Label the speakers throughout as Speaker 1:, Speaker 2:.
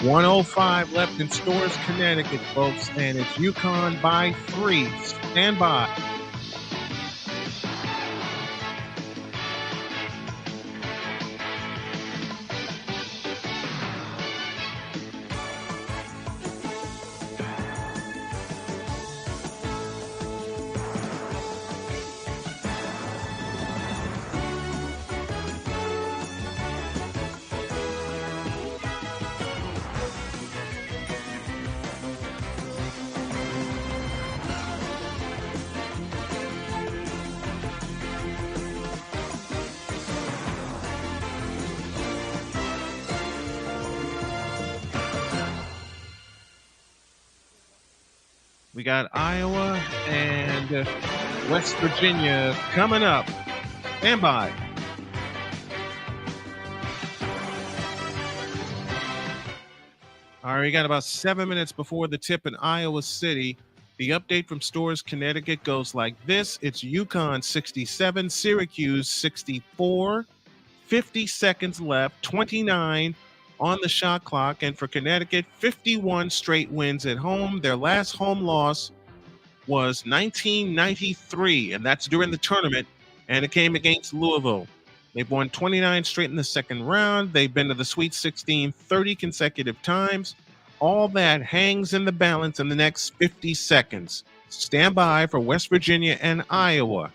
Speaker 1: 1:05 left in Storrs, Connecticut, folks, and it's UConn by 3. Stand by. We got Iowa and West Virginia coming up. Stand by. All right, we got about 7 minutes before the tip in Iowa City. The update from Storrs, Connecticut goes like this. It's UConn 67, Syracuse 64, 50 seconds left, 29 on the shot clock. And for Connecticut, 51 straight wins at home. Their last home loss was 1993, and that's during the tournament, and it came against Louisville. They've won 29 straight in the second round. They've been to the Sweet 16 30 consecutive times. All that hangs in the balance in the next 50 seconds. Stand by for West Virginia and Iowa.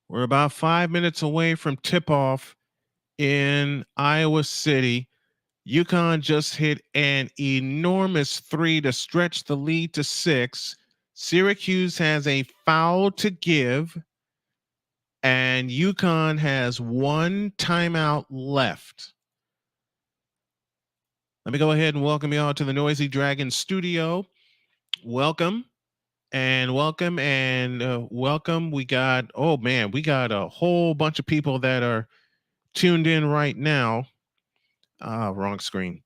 Speaker 1: We're about 5 minutes away from tip-off in Iowa City. UConn just hit an enormous 3 to stretch the lead to 6. Syracuse has a foul to give, and UConn has 1 timeout left. Let me go ahead and welcome you all to the Noisy Dragon studio. Welcome. And welcome and welcome. We got, oh man, we got a whole bunch of people that are tuned in right now. Wrong screen.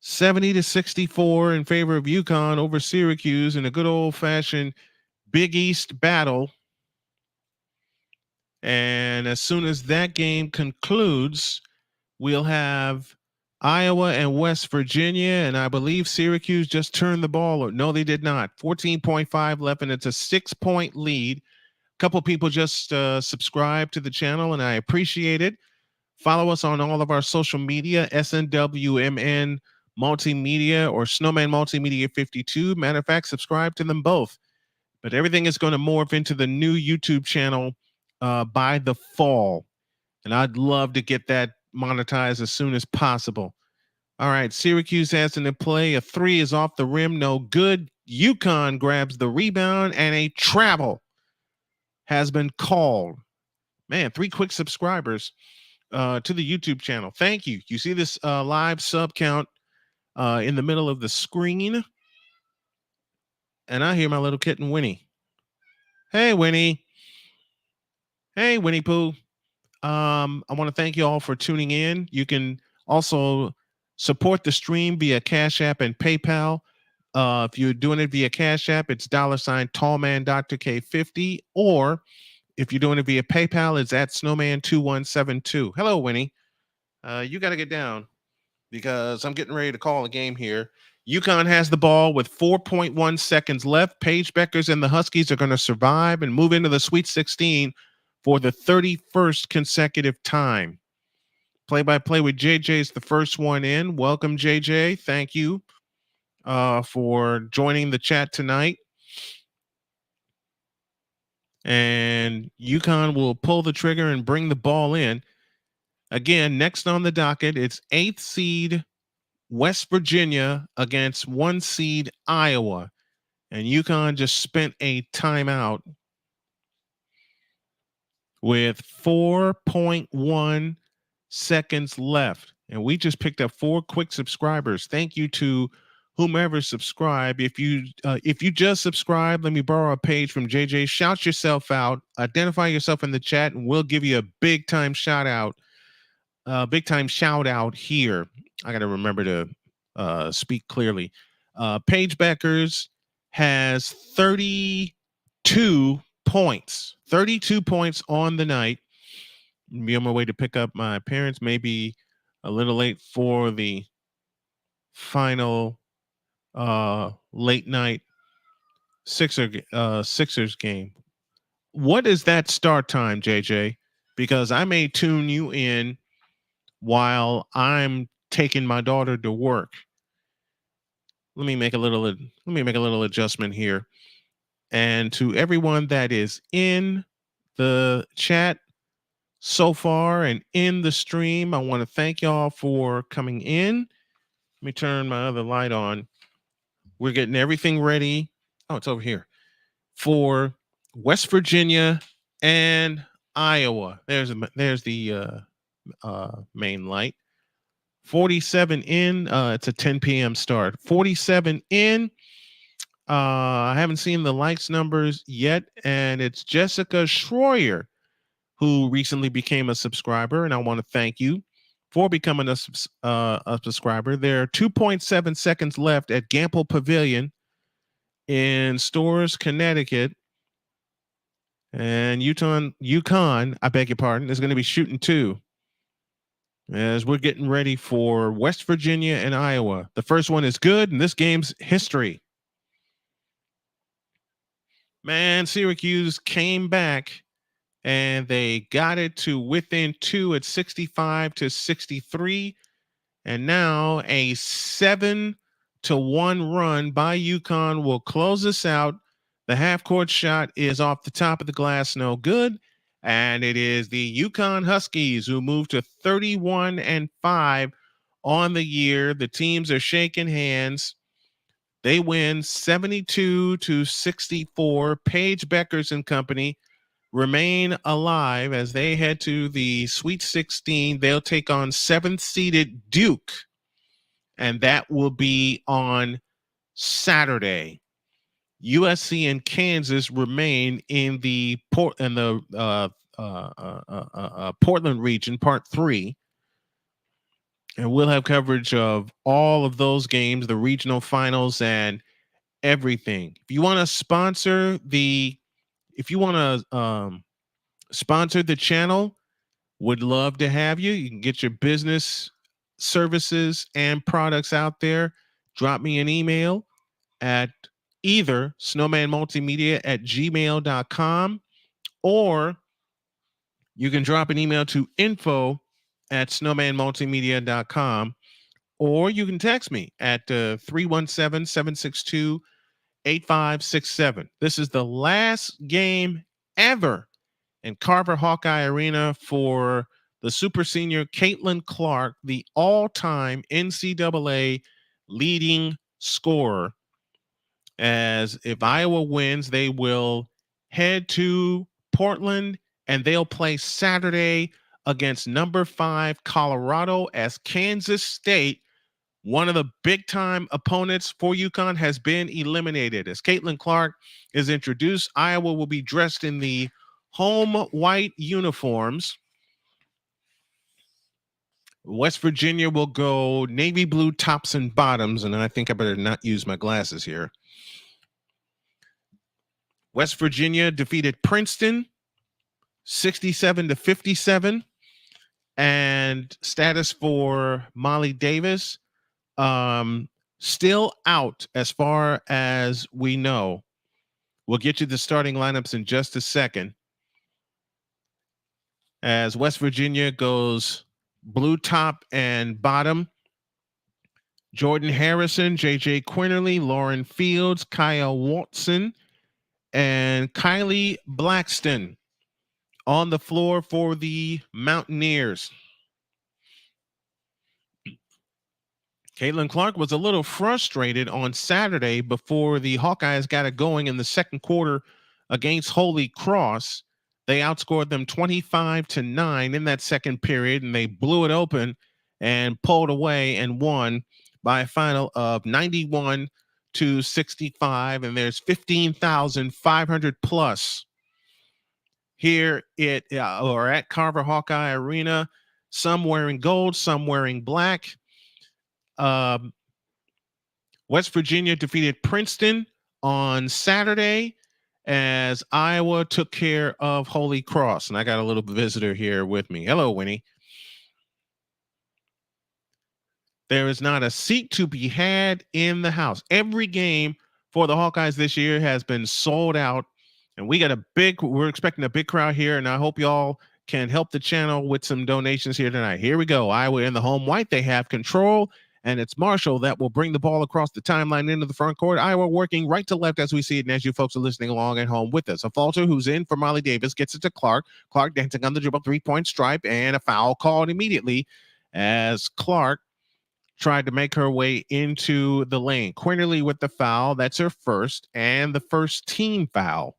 Speaker 1: 70-64 in favor of UConn over Syracuse in a good old fashioned Big East battle. And as soon as that game concludes, we'll have Iowa and West Virginia, and I believe Syracuse just turned the ball. No, they did not. 14.5 left, and it's a 6-point lead. A couple people just subscribed to the channel, and I appreciate it. Follow us on all of our social media, SNWMN Multimedia or Snowman Multimedia 52. Matter of fact, subscribe to them both. But everything is going to morph into the new YouTube channel by the fall. And I'd love to get that monetized as soon as possible. All right, Syracuse has in play. A three is off the rim, no good. UConn grabs the rebound, and a travel has been called. Man, 3 quick subscribers to the YouTube channel. Thank you. You see this live sub count in the middle of the screen. And I hear my little kitten, Winnie. Hey, Winnie. Hey, Winnie Pooh. I want to thank you all for tuning in. You can also support the stream via Cash App and PayPal. If you're doing it via Cash App, it's $ Tallman Dr. K50. Or if you're doing it via PayPal, it's at Snowman2172. Hello, Winnie. You got to get down because I'm getting ready to call a game here. UConn has the ball with 4.1 seconds left. Paige Beckers and the Huskies are going to survive and move into the Sweet 16 for the 31st consecutive time. Play-by-play with JJ is the first one in. Welcome, JJ. Thank you for joining the chat tonight. And UConn will pull the trigger and bring the ball in. Again, next on the docket, it's 8th seed West Virginia against 1 seed Iowa. And UConn just spent a timeout with 4.1 seconds left. And we just picked up 4 quick subscribers. Thank you to whomever subscribed. If you just subscribed, let me borrow a page from JJ. Shout yourself out. Identify yourself in the chat, and we'll give you a big time shout out. Here. I got to remember to speak clearly. Paige Beckers has 32 points. 32 points on the night. Be on my way to pick up my parents. Maybe a little late for the final late night Sixers game. What is that start time, JJ? Because I may tune you in while I'm taking my daughter to work. Let me make a little adjustment here. And to everyone that is in the chat so far and in the stream, I want to thank y'all for coming in. Let me turn my other light on. We're getting everything ready. Oh, it's over here. For West Virginia and Iowa. There's the main light. 47 in. It's a 10 p.m. start. 47 in. I haven't seen the likes numbers yet, and it's Jessica Schroyer who recently became a subscriber, and I want to thank you for becoming a subscriber. There are 2.7 seconds left at Gamble Pavilion in Storrs, Connecticut, and UConn, I beg your pardon, is going to be shooting 2 as we're getting ready for West Virginia and Iowa. The first one is good, and this game's history. Man, Syracuse came back and they got it to within 2 at 65-63. And now a 7-1 run by UConn will close us out. The half-court shot is off the top of the glass, no good. And it is the UConn Huskies who move to 31-5 on the year. The teams are shaking hands. They win 72-64. Paige Beckers and company remain alive as they head to the Sweet 16. They'll take on 7th-seeded Duke, and that will be on Saturday. USC and Kansas remain in the Portland region, Part 3. And we'll have coverage of all of those games, the regional finals, and everything. If you want to sponsor the channel, would love to have you. You can get your business services and products out there. Drop me an email at either snowmanmultimedia@gmail.com, or you can drop an email to info@snowmanmultimedia.com, or you can text me at 317-762 8567. This is the last game ever in Carver-Hawkeye Arena for the super senior Caitlin Clark, the all-time NCAA leading scorer. As if Iowa wins, they will head to Portland and they'll play Saturday against number 5 Colorado, as Kansas State, one of the big time opponents for UConn, has been eliminated. As Caitlin Clark is introduced, Iowa will be dressed in the home white uniforms. West Virginia will go navy blue tops and bottoms, and I think I better not use my glasses here. West Virginia defeated Princeton 67-57. And status for Molly Davis, still out as far as we know. We'll get you the starting lineups in just a second. As West Virginia goes blue top and bottom, Jordan Harrison, JJ Quinterly, Lauren Fields, Kaya Watson, and Kylie Blackston on the floor for the Mountaineers. Caitlin Clark was a little frustrated on Saturday before the Hawkeyes got it going in the second quarter against Holy Cross. They outscored them 25-9 in that second period, and they blew it open and pulled away and won by a final of 91-65. And there's 15,500 plus here at Carver-Hawkeye Arena. Some wearing gold, some wearing black. West Virginia defeated Princeton on Saturday as Iowa took care of Holy Cross. And I got a little visitor here with me. Hello, Winnie. There is not a seat to be had in the house. Every game for the Hawkeyes this year has been sold out. And we're expecting a big crowd here. And I hope y'all can help the channel with some donations here tonight. Here we go. Iowa in the home white. They have control. And it's Marshall that will bring the ball across the timeline into the front court. Iowa working right to left as we see it, and as you folks are listening along at home with us. A Falter, who's in for Molly Davis, gets it to Clark. Clark dancing on the dribble, three-point stripe, and a foul called immediately as Clark tried to make her way into the lane. Quinterly with the foul. That's her first, and the first team foul.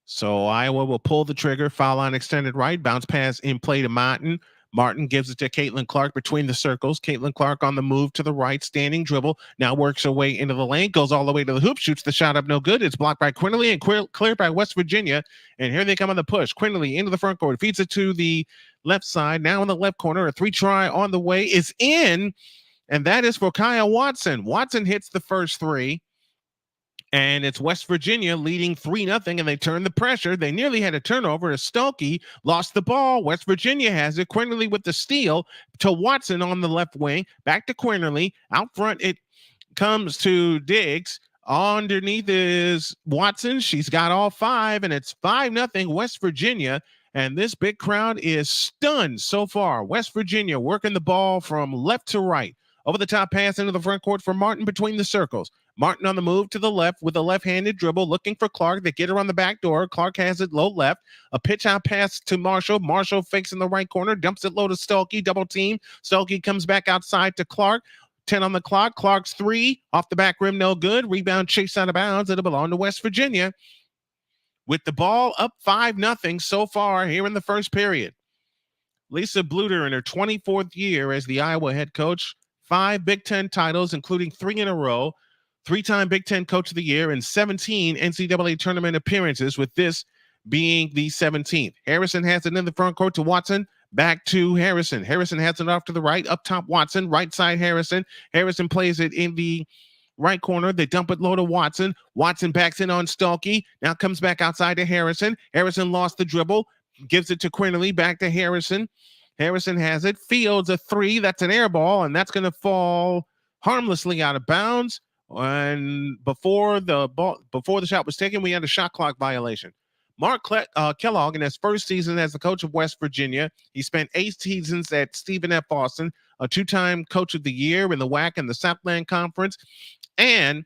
Speaker 1: So Iowa will pull the trigger. Foul line extended right. Bounce pass in play to Martin. Martin gives it to Caitlin Clark between the circles. Caitlin Clark on the move to the right, standing dribble. Now works her way into the lane, goes all the way to the hoop, shoots the shot up, no good. It's blocked by Quinterly and cleared by West Virginia. And here they come on the push. Quinterly into the front court, feeds it to the left side. Now in the left corner, a 3-try on the way is in, and that is for Kaya Watson. Watson hits the first three. And it's West Virginia leading 3-0, and they turn the pressure. They nearly had a turnover as Stolke lost the ball. West Virginia has it. Quinterly with the steal to Watson on the left wing. Back to Quinterly. Out front, it comes to Diggs. Underneath is Watson. She's got all 5, and it's 5-0 West Virginia. And this big crowd is stunned so far. West Virginia working the ball from left to right. Over the top pass into the front court for Martin between the circles. Martin on the move to the left with a left-handed dribble, looking for Clark. They get her on the back door. Clark has it low left. A pitch-out pass to Marshall. Marshall fakes in the right corner, dumps it low to Stolke, double team. Stolke comes back outside to Clark. 10 on the clock. Clark's 3 off the back rim, no good. Rebound chase out of bounds. It'll belong to West Virginia. With the ball up 5-0 so far here in the first period. Lisa Bluter in her 24th year as the Iowa head coach. 5 Big Ten titles, including 3 in a row. 3-time Big Ten Coach of the Year, and 17 NCAA tournament appearances, with this being the 17th. Harrison has it in the front court to Watson. Back to Harrison. Harrison has it off to the right. Up top, Watson. Right side, Harrison. Harrison plays it in the right corner. They dump it low to Watson. Watson backs in on Stolke. Now comes back outside to Harrison. Harrison lost the dribble. Gives it to Quinterly. Back to Harrison. Harrison has it. Fields a 3. That's an air ball, and that's going to fall harmlessly out of bounds. And before the shot was taken, we had a shot clock violation. Mark Kellogg, in his first season as the coach of West Virginia, he spent 8 seasons at Stephen F. Austin, a 2-time Coach of the Year in the WAC and the Southland Conference, and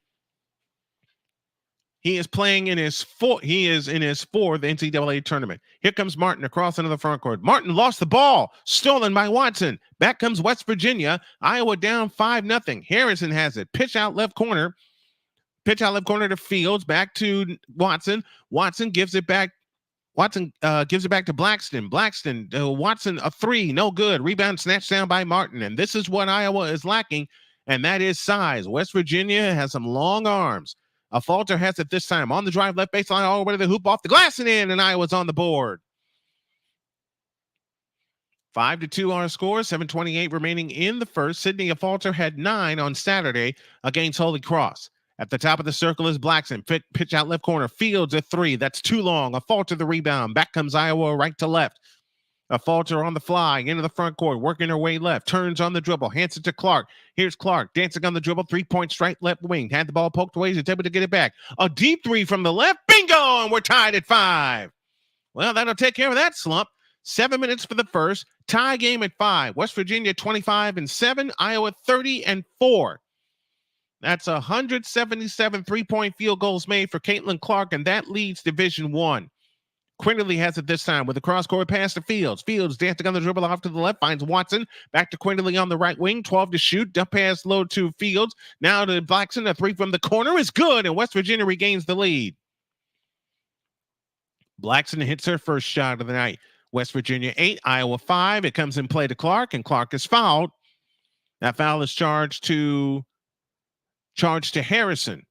Speaker 1: He is playing in his fourth. He is in his fourth NCAA tournament. Here comes Martin across into the front court. Martin lost the ball, stolen by Watson. Back comes West Virginia. Iowa down 5-0. Harrison has it. Pitch out left corner. Pitch out left corner to Fields. Back to Watson. Watson gives it back. Watson gives it back to Blackston. Watson, a three, no good. Rebound snatched down by Martin. And this is what Iowa is lacking, and that is size. West Virginia has some long arms. A Falter has it this time on the drive, left baseline, all the way to the hoop, off the glass and in, and Iowa's on the board. 5-2 our score, 7:28 remaining in the first. Sydney Falter had 9 on Saturday against Holy Cross. At the top of the circle is Blackson. Pitch out left corner. Fields a three. That's too long. A Falter the rebound. Back comes Iowa right to left. A Falter on the fly into the front court, working her way left. Turns on the dribble. Hands it to Clark. Here's Clark dancing on the dribble. 3-point strike left wing. Had the ball poked away. He's able to get it back. A deep three from the left. Bingo! And we're tied at 5. Well, that'll take care of that slump. 7 minutes for the first. Tie game at 5. West Virginia 25-7. Iowa 30-4. That's 177 3-point field goals made for Caitlin Clark, and that leads Division I. Quinterly has it this time with a cross-court pass to Fields. Fields dancing on the dribble off to the left, finds Watson. Back to Quinterly on the right wing, 12 to shoot. Dump pass low to Fields. Now to Blackson, a three from the corner is good, and West Virginia regains the lead. Blackson hits her first shot of the night. West Virginia 8, Iowa 5. It comes in play to Clark, and Clark is fouled. That foul is charged to Harrison.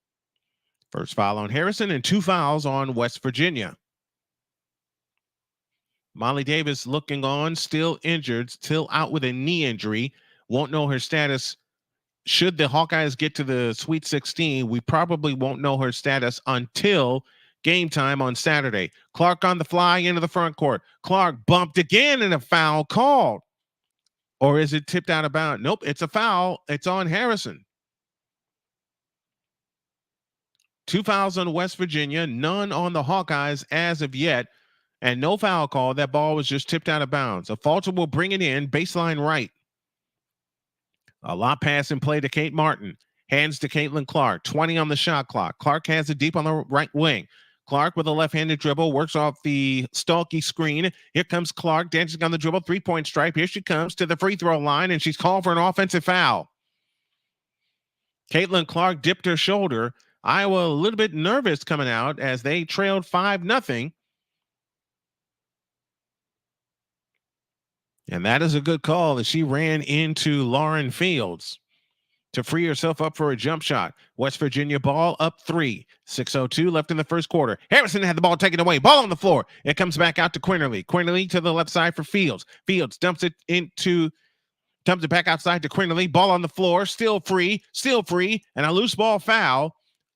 Speaker 1: First foul on Harrison and 2 fouls on West Virginia. Molly Davis looking on, still injured, still out with a knee injury. Won't know her status. Should the Hawkeyes get to the Sweet 16, we probably won't know her status until game time on Saturday. Clark on the fly into the front court. Clark bumped again and a foul called. Or is it tipped out of bounds? Nope, it's a foul. It's on Harrison. 2 fouls on West Virginia, none on the Hawkeyes as of yet, and no foul call. That ball was just tipped out of bounds. A Falter will bring it in, baseline right. A lot pass and play to Kate Martin. Hands to Caitlin Clark, 20 on the shot clock. Clark has it deep on the right wing. Clark with a left-handed dribble, works off the Stalky screen. Here comes Clark, dancing on the dribble, 3-point stripe. Here she comes to the free throw line, and she's called for an offensive foul. Caitlin Clark dipped her shoulder. Iowa a little bit nervous coming out as they trailed 5-0. And that is a good call as she ran into Lauren Fields to free herself up for a jump shot. West Virginia ball up 3. 6:02 left in the first quarter. Harrison had the ball taken away. Ball on the floor. It comes back out to Quinterly. Quinterly to the left side for Fields. Fields dumps it back outside to Quinterly. Ball on the floor. Still free. And a loose ball foul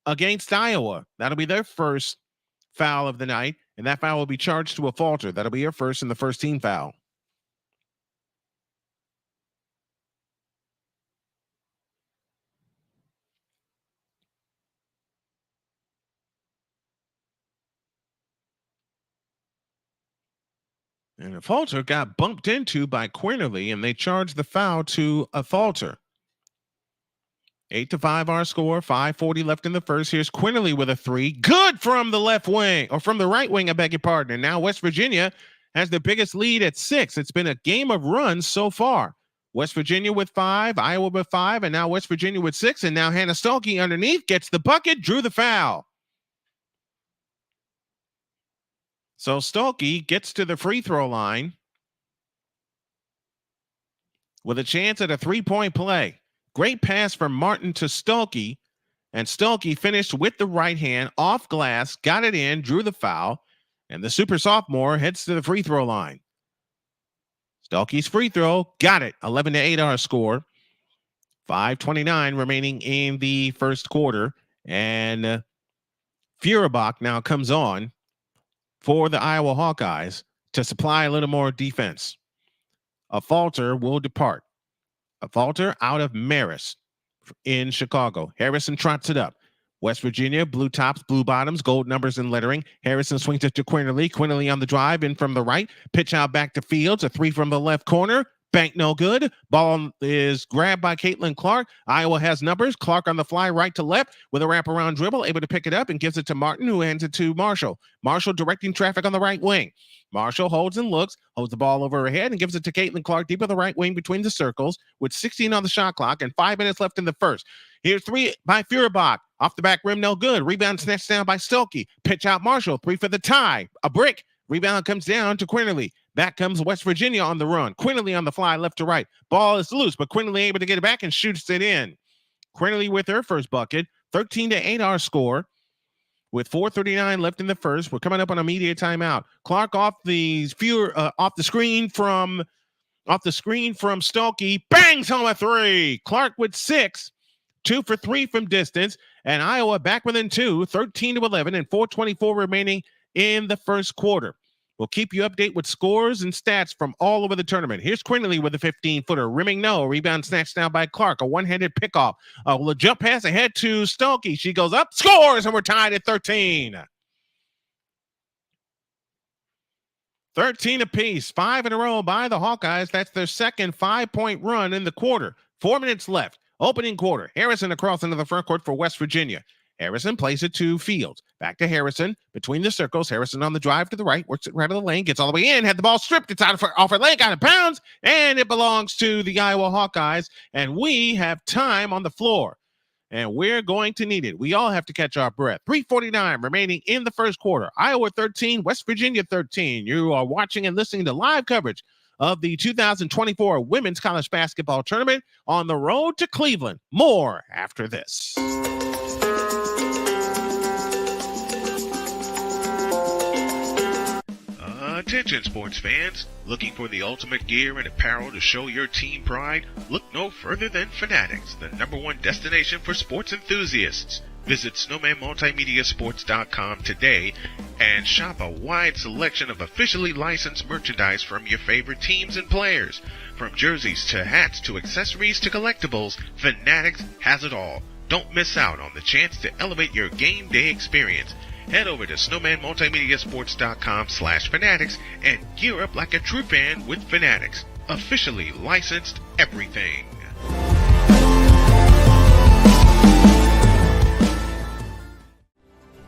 Speaker 1: against Iowa. That'll be their first foul of the night, and that foul will be charged to a Falter. That'll be her first and the first team foul. And a Falter got bumped into by Quinterly, and they charged the foul to a Falter. 8-5 our score, 5:40 left in the first. Here's Quinterly with a 3. Good from the left wing, or from the right wing, I beg your pardon. And now West Virginia has the biggest lead at 6. It's been a game of runs so far. West Virginia with 5, Iowa with 5, and now West Virginia with 6. And now Hannah Stalky underneath gets the bucket, drew the foul. So Stalky gets to the free throw line with a chance at a 3-point play. Great pass from Martin to Stalky, and Stalky finished with the right hand off glass, got it in, drew the foul, and the super sophomore heads to the free throw line. Stalky's free throw, got it. 11-8 our score. 5:29 remaining in the first quarter, and Furabach now comes on for the Iowa Hawkeyes to supply a little more defense. A Falter will depart. A Falter out of Marist in Chicago. Harrison trots it up. West Virginia, blue tops, blue bottoms, gold numbers and lettering. Harrison swings it to Quinterly. Quinterly on the drive, in from the right. Pitch out back to Fields. A 3 from the left corner. Bank no good. Ball is grabbed by Caitlin Clark. Iowa has numbers. Clark on the fly right to left with a wraparound dribble, able to pick it up and gives it to Martin, who hands it to Marshall. Marshall directing traffic on the right wing. Marshall holds and looks, holds the ball over her head and gives it to Caitlin Clark deep on the right wing between the circles with 16 on the shot clock and 5 minutes left in the first. Here's 3 by Feuerbach. Off the back rim, no good. Rebound snatched down by Stokey. Pitch out Marshall. 3 for the tie. A brick. Rebound comes down to Quinterly. Back comes West Virginia on the run. Quinterly on the fly, left to right. Ball is loose, but Quinterly able to get it back and shoots it in. Quinterly with her first bucket. 13-8 our score. With 4:39 left in the first, we're coming up on a media timeout. Clark off the screen from Stokey, bangs home a 3. Clark with 6, 2 for 3 from distance, and Iowa back within 2, 13-11, and 4:24 remaining in the first quarter. We'll keep you updated with scores and stats from all over the tournament. Here's Quinterly with a 15-footer. Rimming no. Rebound snatched down by Clark. A one-handed pickoff. A jump pass ahead to Stokey. She goes up, scores, and we're tied at 13. 13 apiece. 5 in a row by the Hawkeyes. That's their second 5-point run in the quarter. 4 minutes left. Opening quarter. Harrison across into the front court for West Virginia. Harrison plays it to Fields. Back to Harrison. Between the circles. Harrison on the drive to the right. Works it right of the lane. Gets all the way in. Had the ball stripped. It's off her leg. Out of bounds. And it belongs to the Iowa Hawkeyes. And we have time on the floor. And we're going to need it. We all have to catch our breath. 3:49 remaining in the first quarter. Iowa 13. West Virginia 13. You are watching and listening to live coverage of the 2024 Women's College Basketball Tournament on the road to Cleveland. More after this.
Speaker 2: Attention sports fans, looking for the ultimate gear and apparel to show your team pride? Look no further than Fanatics, the #1 destination for sports enthusiasts. Visit SnowmanMultimediaSports.com today and shop a wide selection of officially licensed merchandise from your favorite teams and players. From jerseys to hats to accessories to collectibles, Fanatics has it all. Don't miss out on the chance to elevate your game day experience. Head over to SnowmanMultimediaSports.com/Fanatics and gear up like a true fan with Fanatics. Officially licensed everything.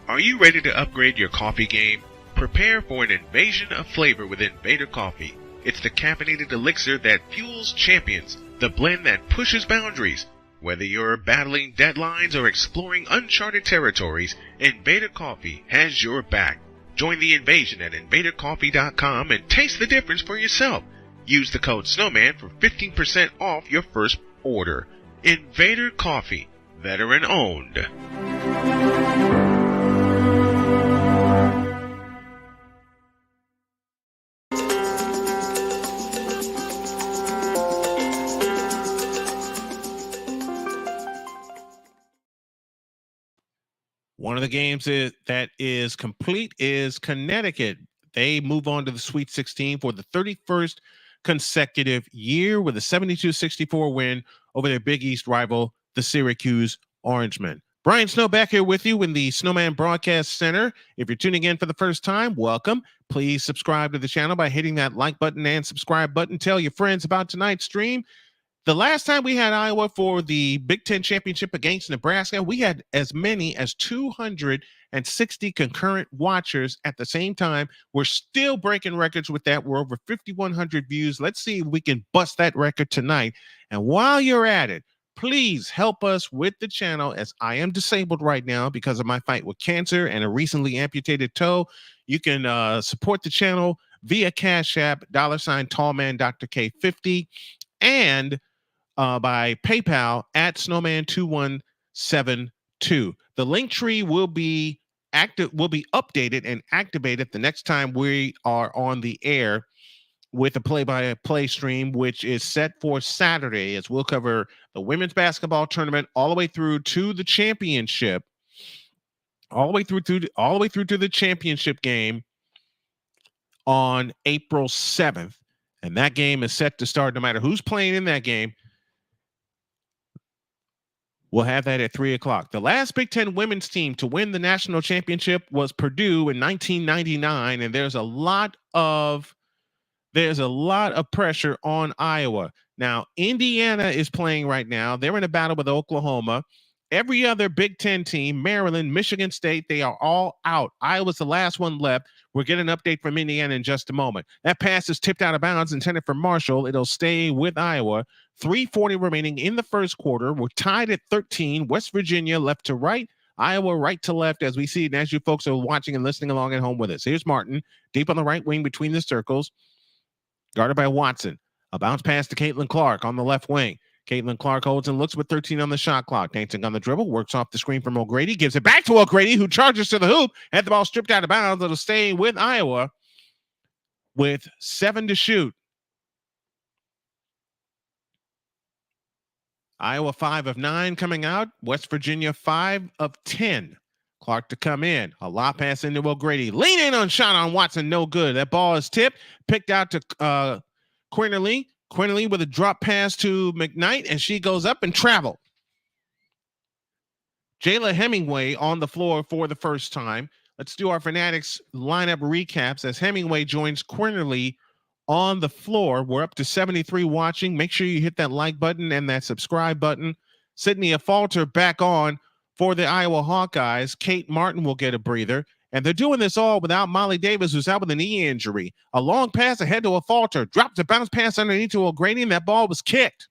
Speaker 2: Are you ready to upgrade your coffee game? Prepare for an invasion of flavor with Invader Coffee. It's the caffeinated elixir that fuels champions, the blend that pushes boundaries. Whether you're battling deadlines or exploring uncharted territories, Invader Coffee has your back. Join the invasion at InvaderCoffee.com and taste the difference for yourself. Use the code SNOWMAN for 15% off your first order. Invader Coffee, veteran owned.
Speaker 1: One of the games that is complete is Connecticut. They move on to the Sweet 16 for the 31st consecutive year with a 72-64 win over their Big East rival, the Syracuse Orangemen. Brian Snow back here with you in the Snowman Broadcast Center. If you're tuning in for the first time, welcome. Please subscribe to the channel by hitting that like button and subscribe button. Tell your friends about tonight's stream. The last time we had Iowa for the Big Ten Championship against Nebraska, we had as many as 260 concurrent watchers at the same time. We're still breaking records with that. We're over 5,100 views. Let's see if we can bust that record tonight. And while you're at it, please help us with the channel, as I am disabled right now because of my fight with cancer and a recently amputated toe. You can support the channel via Cash App, $Tallman Dr. K50, and by PayPal at Snowman2172. The link tree will be updated and activated the next time we are on the air with a play-by-play stream, which is set for Saturday, as we'll cover the women's basketball tournament all the way through to the championship, all the way through to the championship game on April 7th. And that game is set to start no matter who's playing in that game. We'll have that at 3 o'clock. The last Big Ten women's team to win the national championship was Purdue in 1999, and there's a lot of There's a lot of pressure on Iowa. Now, Indiana is playing right now. They're in a battle with Oklahoma. Every other Big Ten team, Maryland, Michigan State, they are all out. Iowa's the last one left. We'll get an update from Indiana in just a moment. That pass is tipped out of bounds, intended for Marshall. It'll stay with Iowa. 3:40 remaining in the first quarter. We're tied at 13. West Virginia left to right. Iowa right to left as we see it, and as you folks are watching and listening along at home with us. Here's Martin, deep on the right wing between the circles, guarded by Watson. A bounce pass to Caitlin Clark on the left wing. Caitlin Clark holds and looks with 13 on the shot clock. Dancing on the dribble, works off the screen from O'Grady, gives it back to O'Grady, who charges to the hoop, and the ball stripped out of bounds. It'll stay with Iowa with 7 to shoot. Iowa 5 of 9 coming out. West Virginia 5 of 10. Clark to come in. A lob pass into O'Grady. Lean in on shot on Watson. No good. That ball is tipped. Picked out to Quinterly. Quinterly with a drop pass to McKnight, and she goes up and traveled. Jayla Hemingway on the floor for the first time. Let's do our Fanatics lineup recaps as Hemingway joins Quinterly on the floor. We're up to 73 watching. Make sure you hit that like button and that subscribe button. Sydney Falter back on for the Iowa Hawkeyes. Kate Martin will get a breather. And they're doing this all without Molly Davis, who's out with a knee injury. A long pass ahead to a Falter. Dropped a bounce pass underneath to O'Grady, and that ball was kicked.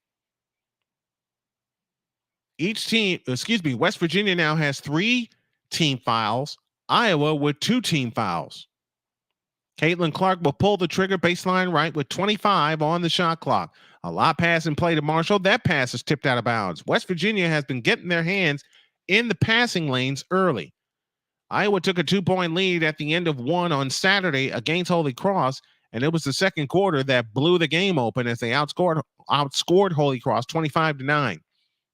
Speaker 1: West Virginia now has 3 team fouls. Iowa with 2 team fouls. Caitlin Clark will pull the trigger baseline right with 25 on the shot clock. A lob pass and play to Marshall. That pass is tipped out of bounds. West Virginia has been getting their hands in the passing lanes early. Iowa took a 2-point lead at the end of 1 on Saturday against Holy Cross, and it was the second quarter that blew the game open as they outscored Holy Cross 25-9.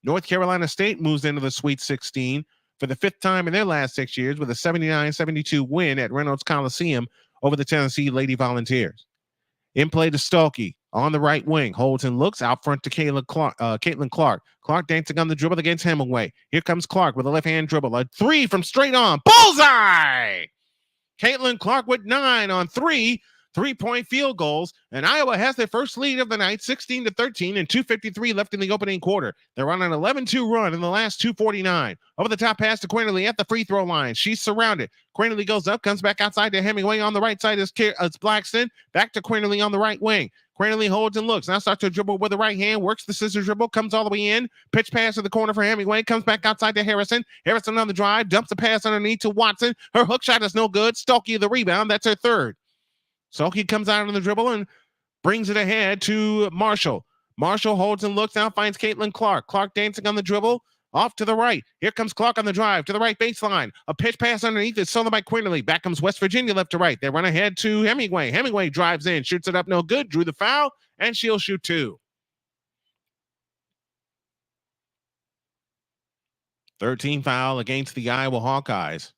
Speaker 1: North Carolina State moves into the Sweet 16 for the 5th time in their last 6 years with a 79-72 win at Reynolds Coliseum over the Tennessee Lady Volunteers. In play to Stolke on the right wing. Holds and looks out front to Caitlin Clark. Clark dancing on the dribble against Hemingway. Here comes Clark with a left-hand dribble. A 3 from straight on. Bullseye! Caitlin Clark with 9 on 3 3-point field goals, and Iowa has their first lead of the night, 16-13, and 2:53 left in the opening quarter. They're on an 11-2 run in the last 2:49. Over the top pass to Quinterly at the free throw line. She's surrounded. Quinterly goes up, comes back outside to Hemingway on the right side as Blackston. Back to Quinterly on the right wing. Quinterly holds and looks. Now starts to dribble with the right hand, works the scissor dribble, comes all the way in. Pitch pass to the corner for Hemingway, comes back outside to Harrison. Harrison on the drive, dumps the pass underneath to Watson. Her hook shot is no good. Stolke the rebound. That's her third. Stolke comes out on the dribble and brings it ahead to Marshall. Marshall holds and looks, now finds Caitlin Clark. Clark dancing on the dribble, off to the right. Here comes Clark on the drive to the right baseline. A pitch pass underneath is stolen by Quinterly. Back comes West Virginia left to right. They run ahead to Hemingway. Hemingway drives in, shoots it up, no good, drew the foul, and she'll shoot 2. 13 foul against the Iowa Hawkeyes.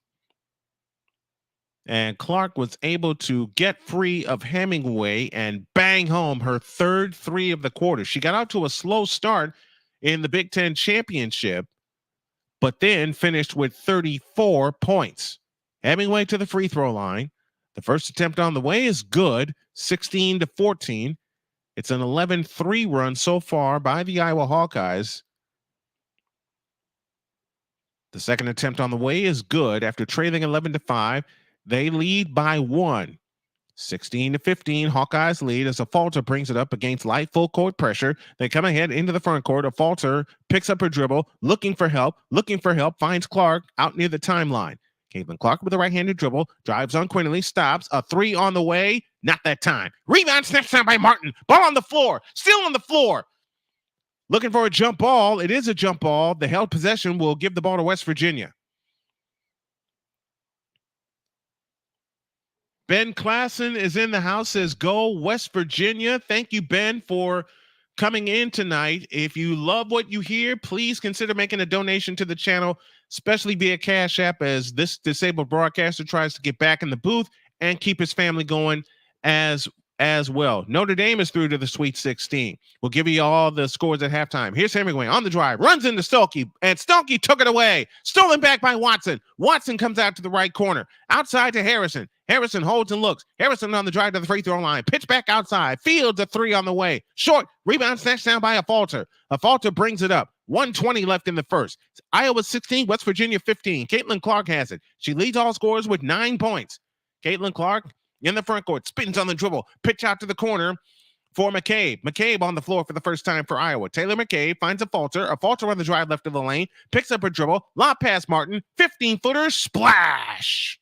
Speaker 1: And Clark was able to get free of Hemingway and bang home her third 3 of the quarter. She got out to a slow start in the Big Ten championship, but then finished with 34 points. Hemingway to the free throw line. The first attempt on the way is good, 16-14. It's an 11-3 run so far by the Iowa Hawkeyes. The second attempt on the way is good after trailing 11-5. They lead by 1. 16-15, Hawkeyes lead as a Falter brings it up against light full court pressure. They come ahead into the front court. A Falter picks up her dribble, looking for help, finds Clark out near the timeline. Caitlin Clark with a right-handed dribble, drives on Quinterly, stops, a 3 on the way, not that time. Rebound snatched down by Martin, ball on the floor, still on the floor. Looking for a jump ball. It is a jump ball. The held possession will give the ball to West Virginia. Ben Klassen is in the house, says go West Virginia. Thank you, Ben, for coming in tonight. If you love what you hear, please consider making a donation to the channel, especially via Cash App, as this disabled broadcaster tries to get back in the booth and keep his family going as well. Notre Dame is through to the Sweet 16. We'll give you all the scores at halftime. Here's Hemingway on the drive, runs into Stolke, and Stolke took it away. Stolen back by Watson. Watson comes out to the right corner, outside to Harrison. Harrison holds and looks. Harrison on the drive to the free throw line. Pitch back outside. Fields a three on the way. Short. Rebound snatched down by a Falter. A Falter brings it up. 1:20 left in the first. Iowa 16, West Virginia 15. Caitlin Clark has it. She leads all scorers with 9 points. Caitlin Clark in the front court. Spins on the dribble. Pitch out to the corner for McCabe. McCabe on the floor for the first time for Iowa. Taylor McCabe finds a Falter. A Falter on the drive left of the lane. Picks up a dribble. Lob pass Martin. 15-footer. Splash.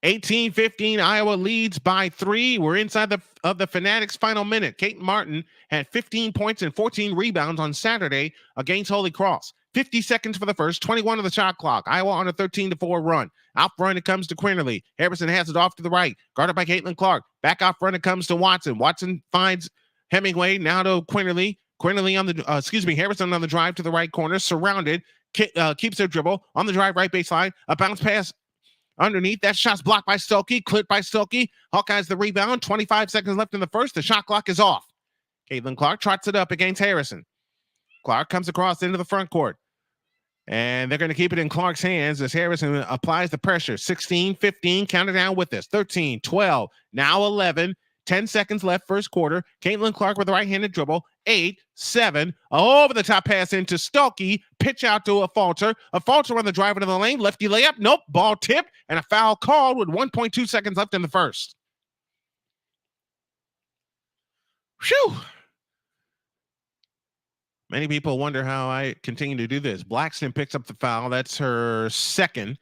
Speaker 1: 18-15, Iowa leads by 3. We're inside the Fanatics' final minute. Kate Martin had 15 points and 14 rebounds on Saturday against Holy Cross. 50 seconds for the first, 21 of the shot clock. Iowa on a 13-4 run. Out front it comes to Quinterly. Harrison has it off to the right. Guarded by Caitlin Clark. Back out front it comes to Watson. Watson finds Hemingway. Now to Quinterly. Quinterly on the, Harrison on the drive to the right corner. Surrounded. Keeps her dribble. On the drive right baseline. A bounce pass underneath. That shot's blocked by Stokey. Clipped by Stokey. Hawkeyes the rebound. 25 seconds left in the first. The shot clock is off. Caitlin Clark trots it up against Harrison. Clark comes across into the front court. And they're going to keep it in Clark's hands as Harrison applies the pressure. 16, 15, count it down with this. 13, 12, now 11. 10 seconds left first quarter. Caitlin Clark with a right-handed dribble. 8, 7, over the top pass into Stokey. Pitch out to a Falter. A Falter on the drive into the lane. Lefty layup. Nope. Ball tipped. And a foul called with 1.2 seconds left in the first. Whew. Many people wonder how I continue to do this. Blackston picks up the foul. That's her second.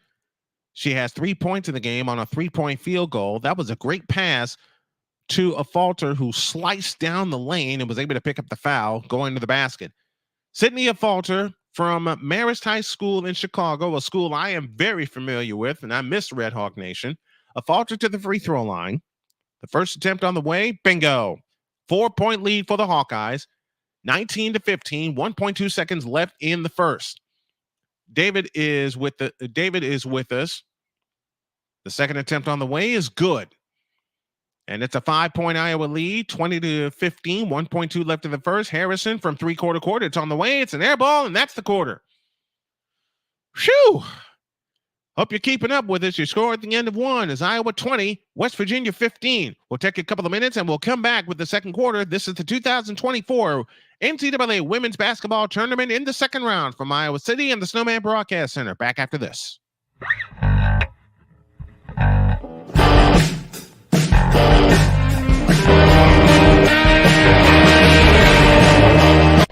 Speaker 1: She has 3 points in the game on a 3-point field goal. That was a great pass to a Falter who sliced down the lane and was able to pick up the foul going to the basket. Sydney Falter from Marist High School in Chicago, a school I am very familiar with, and I miss Red Hawk Nation. A Falter to the free throw line. The first attempt on the way, bingo. 4-point lead for the Hawkeyes. 19-15, 1.2 seconds left in the first. David is with us. The second attempt on the way is good. And it's a 5-point Iowa lead, 20-15, 1.2 left in the first. Harrison from three-quarter court. It's on the way. It's an air ball, and that's the quarter. Phew. Hope you're keeping up with us. Your score at the end of 1 is Iowa 20, West Virginia 15. We'll take a couple of minutes, and we'll come back with the second quarter. This is the 2024 NCAA Women's Basketball Tournament in the second round from Iowa City and the Snowman Broadcast Center. Back after this.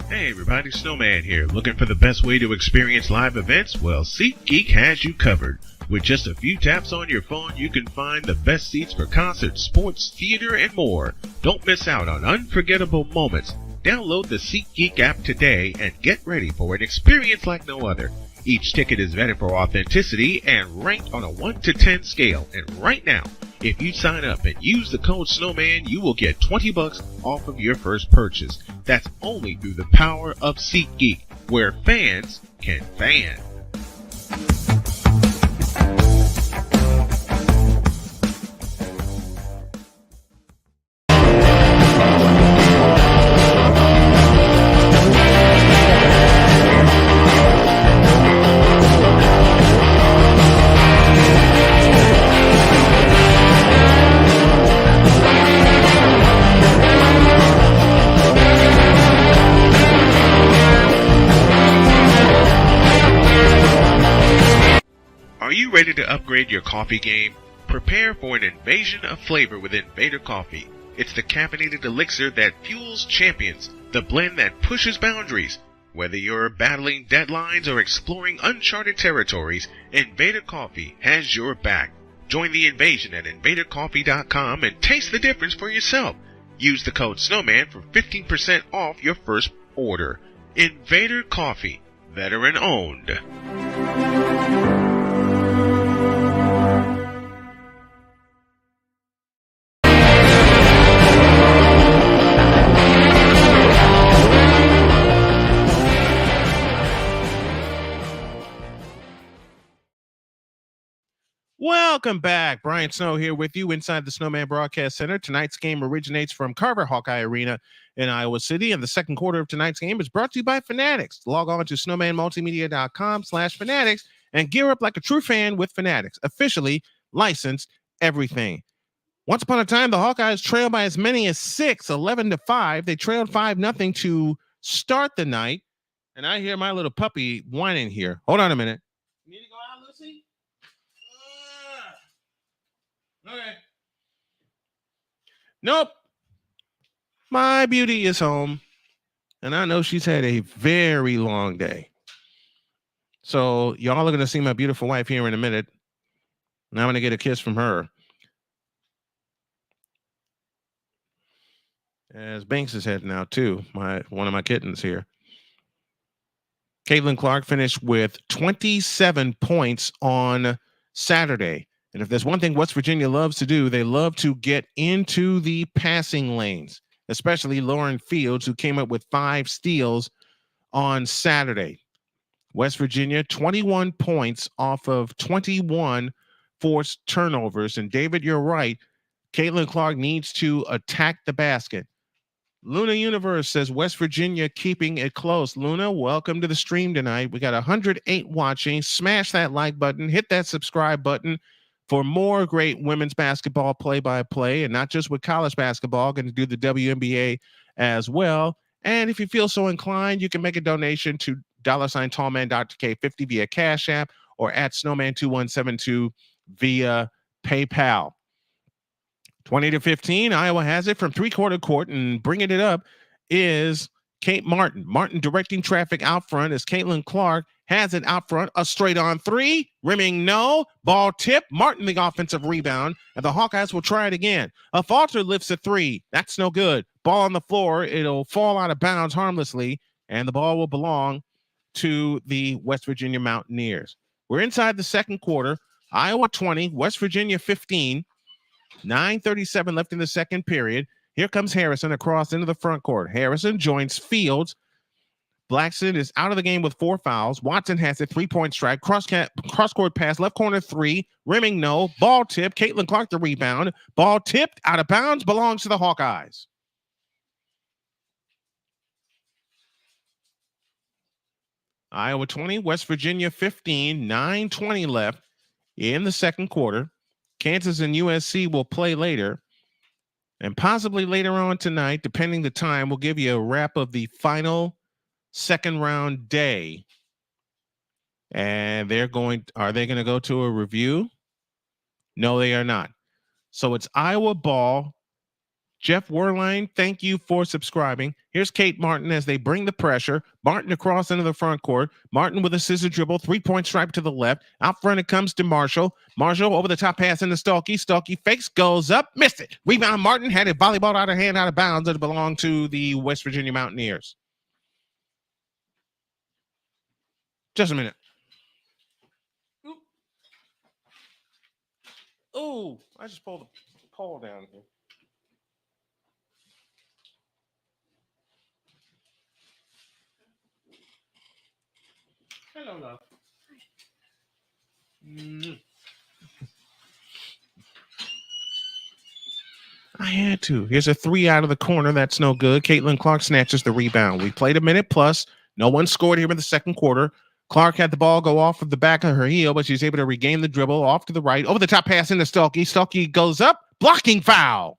Speaker 2: Hey everybody, Snowman here. Looking for the best way to experience live events? Well, SeatGeek has you covered. With just a few taps on your phone, you can find the best seats for concerts, sports, theater, and more. Don't miss out on unforgettable moments. Download the SeatGeek app today and get ready for an experience like no other. Each ticket is vetted for authenticity and ranked on a 1 to 10 scale. And right now, if you sign up and use the code Snowman, you will get $20 off of your first purchase. That's only through the power of SeatGeek, where fans can fan. Ready to upgrade your coffee game? Prepare for an invasion of flavor with Invader Coffee. It's the caffeinated elixir that fuels champions, the blend that pushes boundaries. Whether you're battling deadlines or exploring uncharted territories, Invader Coffee has your back. Join the invasion at invadercoffee.com and taste the difference for yourself. Use the code Snowman for 15% off your first order. Invader Coffee, veteran owned.
Speaker 1: Welcome back. Brian Snow here with you inside the Snowman Broadcast Center. Tonight's game originates from Carver-Hawkeye Arena in Iowa City, and the second quarter of tonight's game is brought to you by Fanatics. Log on to snowmanmultimedia.com/fanatics and gear up like a true fan with Fanatics, officially licensed everything. Once upon a time, the Hawkeyes trailed by as many as 6, 11-5. They trailed 5-0 to start the night. And I hear my little puppy whining here. Hold on a minute. You need to go out, Lucy? Okay. Nope. My beauty is home. And I know she's had a very long day. So y'all are going to see my beautiful wife here in a minute. And I'm going to get a kiss from her. As Banks is heading out too. One of my kittens here. Caitlin Clark finished with 27 points on Saturday. And if there's one thing West Virginia loves to do, they love to get into the passing lanes, especially Lauren Fields, who came up with 5 steals on Saturday. West Virginia, 21 points off of 21 forced turnovers. And David, you're right. Caitlin Clark needs to attack the basket. Luna Universe says West Virginia keeping it close. Luna, welcome to the stream tonight. We got 108 watching. Smash that like button. Hit that subscribe button for more great women's basketball play-by-play, and not just with college basketball. Going to do the WNBA as well. And if you feel so inclined, you can make a donation to $Tallman Dr. K50 via Cash App or at Snowman2172 via PayPal. 20-15, Iowa has it from three-quarter court, and bringing it up is Kate Martin. Martin directing traffic out front as Caitlin Clark has it out front. A straight-on three, rimming no, ball tip. Martin the offensive rebound, and the Hawkeyes will try it again. A Falter lifts a three. That's no good. Ball on the floor. It'll fall out of bounds harmlessly, and the ball will belong to the West Virginia Mountaineers. We're inside the second quarter. Iowa 20, West Virginia 15. 9:37 left in the second period. Here comes Harrison across into the front court. Harrison joins Fields. Blackson is out of the game with 4 fouls. Watson has a 3-point strike. Cross-court pass, left corner three. Rimming no. Ball tip. Caitlin Clark the rebound. Ball tipped out of bounds. Belongs to the Hawkeyes. Iowa 20, West Virginia 15. 9:20 left in the second quarter. Kansas and USC will play later, and possibly later on tonight, depending the time, we'll give you a wrap of the final second round day. And are they going to go to a review? No, they are not. So it's Iowa ball. Jeff Werline, thank you for subscribing. Here's Kate Martin as they bring the pressure. Martin across into the front court. Martin with a scissor dribble, 3-point stripe to the left. Out front it comes to Marshall. Marshall over the top pass into Stalky. Stalky fakes, goes up, missed it. Rebound, Martin had it volleyball out of hand, out of bounds. It belonged to the West Virginia Mountaineers. Just a minute. Oh, I just pulled the pole down here. Hello, love. I had to. Here's a 3 out of the corner. That's no good. Caitlin Clark snatches the rebound. We played a minute plus. No one scored here in the second quarter. Clark had the ball go off of the back of her heel, but she's able to regain the dribble off to the right. Over the top pass into Stalky. Stalky goes up. Blocking foul.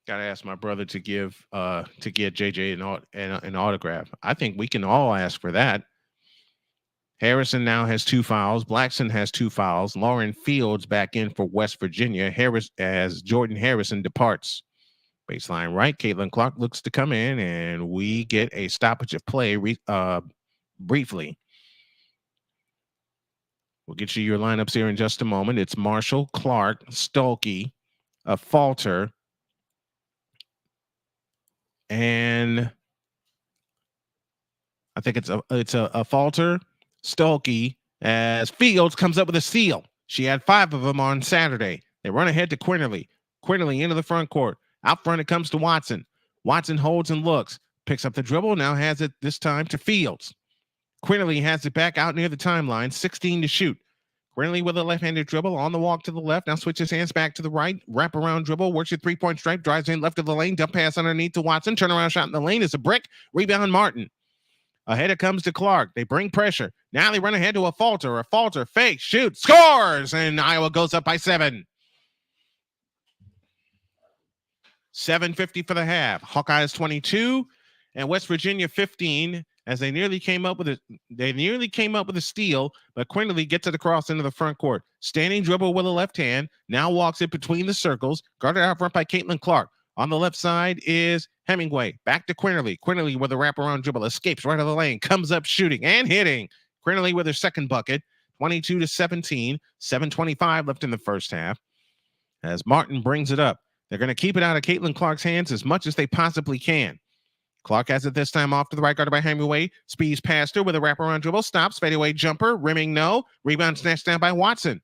Speaker 1: Gotta ask my brother to get JJ an autograph. I think we can all ask for that. Harrison now has 2 fouls. Blackson has 2 fouls. Lauren Fields back in for West Virginia. As Jordan Harrison departs. Baseline right. Caitlin Clark looks to come in, and we get a stoppage of play briefly. We'll get you your lineups here in just a moment. It's Marshall, Clark, Stalky, a Falter, and I think it's a Falter, Stalky, as Fields comes up with a steal. She had 5 of them on Saturday. They run ahead to Quinterly. Quinterly into the front court. Out front it comes to Watson. Watson holds and looks. Picks up the dribble. Now has it this time to Fields. Quinterly has it back out near the timeline. 16 to shoot. Quinterly with a left-handed dribble on the walk to the left. Now switches hands back to the right. Wrap around dribble. Works your 3-point stripe. Drives in left of the lane. Dump pass underneath to Watson. Turnaround shot in the lane is a brick. Rebound Martin. Ahead it comes to Clark. They bring pressure. Now they run ahead to a falter, fake, shoot, scores, and Iowa goes up by 7. 7:50 for the half. Hawkeyes 22 and West Virginia 15 as they nearly came up with a steal, but Quinterly gets it across into the front court. Standing dribble with a left hand, now walks it between the circles, guarded out front by Caitlin Clark. On the left side is Hemingway. Back to Quinterly. Quinterly with a wraparound dribble, escapes right out of the lane, comes up shooting and hitting. Quinterly with her second bucket, 22-17, 7:25 left in the first half. As Martin brings it up, they're going to keep it out of Caitlin Clark's hands as much as they possibly can. Clark has it this time off to the right, guarded by Hemingway. Speeds past her with a wraparound dribble, stops, fadeaway jumper, rimming no. Rebound snatched down by Watson.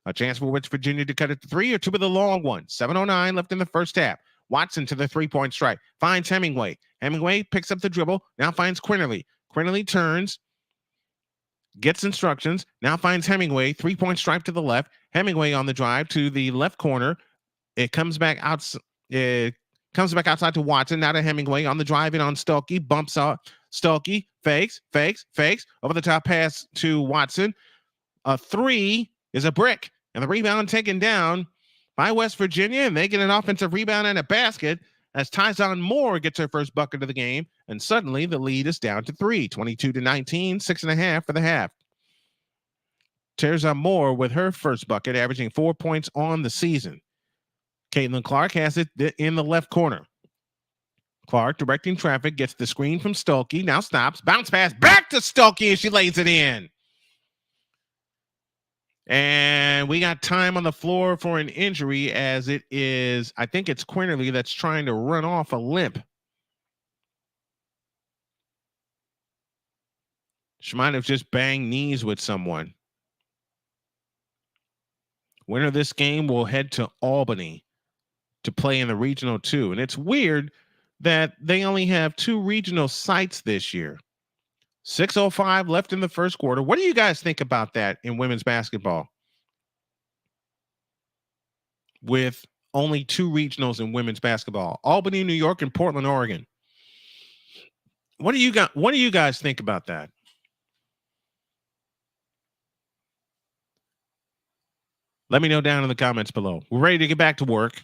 Speaker 1: A chance for West Virginia to cut it to 3 or 2 with a long one. 7:09 left in the first half. Watson to the three-point strike. Finds Hemingway. Hemingway picks up the dribble. Now finds Quinterly. Quinterly turns. Gets instructions. Now finds Hemingway. Three-point stripe to the left. Hemingway on the drive to the left corner. It comes back out. It comes back outside to Watson. Now to Hemingway on the drive in on Stuelke. Bumps up. Stuelke fakes. Over the top pass to Watson. A 3 is a brick. And the rebound taken down by West Virginia. And they get an offensive rebound and a basket as Tyson Moore gets her first bucket of the game. And suddenly the lead is down to 3. 22-19, 6.5 for the half. Tyson Moore with her first bucket, averaging 4 points on the season. Caitlin Clark has it in the left corner. Clark directing traffic, gets the screen from Stuelke, now stops, bounce pass back to Stuelke, and she lays it in. And we got time on the floor for an injury as it is, I think it's Quinterly that's trying to run off a limp. She might have just banged knees with someone. Winner of this game will head to Albany to play in the Regional 2. And it's weird that they only have 2 regional sites this year. 6:05 left in the first quarter. What do you guys think about that in women's basketball? With only 2 regionals in women's basketball, Albany, New York, and Portland, Oregon. What do you guys think about that? Let me know down in the comments below. We're ready to get back to work.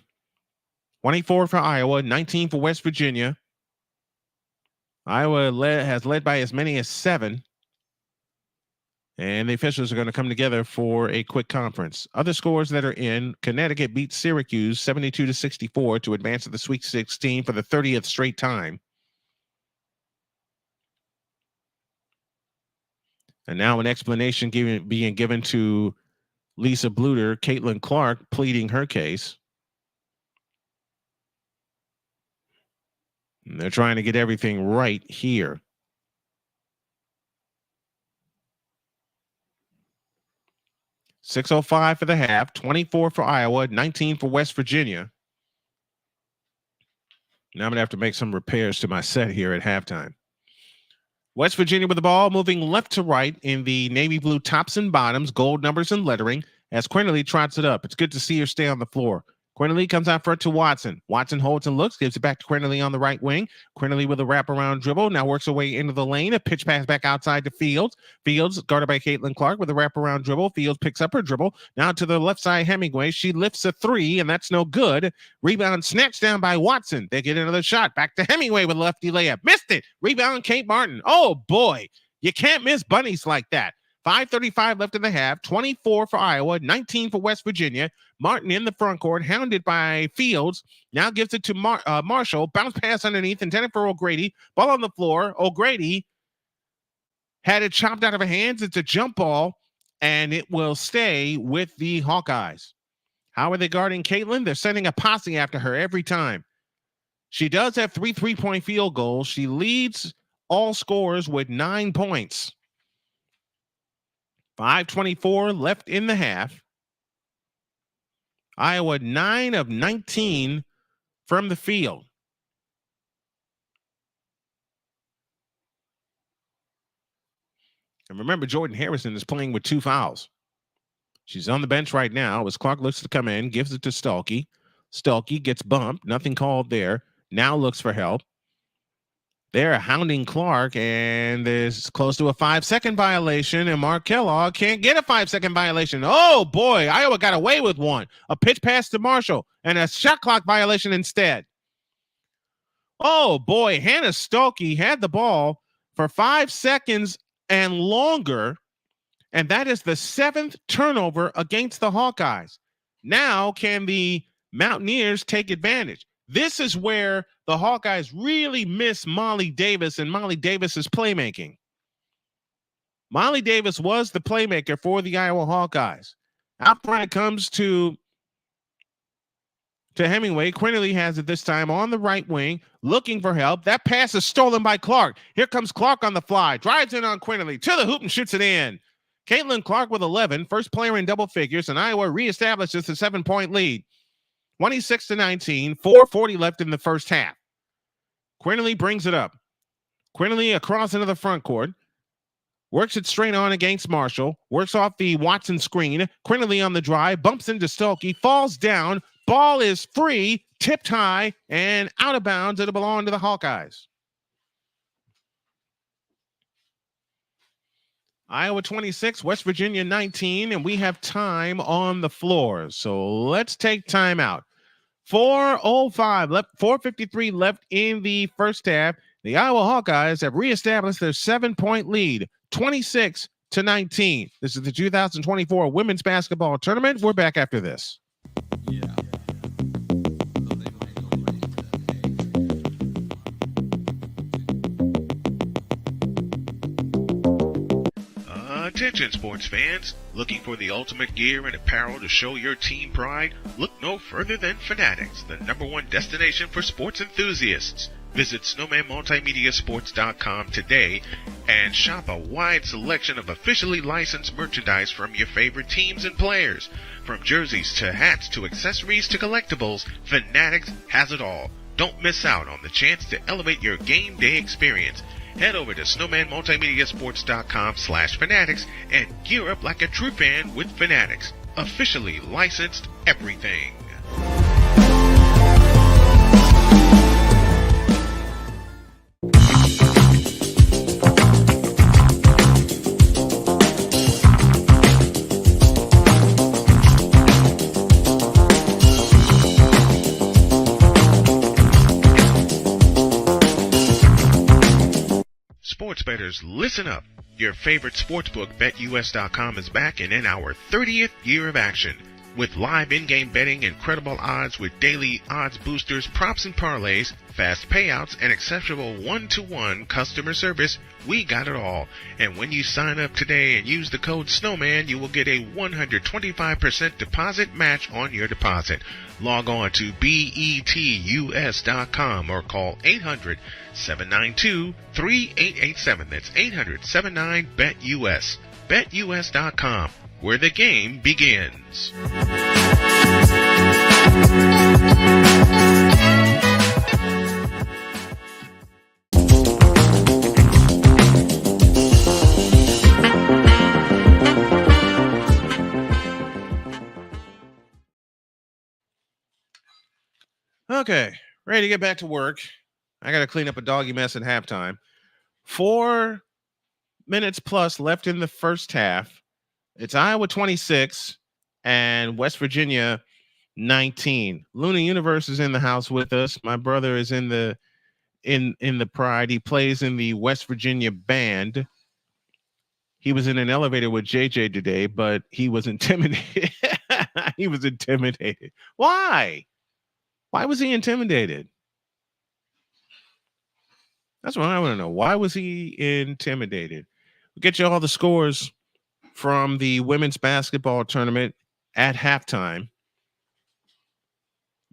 Speaker 1: 24 for Iowa, 19 for West Virginia. Iowa has led by as many as 7. And the officials are going to come together for a quick conference. Other scores that are in: Connecticut beats Syracuse 72-64 to advance to the Sweet 16 for the 30th straight time. And now an explanation being given to Lisa Bluter, Caitlin Clark pleading her case. And they're trying to get everything right here. .605 for the half, 24 for Iowa, 19 for West Virginia. Now I'm going to have to make some repairs to my set here at halftime. West Virginia with the ball, moving left to right in the navy blue tops and bottoms, gold numbers and lettering, as Quinterly trots it up. It's good to see her stay on the floor. Quinterly comes out front to Watson. Watson holds and looks, gives it back to Quinterly on the right wing. Quinterly with a wraparound dribble, now works her way into the lane. A pitch pass back outside to Fields. Fields guarded by Caitlin Clark with a wraparound dribble. Fields picks up her dribble. Now to the left side, Hemingway. She lifts a 3, and that's no good. Rebound snatched down by Watson. They get another shot. Back to Hemingway with a lefty layup. Missed it. Rebound, Kate Martin. Oh, boy. You can't miss bunnies like that. 5:35 left in the half, 24 for Iowa, 19 for West Virginia. Martin in the front court, hounded by Fields. Now gives it to Marshall. Bounce pass underneath, intended for O'Grady. Ball on the floor. O'Grady had it chopped out of her hands. It's a jump ball, and it will stay with the Hawkeyes. How are they guarding Caitlin? They're sending a posse after her every time. She does have 3 3-point field goals. She leads all scorers with 9 points. 5:24 left in the half. Iowa 9 of 19 from the field. And remember, Jordan Harrison is playing with 2 fouls. She's on the bench right now as Clark looks to come in, gives it to Stuelke. Stuelke gets bumped, nothing called there. Now looks for help. They're hounding Clark, and there's close to a 5-second violation, and Mark Kellogg can't get a 5-second violation. Oh, boy, Iowa got away with one. A pitch pass to Marshall, and a shot clock violation instead. Oh, boy, Hannah Stokey had the ball for 5 seconds and longer, and that is the 7th turnover against the Hawkeyes. Now can the Mountaineers take advantage? This is where the Hawkeyes really miss Molly Davis and Molly Davis's playmaking. Molly Davis was the playmaker for the Iowa Hawkeyes. Out front it comes to Hemingway. Quinterly has it this time on the right wing, looking for help. That pass is stolen by Clark. Here comes Clark on the fly, drives in on Quinterly, to the hoop and shoots it in. Caitlin Clark with 11, first player in double figures, and Iowa reestablishes the 7-point lead. 26-19, 4:40 left in the first half. Quinterly brings it up. Quinterly across into the front court. Works it straight on against Marshall. Works off the Watson screen. Quinterly on the drive. Bumps into Stokey. Falls down. Ball is free. Tipped high. And out of bounds. It'll belong to the Hawkeyes. Iowa 26, West Virginia 19, and we have time on the floor. So let's take time out. 4:05 left, 4:53 left in the first half. The Iowa Hawkeyes have reestablished their 7-point lead, 26-19. This is the 2024 Women's Basketball Tournament. We're back after this. Yeah.
Speaker 2: Attention sports fans, looking for the ultimate gear and apparel to show your team pride? Look no further than Fanatics, the #1 destination for sports enthusiasts. Visit SnowmanMultimediaSports.com today and shop a wide selection of officially licensed merchandise from your favorite teams and players. From jerseys to hats to accessories to collectibles, Fanatics has it all. Don't miss out on the chance to elevate your game day experience. Head over to SnowmanMultimediaSports.com/Fanatics and gear up like a true fan with Fanatics. Officially licensed everything. Sports bettors, listen up. Your favorite sportsbook, BetUS.com, is back and in our 30th year of action. With live in-game betting, incredible odds with daily odds boosters, props and parlays, fast payouts, and exceptional one-to-one customer service, we got it all. And when you sign up today and use the code SNOWMAN, you will get a 125% deposit match on your deposit. Log on to betus.com or call 800-792-3887. That's 800-79-BET-US. BetUS.com, where the game begins.
Speaker 1: Okay, ready to get back to work. I got to clean up a doggy mess at halftime. 4 minutes plus left in the first half. It's Iowa 26 and West Virginia 19. Luna Universe is in the house with us. My brother is in the Pride. He plays in the West Virginia band. He was in an elevator with JJ today, but he was intimidated. He was intimidated. Why? Why was he intimidated? That's what I want to know. Why was he intimidated? We'll get you all the scores from the women's basketball tournament at halftime.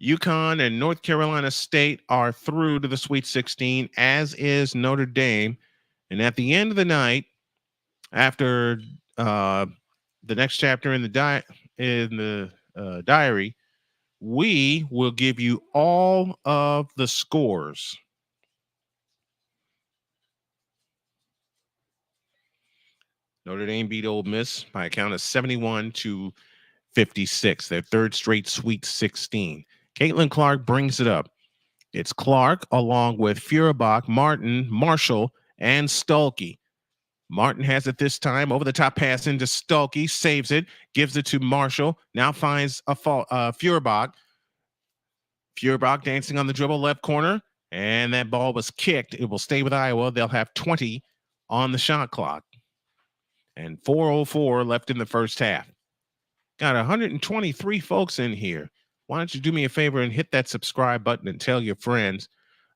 Speaker 1: UConn and North Carolina State are through to the Sweet 16, as is Notre Dame. And at the end of the night, after the next chapter in the diary, we will give you all of the scores. Notre Dame beat Ole Miss by a count of 71-56, their third straight Sweet 16. Caitlin Clark brings it up. It's Clark along with Feuerbach, Martin, Marshall, and Stolke. Martin has it this time. Over the top pass into Stolke, saves it, gives it to Marshall. Now finds Feuerbach. Feuerbach dancing on the dribble, left corner, and that ball was kicked. It will stay with Iowa. They'll have 20 on the shot clock. And 4:04 left in the first half. Got 123 folks in here. Why don't you do me a favor and hit that subscribe button and tell your friends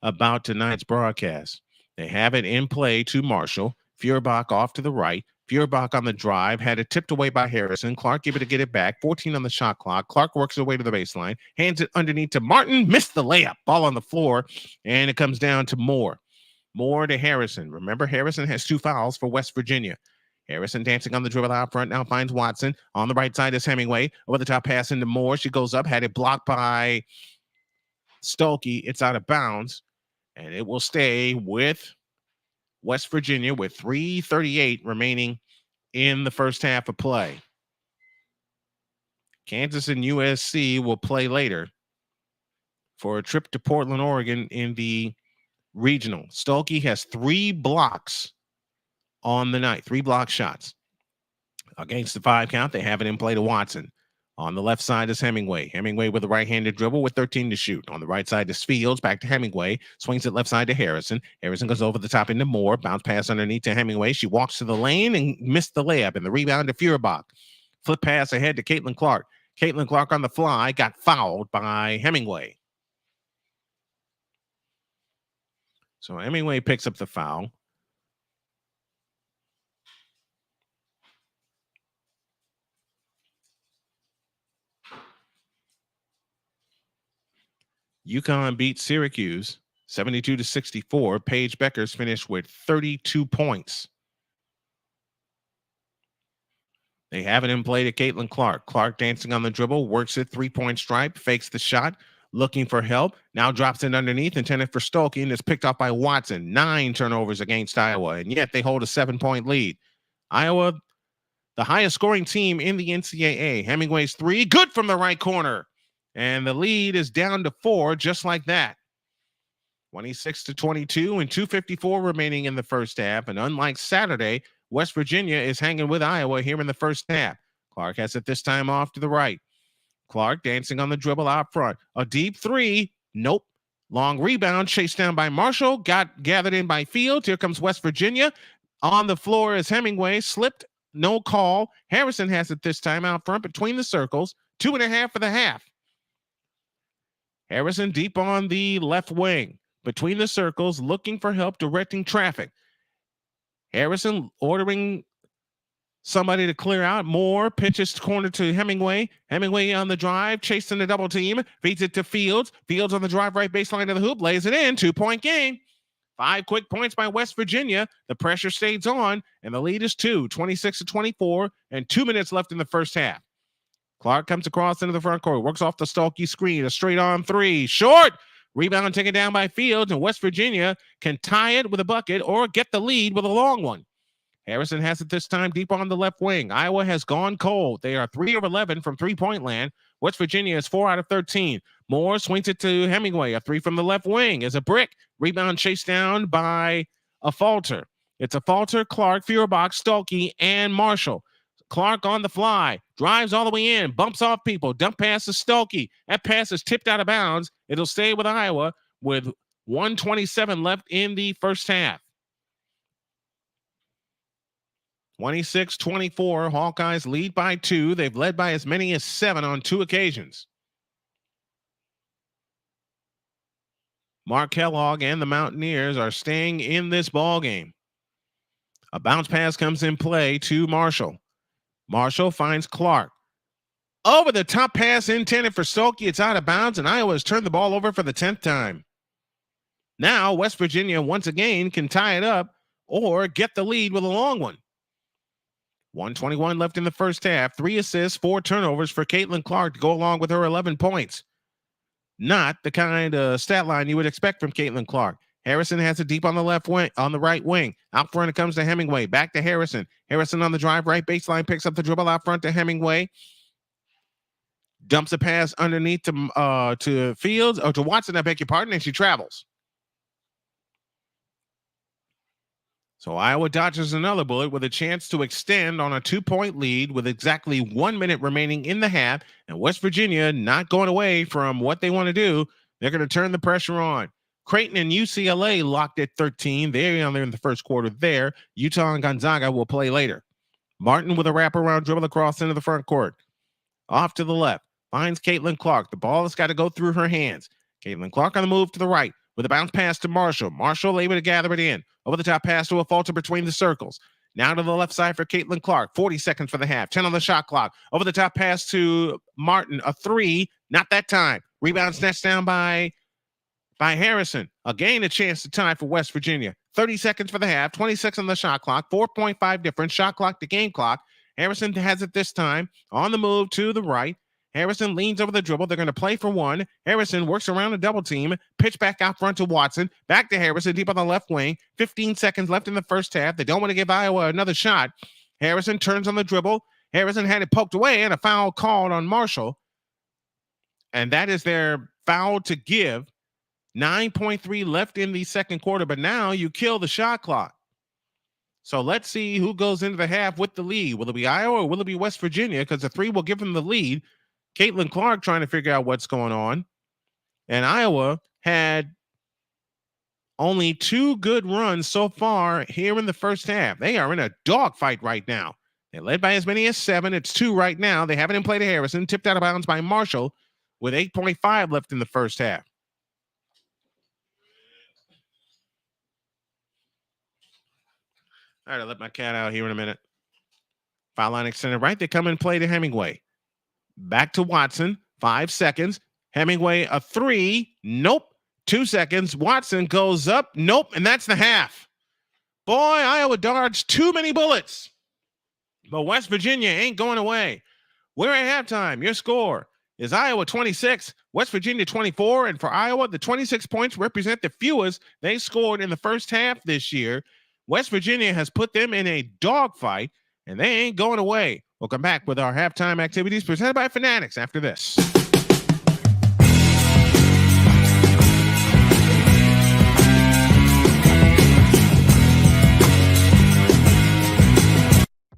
Speaker 1: about tonight's broadcast. They have it in play to Marshall. Feuerbach off to the right. Feuerbach on the drive, had it tipped away by Harrison. Clark able to get it back. 14 on the shot clock. Clark works his way to the baseline. Hands it underneath to Martin. Missed the layup. Ball on the floor. And it comes down to Moore. Moore to Harrison. Remember, Harrison has 2 fouls for West Virginia. Harrison dancing on the dribble out front. Now finds Watson. On the right side is Hemingway. Over the top pass into Moore. She goes up. Had it blocked by Stolke. It's out of bounds. And it will stay with West Virginia with 3:38 remaining in the first half of play. Kansas and USC will play later for a trip to Portland, Oregon in the regional. Stolke has 3 blocks on the night, 3 block shots. Against the 5 count, they have it in play to Watson. On the left side is Hemingway. Hemingway with a right-handed dribble with 13 to shoot. On the right side is Fields. Back to Hemingway. Swings it left side to Harrison. Harrison goes over the top into Moore. Bounce pass underneath to Hemingway. She walks to the lane and missed the layup. And the rebound to Feuerbach. Flip pass ahead to Caitlin Clark. Caitlin Clark on the fly. Got fouled by Hemingway. So Hemingway picks up the foul. UConn beat Syracuse 72-64. Paige Beckers finished with 32 points. They have it in play to Caitlin Clark. Clark dancing on the dribble, works it, 3-point stripe, fakes the shot, looking for help. Now drops it underneath, intended for Stolke, and is picked off by Watson. 9 turnovers against Iowa, and yet they hold a 7-point lead. Iowa, the highest scoring team in the NCAA. Hemingway's 3, good from the right corner. And the lead is down to 4, just like that. 26-22 and 2:54 remaining in the first half. And unlike Saturday, West Virginia is hanging with Iowa here in the first half. Clark has it this time off to the right. Clark dancing on the dribble out front. A deep 3. Nope. Long rebound chased down by Marshall. Got gathered in by Fields. Here comes West Virginia. On the floor is Hemingway. Slipped. No call. Harrison has it this time out front between the circles. 2.5 for the half. Harrison deep on the left wing, between the circles, looking for help directing traffic. Harrison ordering somebody to clear out. Moore pitches corner to Hemingway. Hemingway on the drive, chasing the double team, feeds it to Fields. Fields on the drive right baseline of the hoop, lays it in. 2-point game. 5 quick points by West Virginia. The pressure stays on, and the lead is 2, 26-24, and 2 minutes left in the first half. Clark comes across into the front court, works off the Stolke screen, a straight on 3, short. Rebound taken down by Fields, and West Virginia can tie it with a bucket or get the lead with a long one. Harrison has it this time deep on the left wing. Iowa has gone cold. They are 3 of 11 from three-point land. West Virginia is 4 out of 13. Moore swings it to Hemingway. A 3 from the left wing is a brick. Rebound chased down by a falter. It's a falter, Clark, Feuerbach, Stolke, and Marshall. Clark on the fly, drives all the way in, bumps off people, dump pass to Stolke. That pass is tipped out of bounds. It'll stay with Iowa with 1:27 left in the first half. 26-24, Hawkeyes lead by 2. They've led by as many as 7 on 2 occasions. Mark Kellogg and the Mountaineers are staying in this ball game. A bounce pass comes in play to Marshall. Marshall finds Clark. Over the top pass intended for Stolke. It's out of bounds, and Iowa has turned the ball over for the 10th time. Now, West Virginia once again can tie it up or get the lead with a long one. 1:21 left in the first half. 3 assists, 4 turnovers for Caitlin Clark to go along with her 11 points. Not the kind of stat line you would expect from Caitlin Clark. Harrison has it deep on the left wing, on the right wing. Out front, it comes to Hemingway. Back to Harrison. Harrison on the drive, right baseline, picks up the dribble out front to Hemingway. dumps a pass underneath to Fields or to Watson, I beg your pardon, and she travels. So Iowa dodges another bullet with a chance to extend on a 2-point lead with exactly 1 minute remaining in the half, and West Virginia not going away from what they want to do. They're going to turn the pressure on. Creighton and UCLA locked at 13. They're on there in the first quarter there. Utah and Gonzaga will play later. Martin with a wraparound dribble across into the front court. Off to the left. Finds Caitlin Clark. The ball has got to go through her hands. Caitlin Clark on the move to the right with a bounce pass to Marshall. Marshall able to gather it in. Over the top pass to a Falter between the circles. Now to the left side for Caitlin Clark. 40 seconds for the half. 10 on the shot clock. Over the top pass to Martin. A three. Not that time. Rebound snatched down by Harrison. Again, a chance to tie for West Virginia. 30 seconds for the half. 26 on the shot clock. 4.5 difference. Shot clock to game clock. Harrison has it this time. On the move to the right. Harrison leans over the dribble. They're going to play for one. Harrison works around a double team. Pitch back out front to Watson. Back to Harrison, deep on the left wing. 15 seconds left in the first half. They don't want to give Iowa another shot. Harrison turns on the dribble. Harrison had it poked away and a foul called on Marshall. And that is their foul to give. 9.3 left in the second quarter, but now you kill the shot clock. So let's see who goes into the half with the lead. Will it be Iowa or will it be West Virginia? Because the three will give them the lead. Caitlin Clark trying to figure out what's going on. And Iowa had only 2 good runs so far here in the first half. They are in a dogfight right now. They're led by as many as 7. It's 2 right now. They haven't in play to Harrison. Tipped out of bounds by Marshall with 8.5 left in the first half. All right, I'll let my cat out here in a minute. Foul line extended right. They come and play to Hemingway. Back to Watson. 5 seconds. Hemingway, a 3. Nope. 2 seconds. Watson goes up. Nope. And that's the half. Boy, Iowa dodged too many bullets. But West Virginia ain't going away. We're at halftime. Your score is Iowa 26, West Virginia 24. And for Iowa, the 26 points represent the fewest they scored in the first half this year. West Virginia has put them in a dogfight, and they ain't going away. We'll come back with our halftime activities presented by Fanatics after this.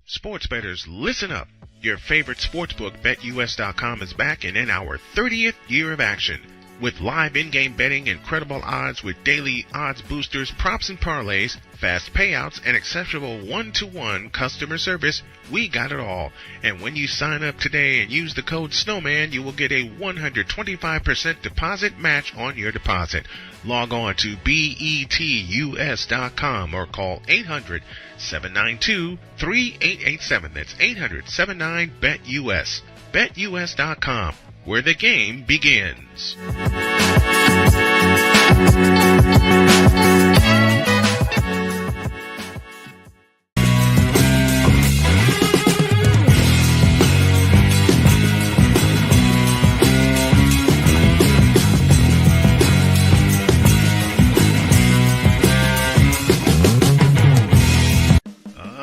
Speaker 2: Sports bettors, listen up. Your favorite sportsbook, BetUS.com, is back and in our 30th year of action. With live in-game betting, incredible odds with daily odds boosters, props and parlays, fast payouts, and exceptional one-to-one customer service, we got it all. And when you sign up today and use the code SNOWMAN, you will get a 125% deposit match on your deposit. Log on to betus.com or call 800-792-3887. That's 800-79-BET-US. BetUS.com, where the game begins.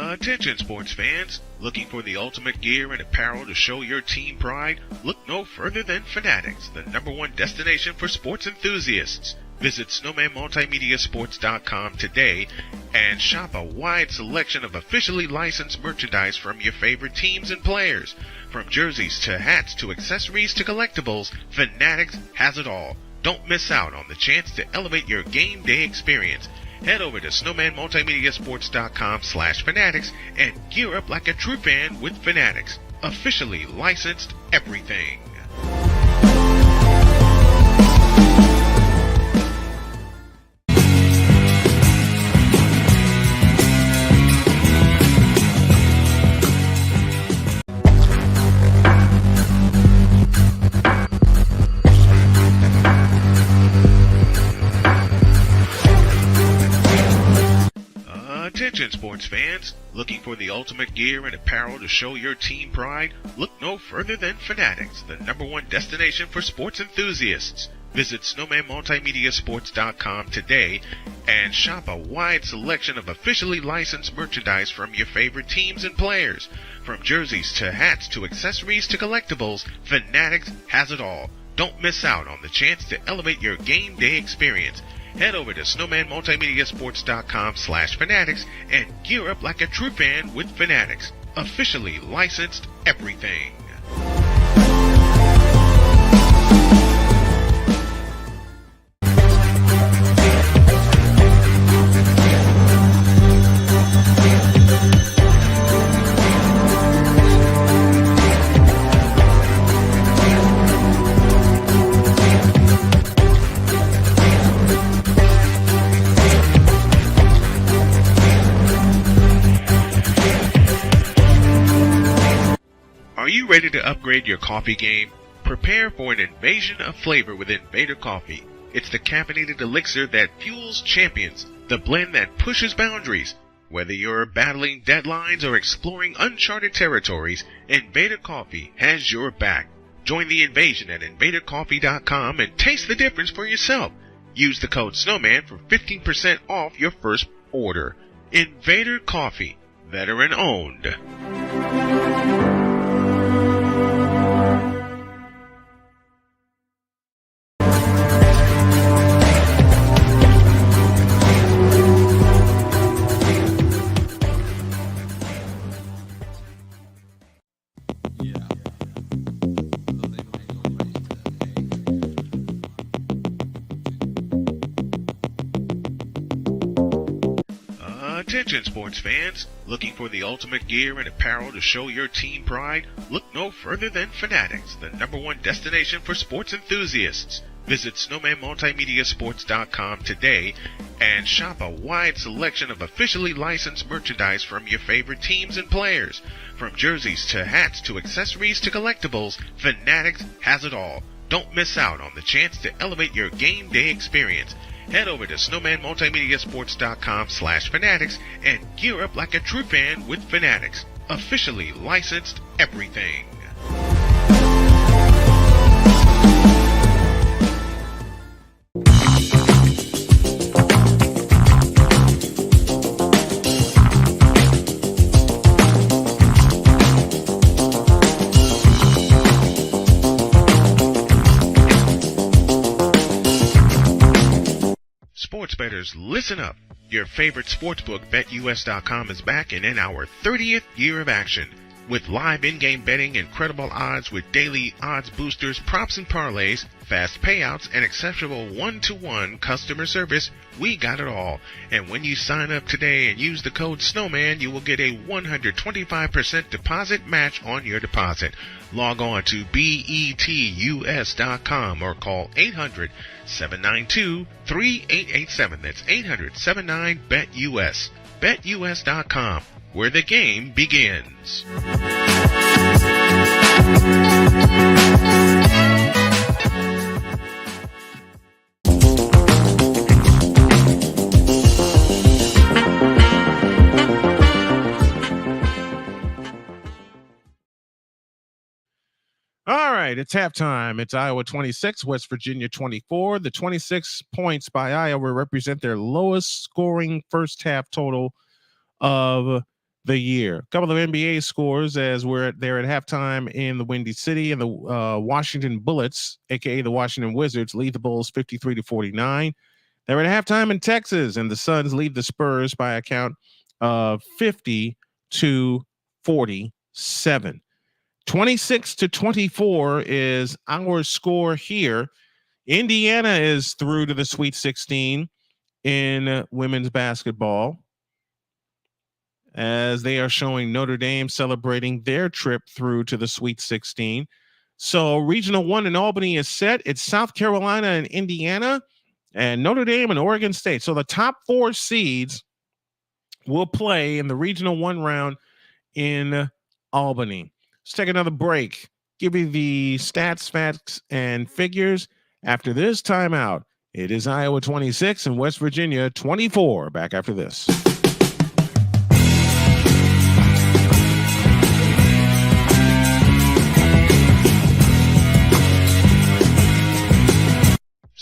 Speaker 2: Attention sports fans, looking for the ultimate gear and apparel to show your team pride? Look no further than Fanatics, the #1 destination for sports enthusiasts. Visit SnowmanMultimediaSports.com today and shop a wide selection of officially licensed merchandise from your favorite teams and players. From jerseys to hats to accessories to collectibles, Fanatics has it all. Don't miss out on the chance to elevate your game day experience. Head over to SnowmanMultimediaSports.com/Fanatics and gear up like a true fan with Fanatics. Officially licensed everything. Attention sports fans, looking for the ultimate gear and apparel to show your team pride? Look no further than Fanatics, the #1 destination for sports enthusiasts. Visit SnowmanMultimediaSports.com today and shop a wide selection of officially licensed merchandise from your favorite teams and players. From jerseys to hats to accessories to collectibles, Fanatics has it all. Don't miss out on the chance to elevate your game day experience. Head over to SnowmanMultimediaSports.com/Fanatics and gear up like a true fan with Fanatics. Officially licensed everything. Are you ready to upgrade your coffee game? Prepare for an invasion of flavor with Invader Coffee. It's the caffeinated elixir that fuels champions, the blend that pushes boundaries. Whether you're battling deadlines or exploring uncharted territories, Invader Coffee has your back. Join the invasion at invadercoffee.com and taste the difference for yourself. Use the code SNOWMAN for 15% off your first order. Invader Coffee, veteran owned. Attention sports fans, looking for the ultimate gear and apparel to show your team pride? Look no further than Fanatics, the #1 destination for sports enthusiasts. Visit SnowmanMultimediaSports.com today and shop a wide selection of officially licensed merchandise from your favorite teams and players. From jerseys to hats to accessories to collectibles, Fanatics has it all. Don't miss out on the chance to elevate your game day experience. Head over to SnowmanMultimediaSports.com/Fanatics and gear up like a true fan with Fanatics. Officially licensed everything. Sports bettors, listen up. Your favorite sportsbook, BetUS.com, is back and in our 30th year of action. With live in-game betting, incredible odds with daily odds boosters, props and parlays, fast payouts, and exceptional one-to-one customer service, we got it all. And when you sign up today and use the code SNOWMAN, you will get a 125% deposit match on your deposit. Log on to betus.com or call 800-792-3887. That's 800-79-BET-US. BetUS.com, where the game begins.
Speaker 1: All right, it's halftime. It's Iowa 26, West Virginia 24. The 26 points by Iowa represent their lowest scoring first half total of the year. A couple of NBA scores as we're there at halftime in the Windy City, and the Washington Bullets, aka the Washington Wizards, lead the Bulls 53-49. They're at halftime in Texas, and the Suns lead the Spurs by a count of 50-47. 26-24 is our score here. Indiana is through to the Sweet 16 in women's basketball, as they are showing Notre Dame celebrating their trip through to the Sweet 16. So Regional 1 in Albany is set. It's South Carolina and Indiana, and Notre Dame and Oregon State. So the top 4 seeds will play in the Regional 1 round in Albany. Let's take another break. Give you the stats, facts, and figures. After this timeout, it is Iowa 26 and West Virginia 24. Back after this.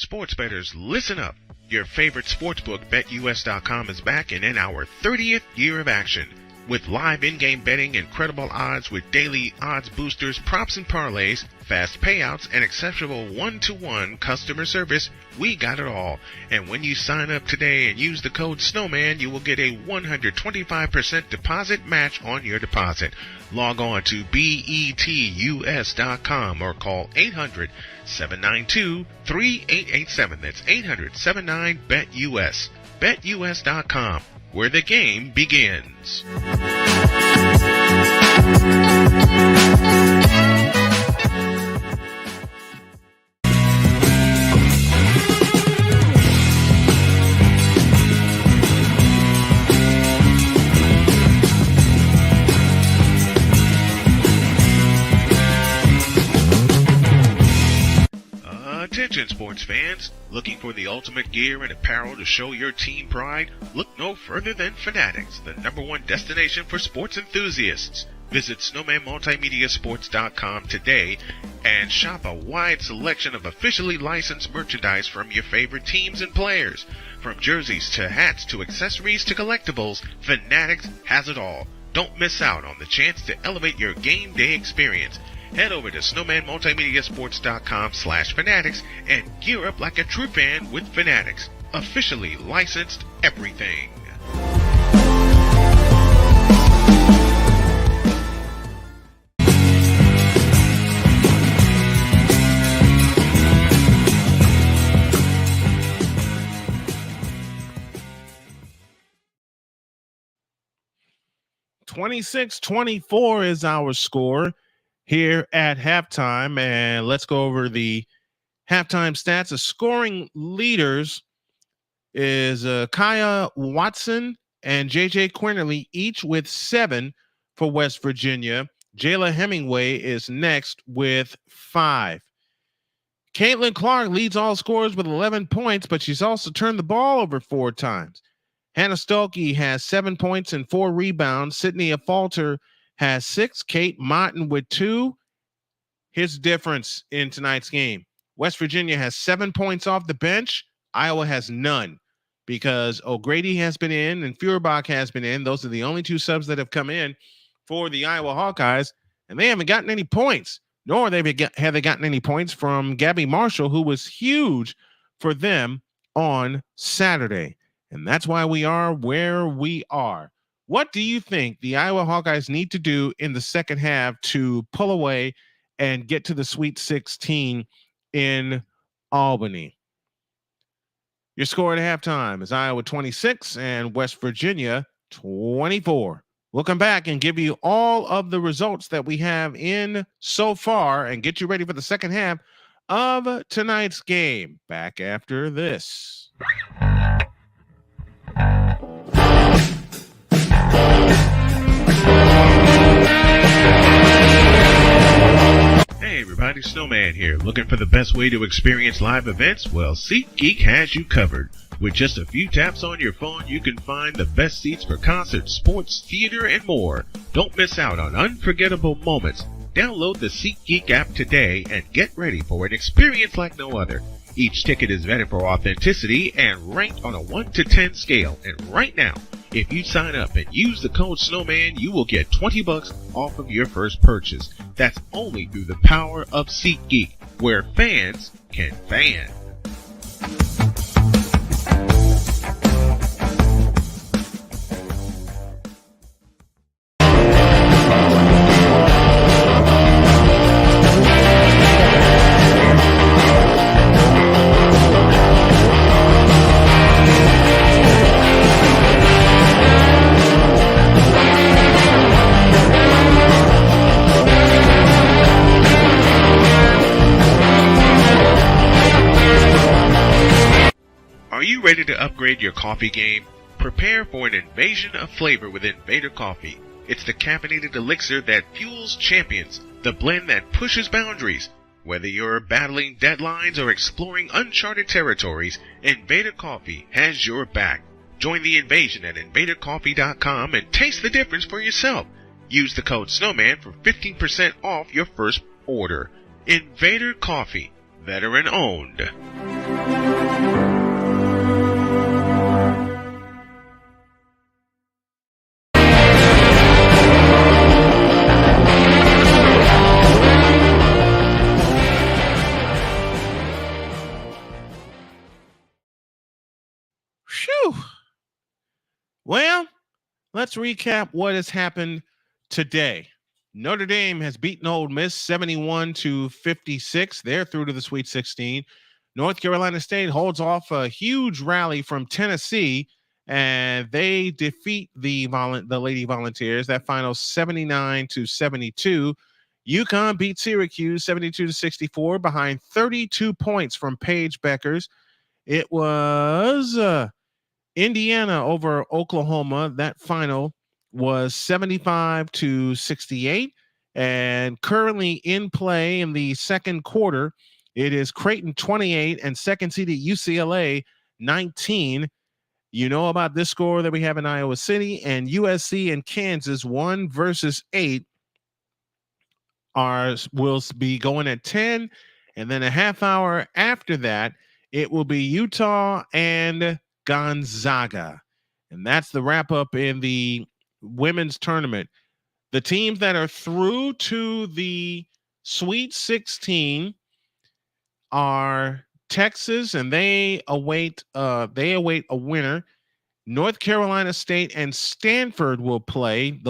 Speaker 2: Sports bettors, listen up. Your favorite sportsbook, BetUS.com, is back and in our 30th year of action. With live in-game betting, incredible odds with daily odds boosters, props and parlays, fast payouts, and exceptional one-to-one customer service, we got it all. And when you sign up today and use the code Snowman, you will get a 125% deposit match on your deposit. Log on to betus.com or call 800-792-3887. That's 800-79-BET-US. BetUS.com, where the game begins. Attention sports fans, looking for the ultimate gear and apparel to show your team pride? Look no further than Fanatics, the #1 destination for sports enthusiasts. Visit SnowmanMultimediaSports.com today and shop a wide selection of officially licensed merchandise from your favorite teams and players. From jerseys to hats to accessories to collectibles, Fanatics has it all. Don't miss out on the chance to elevate your game day experience. Head over to SnowmanMultimediaSports.com/Fanatics and gear up like a true fan with Fanatics. Officially licensed everything.
Speaker 1: (26-24) is our score here at halftime, and let's go over the halftime stats. The scoring leaders is Kaya Watson and JJ Quinterly, each with 7 for West Virginia. Jayla Hemingway is next with 5. Caitlin Clark leads all scorers with 11 points, but she's also turned the ball over 4 times. Hannah Stolke has 7 points and 4 rebounds. Sydney Falter has 6. Kate Martin with 2. Here's the difference in tonight's game. West Virginia has 7 points off the bench. Iowa has none because O'Grady has been in and Feuerbach has been in. Those are the only 2 subs that have come in for the Iowa Hawkeyes, and they haven't gotten any points, nor have they gotten any points from Gabby Marshall, who was huge for them on Saturday. And that's why we are where we are. What do you think the Iowa Hawkeyes need to do in the second half to pull away and get to the Sweet 16 in Albany? Your score at halftime is Iowa 26 and West Virginia 24. We'll come back and give you all of the results that we have in so far and get you ready for the second half of tonight's game. Back after this.
Speaker 2: Hey everybody, Snowman here. Looking for the best way to experience live events? Well, SeatGeek has you covered. With just a few taps on your phone, you can find the best seats for concerts, sports, theater, and more. Don't miss out on unforgettable moments. Download the SeatGeek app today and get ready for an experience like no other. Each ticket is vetted for authenticity and ranked on a 1 to 10 scale. And right now, if you sign up and use the code Snowman, you will get $20 off of your first purchase. That's only through the power of SeatGeek, where fans can fan. Ready to upgrade your coffee game? Prepare for an invasion of flavor with Invader Coffee. It's the caffeinated elixir that fuels champions, the blend that pushes boundaries. Whether you're battling deadlines or exploring uncharted territories, Invader Coffee has your back. Join the invasion at invadercoffee.com and taste the difference for yourself. Use the code Snowman for 15% off your first order. Invader Coffee, veteran owned.
Speaker 1: Phew. Well, let's recap what has happened today. Notre Dame has beaten Ole Miss 71-56. They're through to the Sweet 16. North Carolina State holds off a huge rally from Tennessee, and they defeat the Lady Volunteers. That final 79-72. UConn beat Syracuse 72-64 behind 32 points from Paige Beckers. It was Indiana over Oklahoma. That final was 75-68. And currently in play in the second quarter, it is Creighton 28 and second seeded UCLA 19. You know about this score that we have in Iowa City, and USC and Kansas 1 versus 8 will be going at 10. And then a half hour after that, it will be Utah and Gonzaga. And that's the wrap up in the women's tournament. The teams that are through to the Sweet 16 are Texas, and they await a winner. North Carolina State and Stanford will play.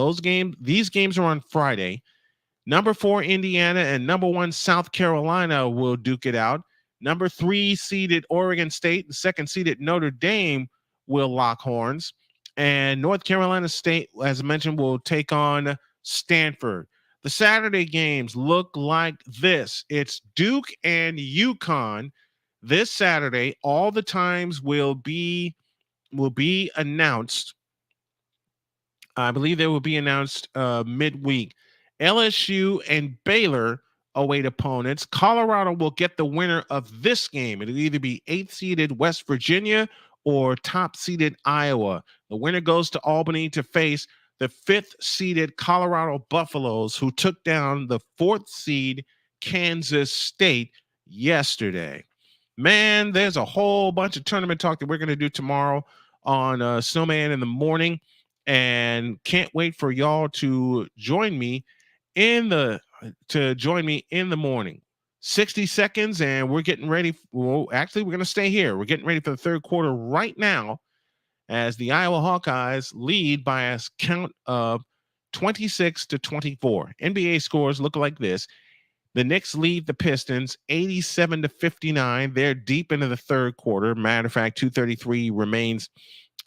Speaker 1: These games are on Friday. Number 4 Indiana and number 1 South Carolina will duke it out. Number 3 seeded Oregon State and second seeded Notre Dame will lock horns. And North Carolina State, as mentioned, will take on Stanford. The Saturday games look like this. It's Duke and UConn this Saturday. All the times will be announced. I believe they will be announced midweek. LSU and Baylor await opponents. Colorado will get the winner of this game. It'll either be 8th seeded West Virginia or top seeded Iowa. The winner goes to Albany to face the 5th seeded Colorado Buffaloes, who took down the 4th seed Kansas State yesterday. Man, there's a whole bunch of tournament talk that we're going to do tomorrow on Snowman in the morning, and can't wait for y'all to join me in the morning. 60 seconds, and we're getting ready. Well, actually, we're going to stay here. We're getting ready for the third quarter right now, as the Iowa Hawkeyes lead by a count of 26-24. NBA scores look like this. The Knicks lead the Pistons 87-59. They're deep into the third quarter. Matter of fact, 2:33 remains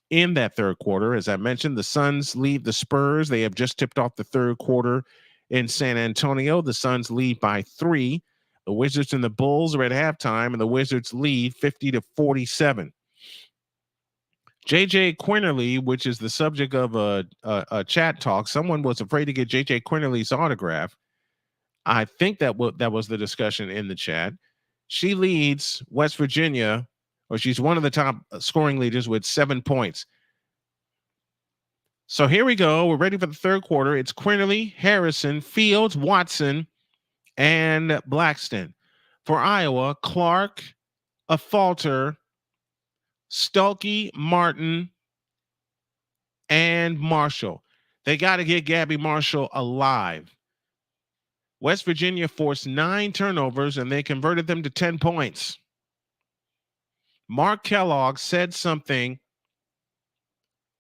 Speaker 1: in that third quarter. As I mentioned, the Suns lead the Spurs. They have just tipped off the third quarter in San Antonio. The Suns lead by 3. The Wizards and the Bulls are at halftime, and the Wizards lead 50-47. JJ Quinterly, which is the subject of a chat talk. Someone was afraid to get JJ Quinterly's autograph. I think that was the discussion in the chat. She leads West Virginia, or she's one of the top scoring leaders with 7 points. So here we go. We're ready for the third quarter. It's Quinterly, Harrison, Fields, Watson, and Blackston. For Iowa, Clark, Afalter, Stulkey, Martin, and Marshall. They got to get Gabby Marshall alive. West Virginia forced 9 turnovers, and they converted them to 10 points. Mark Kellogg said something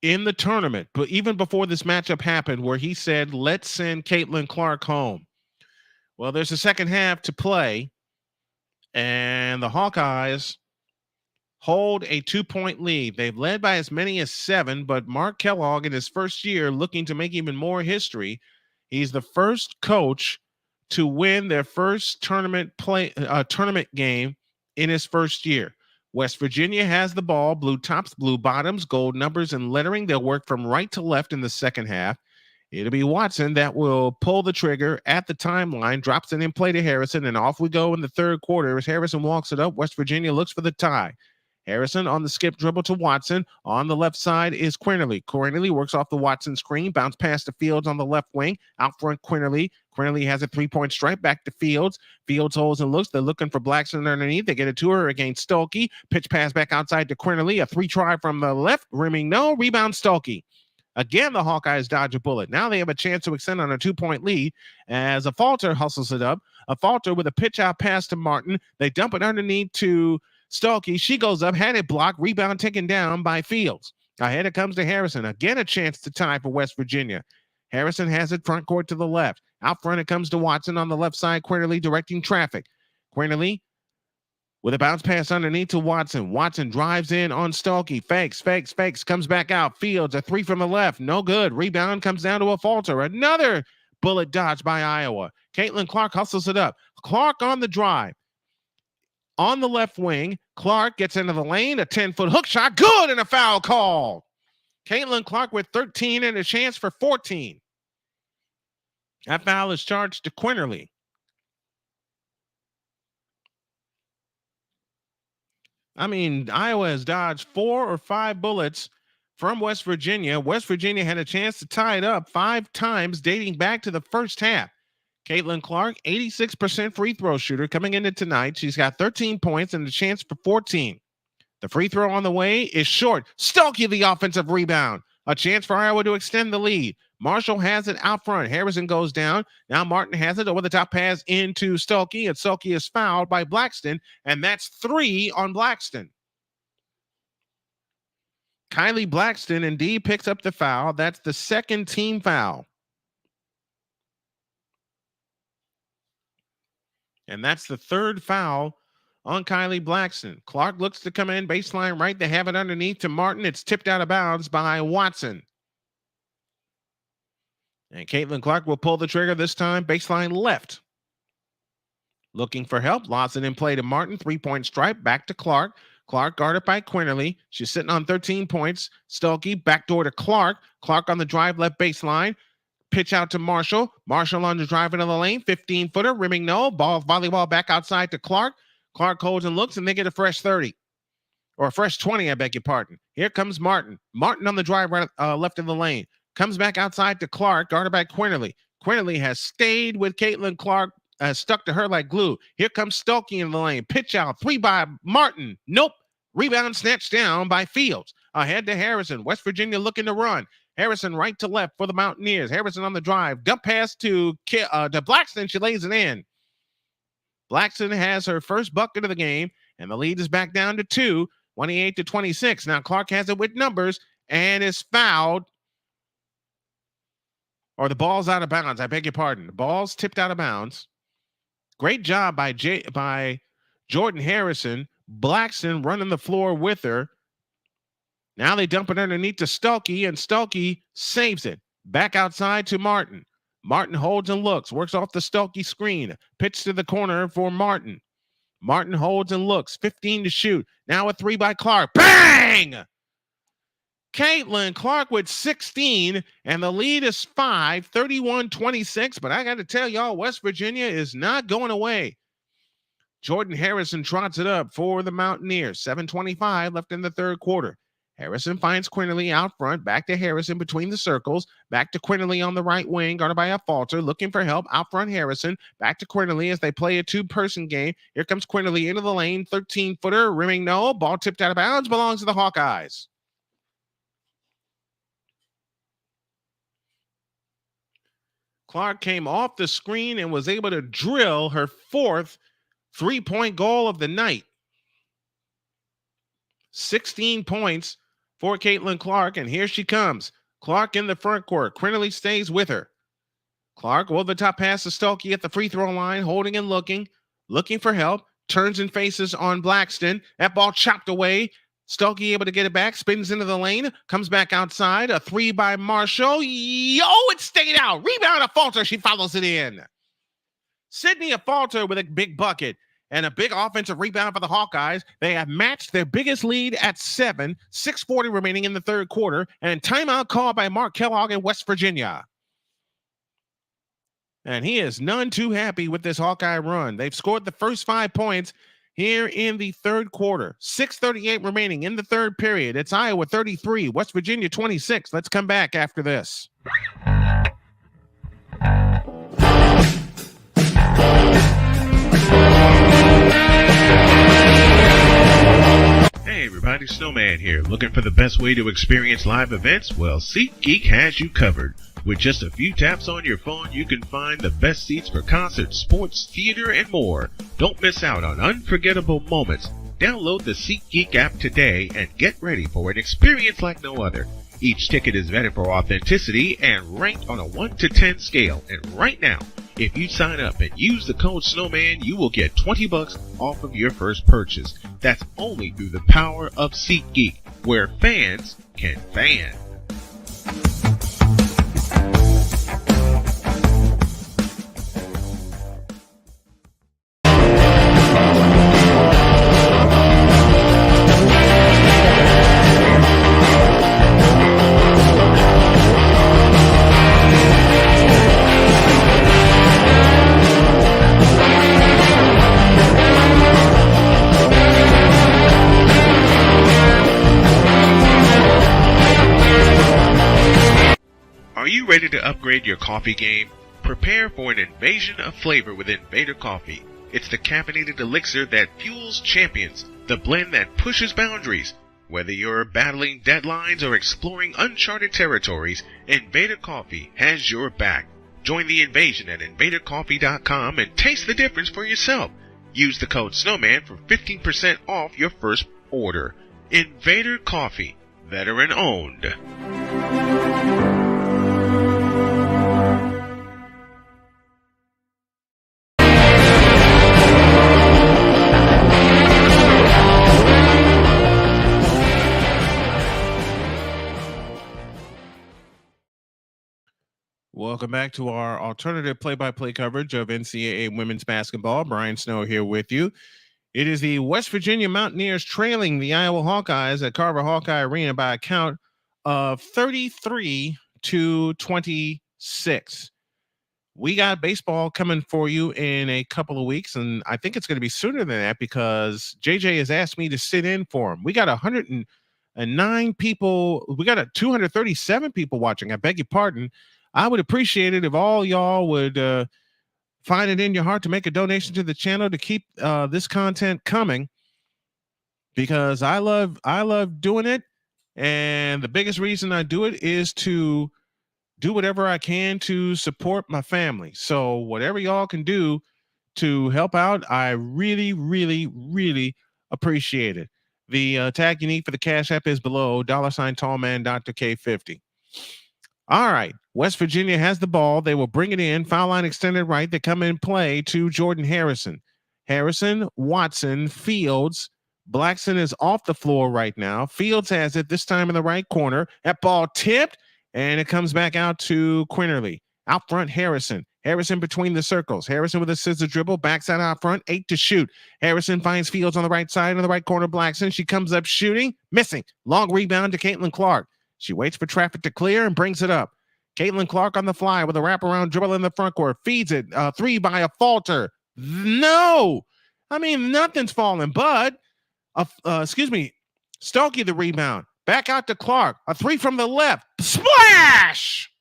Speaker 1: in the tournament, but even before this matchup happened, where he said, let's send Caitlin Clark home. Well, there's a second half to play, and the Hawkeyes hold a 2-point lead. They've led by as many as 7, but Mark Kellogg in his first year looking to make even more history. He's the first coach to win their first tournament game in his first year. West Virginia has the ball, blue tops, blue bottoms, gold numbers, and lettering. They'll work from right to left in the second half. It'll be Watson that will pull the trigger at the timeline, drops it in play to Harrison, and off we go in the third quarter. As Harrison walks it up, West Virginia looks for the tie. Harrison on the skip dribble to Watson. On the left side is Quinterly. Quinterly works off the Watson screen, bounce pass to Fields on the left wing. Out front, Quinterly. Quinterly has a three-point strike back to Fields. Fields holds and looks. They're looking for Blackson underneath. They get it to her against Stolke. Pitch pass back outside to Quinterly. A three-try from the left. Rimming no. Rebound Stolke. Again, the Hawkeyes dodge a bullet. Now they have a chance to extend on a 2-point lead as a Falter hustles it up. A Falter with a pitch out pass to Martin. They dump it underneath to Stolke. She goes up, had it blocked, rebound taken down by Fields. Ahead it comes to Harrison. Again, a chance to tie for West Virginia. Harrison has it front court to the left. Out front it comes to Watson on the left side. Quinterly directing traffic. Quinterly with a bounce pass underneath to Watson. Watson drives in on Stolke. Fakes, comes back out. Fields, a three from the left. No good. Rebound comes down to a Falter. Another bullet dodge by Iowa. Caitlin Clark hustles it up. Clark on the drive. On the left wing, Clark gets into the lane, a 10-foot hook shot, good, and a foul call. Caitlin Clark with 13 and a chance for 14. That foul is charged to Quinterly. I mean, Iowa has dodged 4 or 5 bullets from West Virginia. West Virginia had a chance to tie it up 5 times dating back to the first half. Caitlin Clark, 86% free throw shooter coming into tonight. She's got 13 points and a chance for 14. The free throw on the way is short. Stolke, the offensive rebound. A chance for Iowa to extend the lead. Marshall has it out front. Harrison goes down. Now Martin has it over the top pass into Stolke, and Stolke is fouled by Blackston, and that's 3 on Blackston. Kylie Blackston indeed picks up the foul. That's the second team foul. And that's the third foul on Kylie Blackston. Clark looks to come in, baseline right. They have it underneath to Martin. It's tipped out of bounds by Watson. And Caitlin Clark will pull the trigger this time, baseline left. Looking for help. Lawson in play to Martin. 3-point stripe. Back to Clark. Clark guarded by Quinterly. She's sitting on 13 points. Stolke backdoor to Clark. Clark on the drive left baseline. Pitch out to Marshall. Marshall on the drive into the lane. 15-footer. Rimming no. Ball volleyball back outside to Clark. Clark holds and looks, and they get a fresh 30. Or a fresh 20, I beg your pardon. Here comes Martin. Martin on the drive right left in the lane. Comes back outside to Clark, guarded by Quinterly. Quinterly has stayed with Caitlin Clark, stuck to her like glue. Here comes Stolke in the lane. Pitch out. 3 by Martin. Nope. Rebound snatched down by Fields. Ahead to Harrison. West Virginia looking to run. Harrison right to left for the Mountaineers. Harrison on the drive. Dump pass to Blackston. She lays it in. Blackston has her first bucket of the game, and the lead is back down to 2, 28-26. Now Clark has it with numbers and is fouled. Or the ball's out of bounds. I beg your pardon. The ball's tipped out of bounds. Great job by Jordan Harrison. Blackston running the floor with her. Now they dump it underneath to Stolke, and Stolke saves it. Back outside to Martin. Martin holds and looks. Works off the Stolke screen. Pitch to the corner for Martin. Martin holds and looks. 15 to shoot. Now a 3 by Clark. Bang! Caitlin Clark with 16, and the lead is 5, 31-26. But I got to tell y'all, West Virginia is not going away. Jordan Harrison trots it up for the Mountaineers. 7:25 left in the third quarter. Harrison finds Quinterly out front. Back to Harrison between the circles. Back to Quinterly on the right wing, guarded by a Falter. Looking for help. Out front, Harrison. Back to Quinterly as they play a 2-person game. Here comes Quinterly into the lane. 13-footer. Rimming no. Ball tipped out of bounds. Belongs to the Hawkeyes. Clark came off the screen and was able to drill her 4th 3-point goal of the night. 16 points for Caitlin Clark, and here she comes. Clark in the front court. Quinterly stays with her. Clark over the top pass to Stolke at the free throw line, holding and looking for help. Turns and faces on Blackston. That ball chopped away. Stolke able to get it back, spins into the lane, comes back outside. A 3 by Marshall. It stayed out. Rebound, a Falter. She follows it in. Sydney a Falter with a big bucket and a big offensive rebound for the Hawkeyes. They have matched their biggest lead at 7, 6:40 remaining in the third quarter, and timeout called by Mark Kellogg in West Virginia. And he is none too happy with this Hawkeye run. They've scored the first 5 points. here in the third quarter. 6:38 remaining in the third period. It's Iowa 33, West Virginia 26. Let's come back after this.
Speaker 2: Hey everybody, Snowman here. Looking for the best way to experience live events? Well, SeatGeek has you covered. With just a few taps on your phone, you can find the best seats for concerts, sports, theater, and more. Don't miss out on unforgettable moments. Download the SeatGeek app today and get ready for an experience like no other. Each ticket is vetted for authenticity and ranked on a 1 to 10 scale. And right now, if you sign up and use the code Snowman, you will get $20 off of your first purchase. That's only through the power of SeatGeek, where fans can fan. Are you ready to upgrade your coffee game? Prepare for an invasion of flavor with Invader Coffee. It's the caffeinated elixir that fuels champions, the blend that pushes boundaries. Whether you're battling deadlines or exploring uncharted territories, Invader Coffee has your back. Join the invasion at invadercoffee.com and taste the difference for yourself. Use the code Snowman for 15% off your first order. Invader Coffee, veteran owned.
Speaker 1: Welcome back to our alternative play-by-play coverage of NCAA women's basketball. Brian Snow here with you. It is the West Virginia Mountaineers trailing the Iowa Hawkeyes at Carver-Hawkeye Arena by a count of 33-26. We got baseball coming for you in a couple of weeks, and I think it's going to be sooner than that because JJ has asked me to sit in for him. We got 109 people. We got 237 people watching. I beg your pardon. I would appreciate it if all y'all would find it in your heart to make a donation to the channel to keep this content coming, because I love doing it. And the biggest reason I do it is to do whatever I can to support my family. So whatever y'all can do to help out, I really, really, really appreciate it. The tag you need for the Cash App is below, $Tallman Dr. K50. All right. West Virginia has the ball. They will bring it in. Foul line extended right. They come in play to Jordan Harrison. Harrison, Watson, Fields. Blackson is off the floor right now. Fields has it this time in the right corner. That ball tipped, and it comes back out to Quinterly. Out front, Harrison. Harrison between the circles. Harrison with a scissor dribble. Backs out front. 8 to shoot. Harrison finds Fields on the right side. In the right corner, Blackson. She comes up shooting. Missing. Long rebound to Caitlin Clark. She waits for traffic to clear and brings it up. Caitlin Clark on the fly with a wraparound dribble in the front court. Feeds it. Three by a falter. No. I mean, nothing's falling, but Stokey the rebound. Back out to Clark. A three from the left. Splash!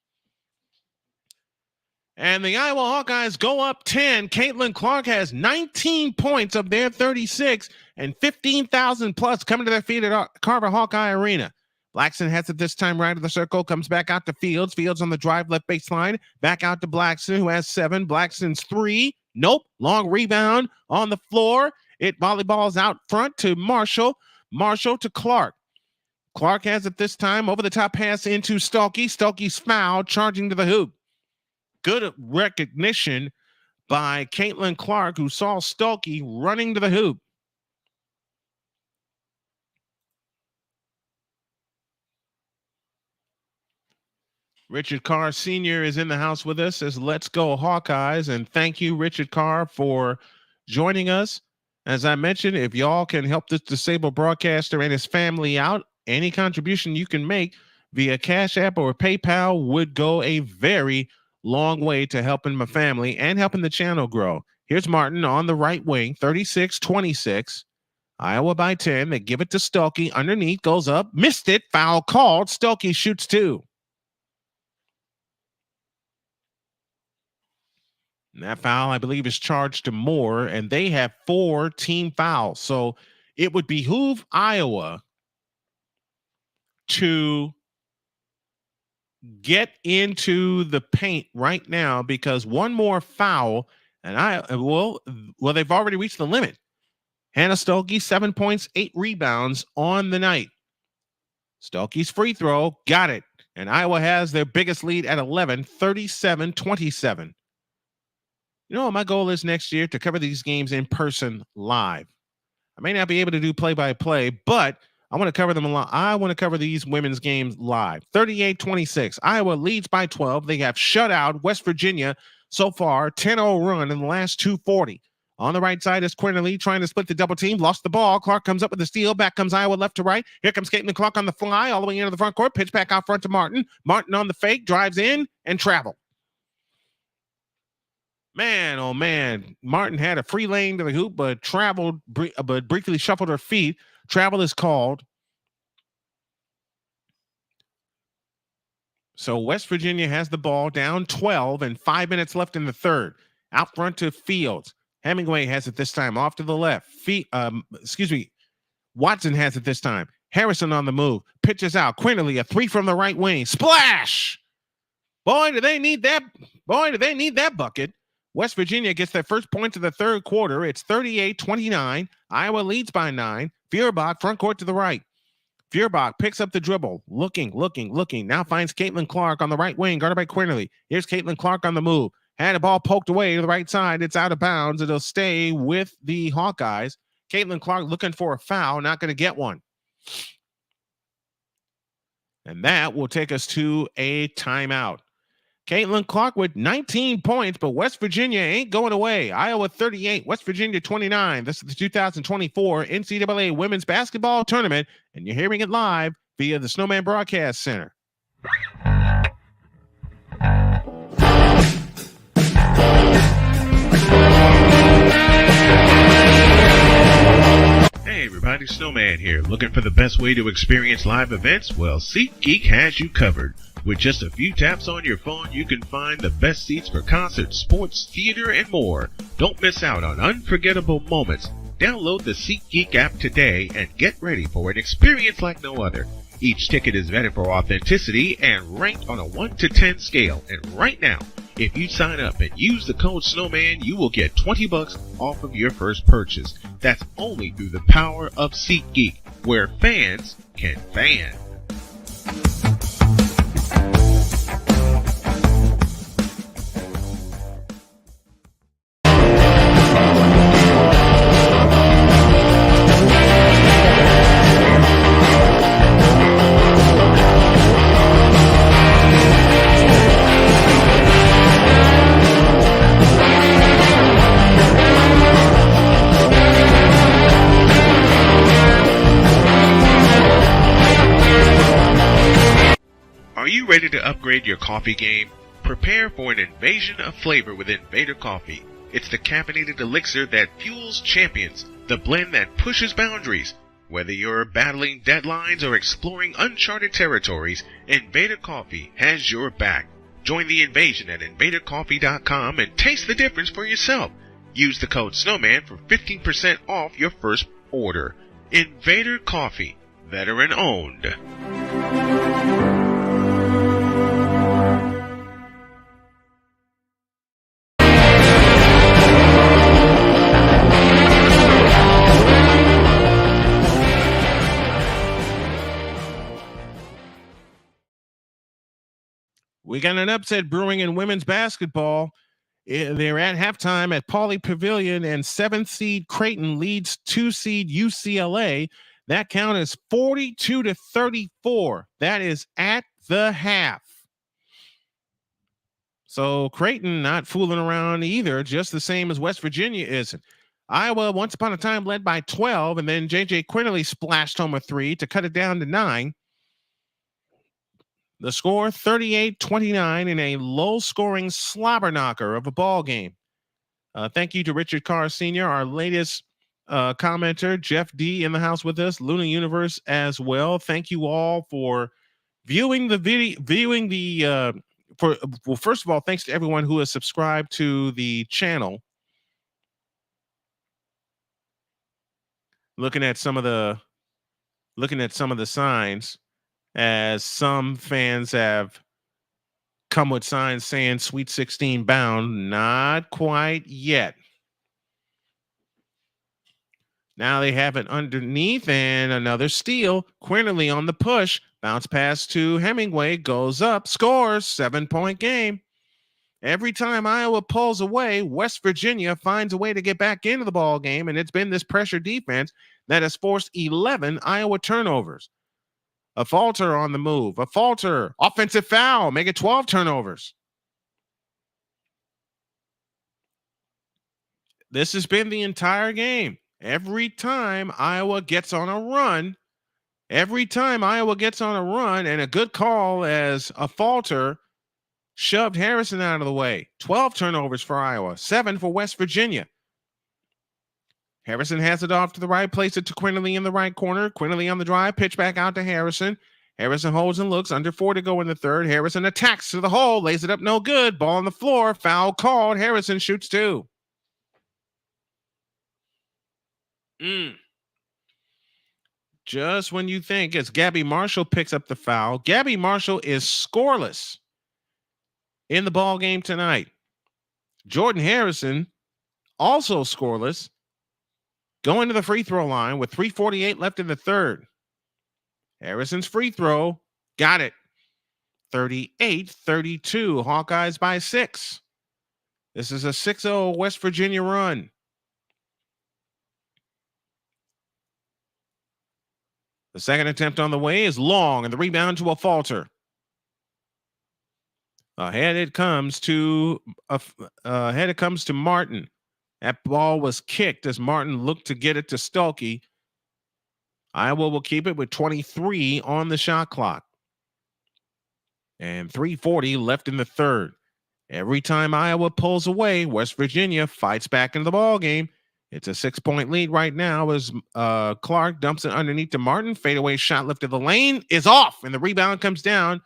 Speaker 1: And the Iowa Hawkeyes go up 10. Caitlin Clark has 19 points of their 36 and 15,000 plus coming to their feet at Carver-Hawkeye Arena. Blackson has it this time right of the circle, comes back out to Fields. Fields on the drive, left baseline. Back out to Blackson, who has 7. Blackson's 3. Nope. Long rebound on the floor. It volleyballs out front to Marshall. Marshall to Clark. Clark has it this time. Over the top pass into Stokey. Stokey's foul, charging to the hoop. Good recognition by Caitlin Clark, who saw Stokey running to the hoop. Richard Carr Sr. is in the house with us as Let's Go Hawkeyes. And thank you, Richard Carr, for joining us. As I mentioned, if y'all can help this disabled broadcaster and his family out, any contribution you can make via Cash App or PayPal would go a very long way to helping my family and helping the channel grow. Here's Martin on the right wing, 36-26. Iowa by 10. They give it to Stuelke. Underneath, goes up, missed it, foul called. Stuelke shoots 2. And that foul, I believe, is charged to Moore, and they have 4 team fouls. So it would behoove Iowa to get into the paint right now, because one more foul, and they've already reached the limit. Hannah Stuelke, 7 points, 8 rebounds on the night. Stuelke's free throw, got it. And Iowa has their biggest lead at 11, 37-27. You know what my goal is next year? To cover these games in person live. I may not be able to do play-by-play, but I want to cover them a lot. I want to cover these women's games live. 38-26. Iowa leads by 12. They have shut out West Virginia so far. 10-0 run in the last 240. On the right side is Quinterly trying to split the double team. Lost the ball. Clark comes up with the steal. Back comes Iowa left to right. Here comes Caitlin Clark on the fly all the way into the front court. Pitch back out front to Martin. Martin on the fake. Drives in and travel. Man, oh man. Martin had a free lane to the hoop, but briefly shuffled her feet. Travel is called. So West Virginia has the ball, down 12 and 5 minutes left in the third. Out front to Fields. Hemingway has it this time, off to the left. Watson has it this time. Harrison on the move. Pitches out. Quinterly, a 3 from the right wing. Splash! Boy, do they need that. Boy, do they need that bucket. West Virginia gets their first point of the third quarter. It's 38-29. Iowa leads by 9. Feuerbach, front court to the right. Feuerbach picks up the dribble. Looking. Now finds Caitlin Clark on the right wing, guarded by Quinterly. Here's Caitlin Clark on the move. Had a ball poked away to the right side. It's out of bounds. It'll stay with the Hawkeyes. Caitlin Clark looking for a foul, not going to get one. And that will take us to a timeout. Caitlin Clark with 19 points, but West Virginia ain't going away. Iowa 38, West Virginia 29. This is the 2024 NCAA Women's Basketball Tournament, and you're hearing it live via the Snowman Broadcast Center.
Speaker 2: Hey everybody, Snowman here. Looking for the best way to experience live events? Well, SeatGeek has you covered. With just a few taps on your phone, you can find the best seats for concerts, sports, theater, and more. Don't miss out on unforgettable moments. Download the SeatGeek app today and get ready for an experience like no other. Each ticket is vetted for authenticity and ranked on a 1 to 10 scale. And right now, if you sign up and use the code Snowman, you will get $20 off of your first purchase. That's only through the power of SeatGeek, where fans can fan. Ready to upgrade your coffee game? Prepare for an invasion of flavor with Invader Coffee. It's the caffeinated elixir that fuels champions, the blend that pushes boundaries. Whether you're battling deadlines or exploring uncharted territories, Invader Coffee has your back. Join the invasion at invadercoffee.com and taste the difference for yourself. Use the code Snowman for 15% off your first order. Invader Coffee, veteran owned.
Speaker 1: We got an upset brewing in women's basketball. They're at halftime at Pauley Pavilion, and 7th seed Creighton leads 2 seed UCLA. That count is 42-34. That is at the half. So Creighton not fooling around either, just the same as West Virginia isn't. Iowa once upon a time led by 12, and then J.J. Quinterly splashed home a 3 to cut it down to 9. The score 38-29 in a low-scoring slobber knocker of a ball game. Thank you to Richard Carr Sr., our latest commenter, Jeff D in the house with us, Luna Universe as well. Thank you all for viewing the video, well, first of all, thanks to everyone who has subscribed to the channel. Looking at some of the signs, as some fans have come with signs saying Sweet 16 bound. Not quite yet. Now they have it underneath, and another steal. Quinterly on the push. Bounce pass to Hemingway. Goes up. Scores. 7-point game. Every time Iowa pulls away, West Virginia finds a way to get back into the ball game, and it's been this pressure defense that has forced 11 Iowa turnovers. A falter on the move. A falter. Offensive foul. Make it 12 turnovers. This has been the entire game. Every time Iowa gets on a run, and a good call as a falter shoved Harrison out of the way. 12 turnovers for Iowa, 7 for West Virginia. Harrison has it off to the right, places it to Quinterly in the right corner. Quinterly on the drive, pitch back out to Harrison. Harrison holds and looks, under 4 to go in the third. Harrison attacks to the hole, lays it up, no good. Ball on the floor, foul called. Harrison shoots 2. Just when you think, as Gabby Marshall picks up the foul, Gabby Marshall is scoreless in the ball game tonight. Jordan Harrison also scoreless, going to the free throw line with 3:48 left in the third. Harrison's free throw, got it. 38-32, Hawkeyes by 6. This is a 6-0 West Virginia run. The second attempt on the way is long, and the rebound to a falter. Ahead it comes to Martin. That ball was kicked as Martin looked to get it to Stuelke. Iowa will keep it with 23 on the shot clock. And 3:40 left in the third. Every time Iowa pulls away, West Virginia fights back into the ball game. It's a 6-point lead right now as Clark dumps it underneath to Martin. Fadeaway shot left of the lane is off, and the rebound comes down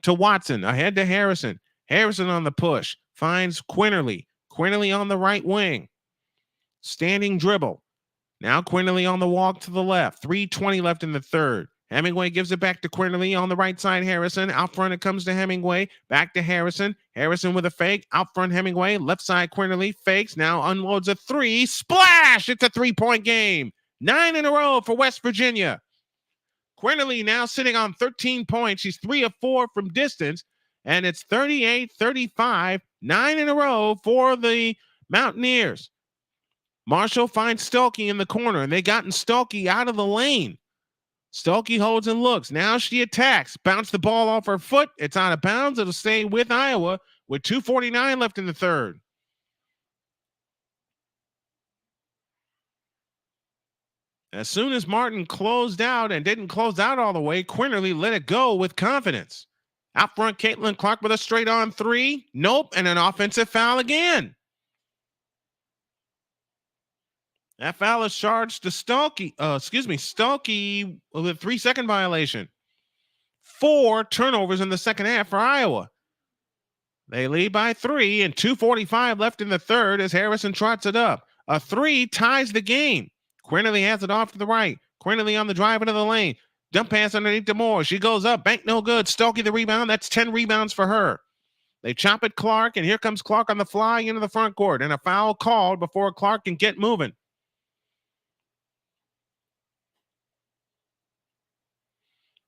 Speaker 1: to Watson. Ahead to Harrison. Harrison on the push. Finds Quinterly. Quinterly on the right wing. Standing dribble. Now Quinterly on the walk to the left. 3:20 left in the third. Hemingway gives it back to Quinterly on the right side. Harrison out front. It comes to Hemingway. Back to Harrison. Harrison with a fake. Out front Hemingway. Left side Quinterly. Fakes. Now unloads a 3. Splash! It's a 3-point game. 9 in a row for West Virginia. Quinterly now sitting on 13 points. She's 3 of 4 from distance. And it's 38-35. 9 in a row for the Mountaineers. Marshall finds Stuelke in the corner, and they gotten Stuelke out of the lane. Stuelke holds and looks. Now she attacks. Bounce the ball off her foot. It's out of bounds. It'll stay with Iowa with 2:49 left in the third. As soon as Martin closed out and didn't close out all the way, Quinterly let it go with confidence. Out front, Caitlin Clark with a straight-on 3. Nope, and an offensive foul again. That foul is charged to Stuelke. Stuelke with a 3-second violation. 4 turnovers in the second half for Iowa. They lead by 3 and 2:45 left in the third as Harrison trots it up. A 3 ties the game. Quinterly has it off to the right. Quinterly on the drive into the lane. Dump pass underneath to Moore. She goes up. Bank no good. Stuelke the rebound. That's 10 rebounds for her. They chop at Clark, and here comes Clark on the fly into the front court. And a foul called before Clark can get moving.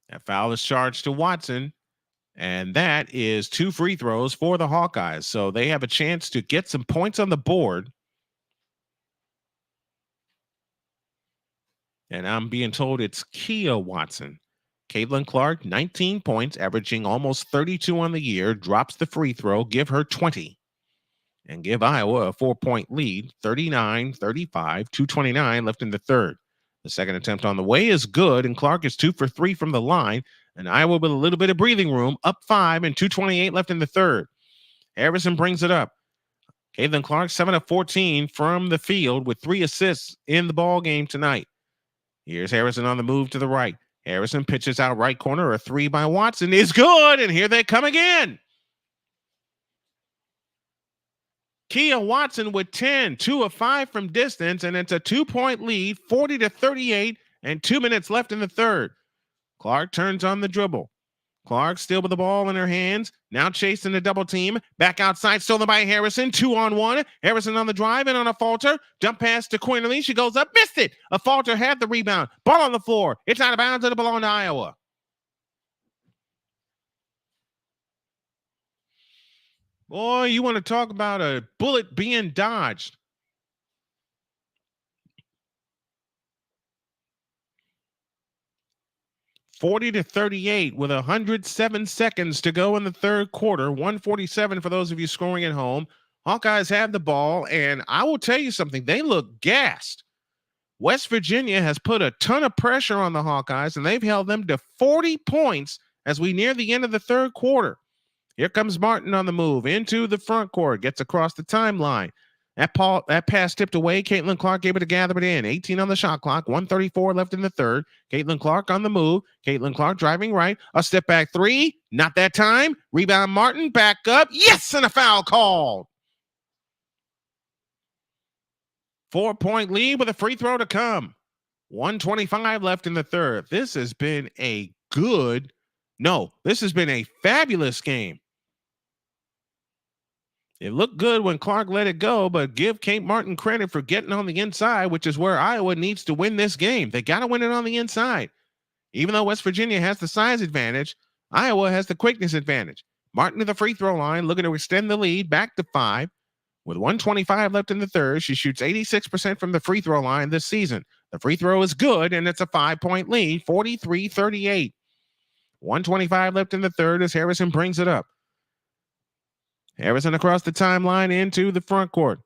Speaker 1: That foul is charged to Watson, and that is 2 free throws for the Hawkeyes. So they have a chance to get some points on the board. And I'm being told it's Kia Watson. Caitlin Clark, 19 points, averaging almost 32 on the year, drops the free throw, give her 20. And give Iowa a 4-point lead, 39-35, 2:29 left in the third. The second attempt on the way is good, and Clark is 2 for 3 from the line. And Iowa with a little bit of breathing room, up 5 and 2:28 left in the third. Harrison brings it up. Caitlin Clark, 7 of 14 from the field with 3 assists in the ball game tonight. Here's Harrison on the move to the right. Harrison pitches out right corner. A 3 by Watson is good, and here they come again. Kia Watson with 10, 2 of 5 from distance, and it's a 2-point lead, 40-38, and 2 minutes left in the third. Clark turns on the dribble. Clark still with the ball in her hands, now chasing the double team. Back outside, stolen by Harrison, 2-on-1. Harrison on the drive and on a falter. Dump pass to Quinterly. She goes up, missed it. A falter had the rebound. Ball on the floor. It's out of bounds. It'll belong to Iowa. Boy, you want to talk about a bullet being dodged. (40-38) with 107 seconds to go in the third quarter. 147 for those of you scoring at home. Hawkeyes have the ball, and I will tell you something. They look gassed. West Virginia has put a ton of pressure on the Hawkeyes, and they've held them to 40 points as we near the end of the third quarter. Here comes Martin on the move into the front court, gets across the timeline. That pass tipped away. Caitlin Clark able to gather it in. 18 on the shot clock. 134 left in the third. Caitlin Clark on the move. Caitlin Clark driving right. A step back 3. Not that time. Rebound Martin. Back up. Yes, and a foul called. 4-point lead with a free throw to come. 125 left in the third. This has been a fabulous game. It looked good when Clark let it go, but give Kate Martin credit for getting on the inside, which is where Iowa needs to win this game. They got to win it on the inside. Even though West Virginia has the size advantage, Iowa has the quickness advantage. Martin to the free throw line, looking to extend the lead back to 5. With 125 left in the third, she shoots 86% from the free throw line this season. The free throw is good, and it's a 5-point lead, 43-38. 125 left in the third as Harrison brings it up. Harrison across the timeline into the front court.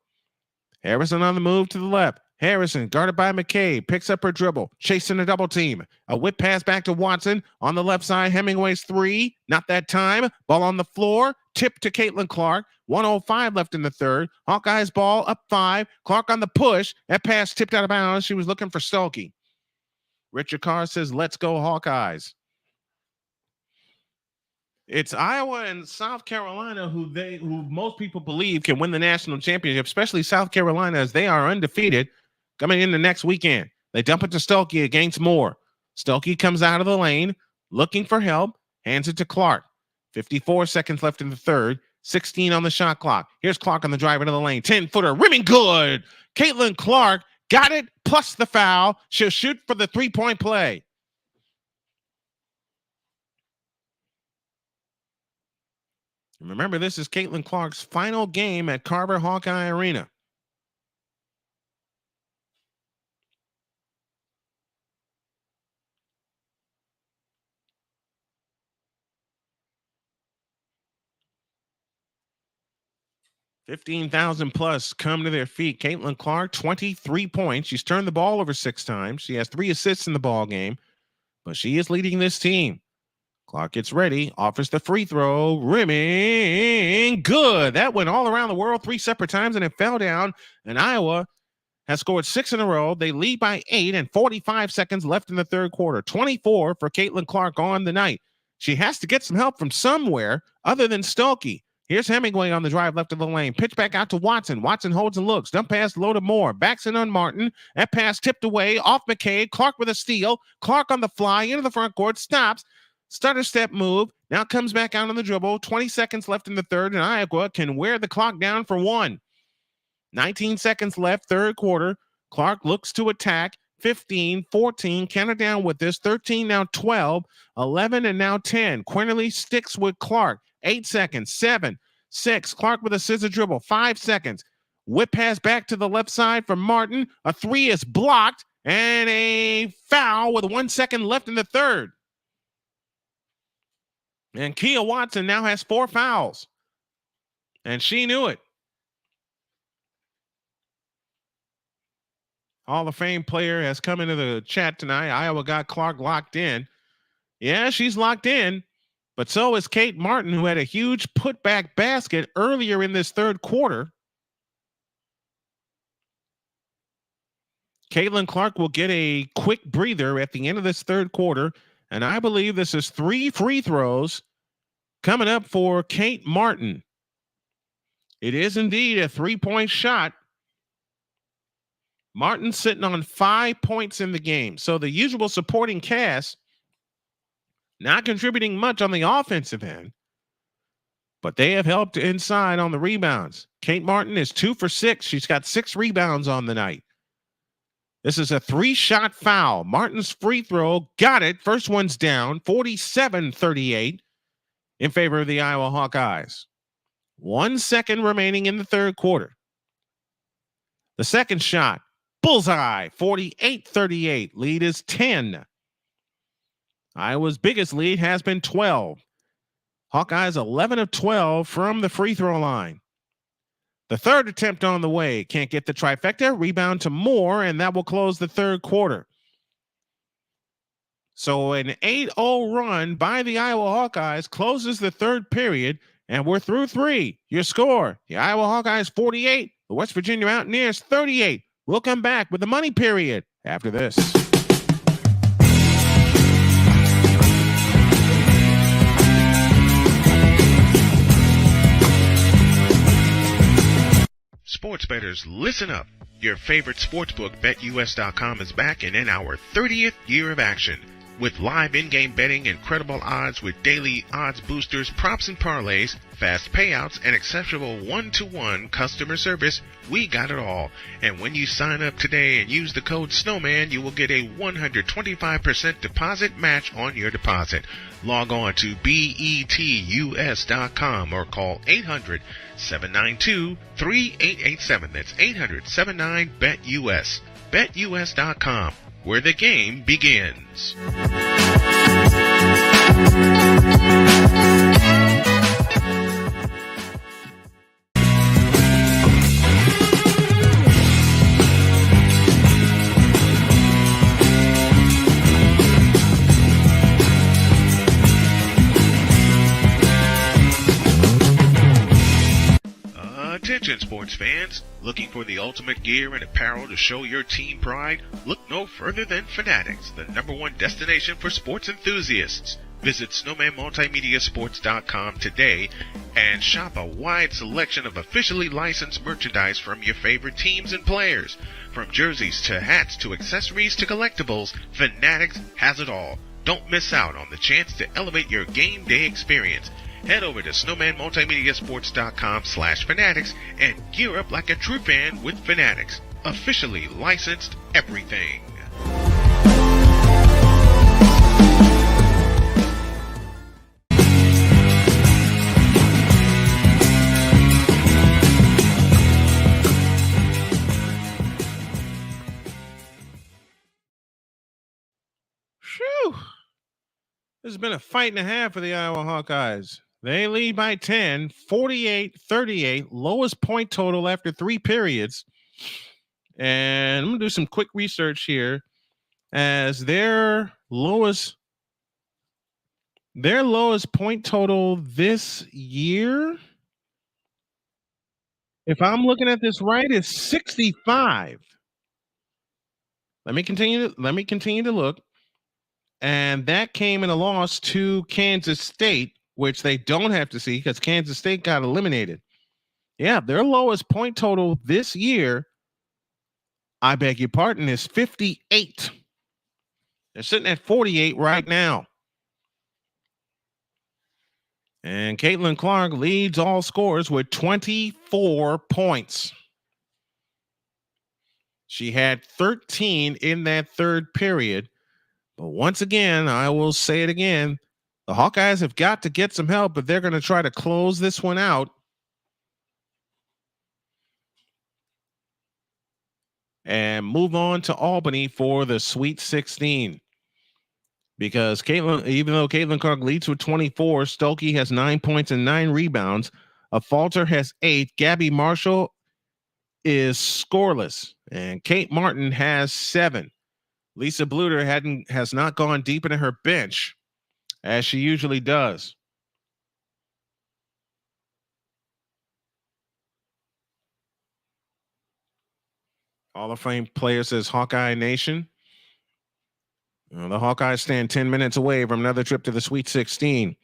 Speaker 1: Harrison on the move to the left. Harrison guarded by McCabe, picks up her dribble, chasing a double team. A whip pass back to Watson on the left side. Hemingway's 3, not that time. Ball on the floor, tip to Caitlin Clark. 105 left in the third. Hawkeye's ball up 5. Clark on the push. That pass tipped out of bounds. She was looking for Stokey. Richard Carr says, "Let's go Hawkeyes." It's Iowa and South Carolina who most people believe can win the national championship, especially South Carolina, as they are undefeated coming in the next weekend. They dump it to Stokey against Moore. Stokey comes out of the lane looking for help, hands it to Clark. 54 seconds left in the third. 16 on the shot clock. Here's Clark on the drive into the lane. 10-footer, rimming good. Caitlin Clark got it, plus the foul. She'll shoot for the 3-point play. Remember, this is Caitlin Clark's final game at Carver-Hawkeye Arena. $15,000 plus come to their feet. Caitlin Clark, 23 points. She's turned the ball over 6 times. She has 3 assists in the ball game, but she is leading this team. Clark gets ready, offers the free throw, rimming good. That went all around the world 3 separate times, and it fell down. And Iowa has scored 6 in a row. They lead by 8 and 45 seconds left in the third quarter. 24 for Caitlin Clark on the night. She has to get some help from somewhere other than Stokey. Here's Hemingway on the drive left of the lane. Pitch back out to Watson. Watson holds and looks. Dump pass low to Moore. Backs in on Martin. That pass tipped away off McCabe. Clark with a steal. Clark on the fly into the front court. Stops. Stutter step move. Now comes back out on the dribble. 20 seconds left in the third, and Iowa can wear the clock down for 1. 19 seconds left, third quarter. Clark looks to attack. 15, 14, counter down with this. 13, now 12, 11, and now 10. Quinterly sticks with Clark. 8 seconds, 7, 6. Clark with a scissor dribble. 5 seconds. Whip pass back to the left side for Martin. A 3 is blocked, and a foul with 1 second left in the third. And Kia Watson now has 4 fouls. And she knew it. Hall of Fame player has come into the chat tonight. Iowa got Clark locked in. Yeah, she's locked in. But so is Kate Martin, who had a huge putback basket earlier in this third quarter. Caitlin Clark will get a quick breather at the end of this third quarter. And I believe this is 3 free throws coming up for Kate Martin. It is indeed a 3-point shot. Martin sitting on 5 points in the game. So the usual supporting cast not contributing much on the offensive end, but they have helped inside on the rebounds. Kate Martin is 2 for 6. She's got 6 rebounds on the night. This is a 3-shot foul. Martin's free throw got it. First one's down, 47-38 in favor of the Iowa Hawkeyes. 1 second remaining in the third quarter. The second shot, bullseye, 48-38. Lead is 10. Iowa's biggest lead has been 12. Hawkeyes 11 of 12 from the free throw line. The third attempt on the way. Can't get the trifecta. Rebound to Moore, and that will close the third quarter. So an 8-0 run by the Iowa Hawkeyes closes the third period, and we're through 3. Your score, the Iowa Hawkeyes 48, the West Virginia Mountaineers 38. We'll come back with the money period after this.
Speaker 2: Sports bettors, listen up. Your favorite sportsbook, BetUS.com, is back and in our 30th year of action. With live in-game betting, incredible odds with daily odds boosters, props and parlays, fast payouts, and exceptional one-to-one customer service, we got it all. And when you sign up today and use the code Snowman, you will get a 125% deposit match on your deposit. Log on to BETUS.com or call 800-792-3887. That's 800-79-BET-US. BetUS.com, where the game begins. Attention sports fans, looking for the ultimate gear and apparel to show your team pride? Look no further than Fanatics, the #1 destination for sports enthusiasts. Visit SnowmanMultimediaSports.com today and shop a wide selection of officially licensed merchandise from your favorite teams and players. From jerseys to hats to accessories to collectibles, Fanatics has it all. Don't miss out on the chance to elevate your game day experience. Head over to SnowmanMultimediaSports.com/Fanatics and gear up like a true fan with Fanatics. Officially licensed everything.
Speaker 1: Phew. This has been a fight and a half for the Iowa Hawkeyes. They lead by 10, 48-38, lowest point total after 3 periods. And I'm going to do some quick research here as their lowest point total this year, if I'm looking at this right, is 65. Let me continue to look. And that came in a loss to Kansas State, which they don't have to see because Kansas State got eliminated. Yeah, their lowest point total this year, I beg your pardon, is 58. They're sitting at 48 right now. And Caitlin Clark leads all scorers with 24 points. She had 13 in that third period. But once again, I will say it again, the Hawkeyes have got to get some help if they're going to try to close this one out. And move on to Albany for the Sweet 16. Because even though Caitlin Clark leads with 24, Stokey has 9 points and 9 rebounds. Falter has 8. Gabby Marshall is scoreless. And Kate Martin has 7. Lisa Bluter has not gone deep into her bench as she usually does. Hall of Fame player says Hawkeye Nation. The Hawkeyes stand 10 minutes away from another trip to the Sweet 16.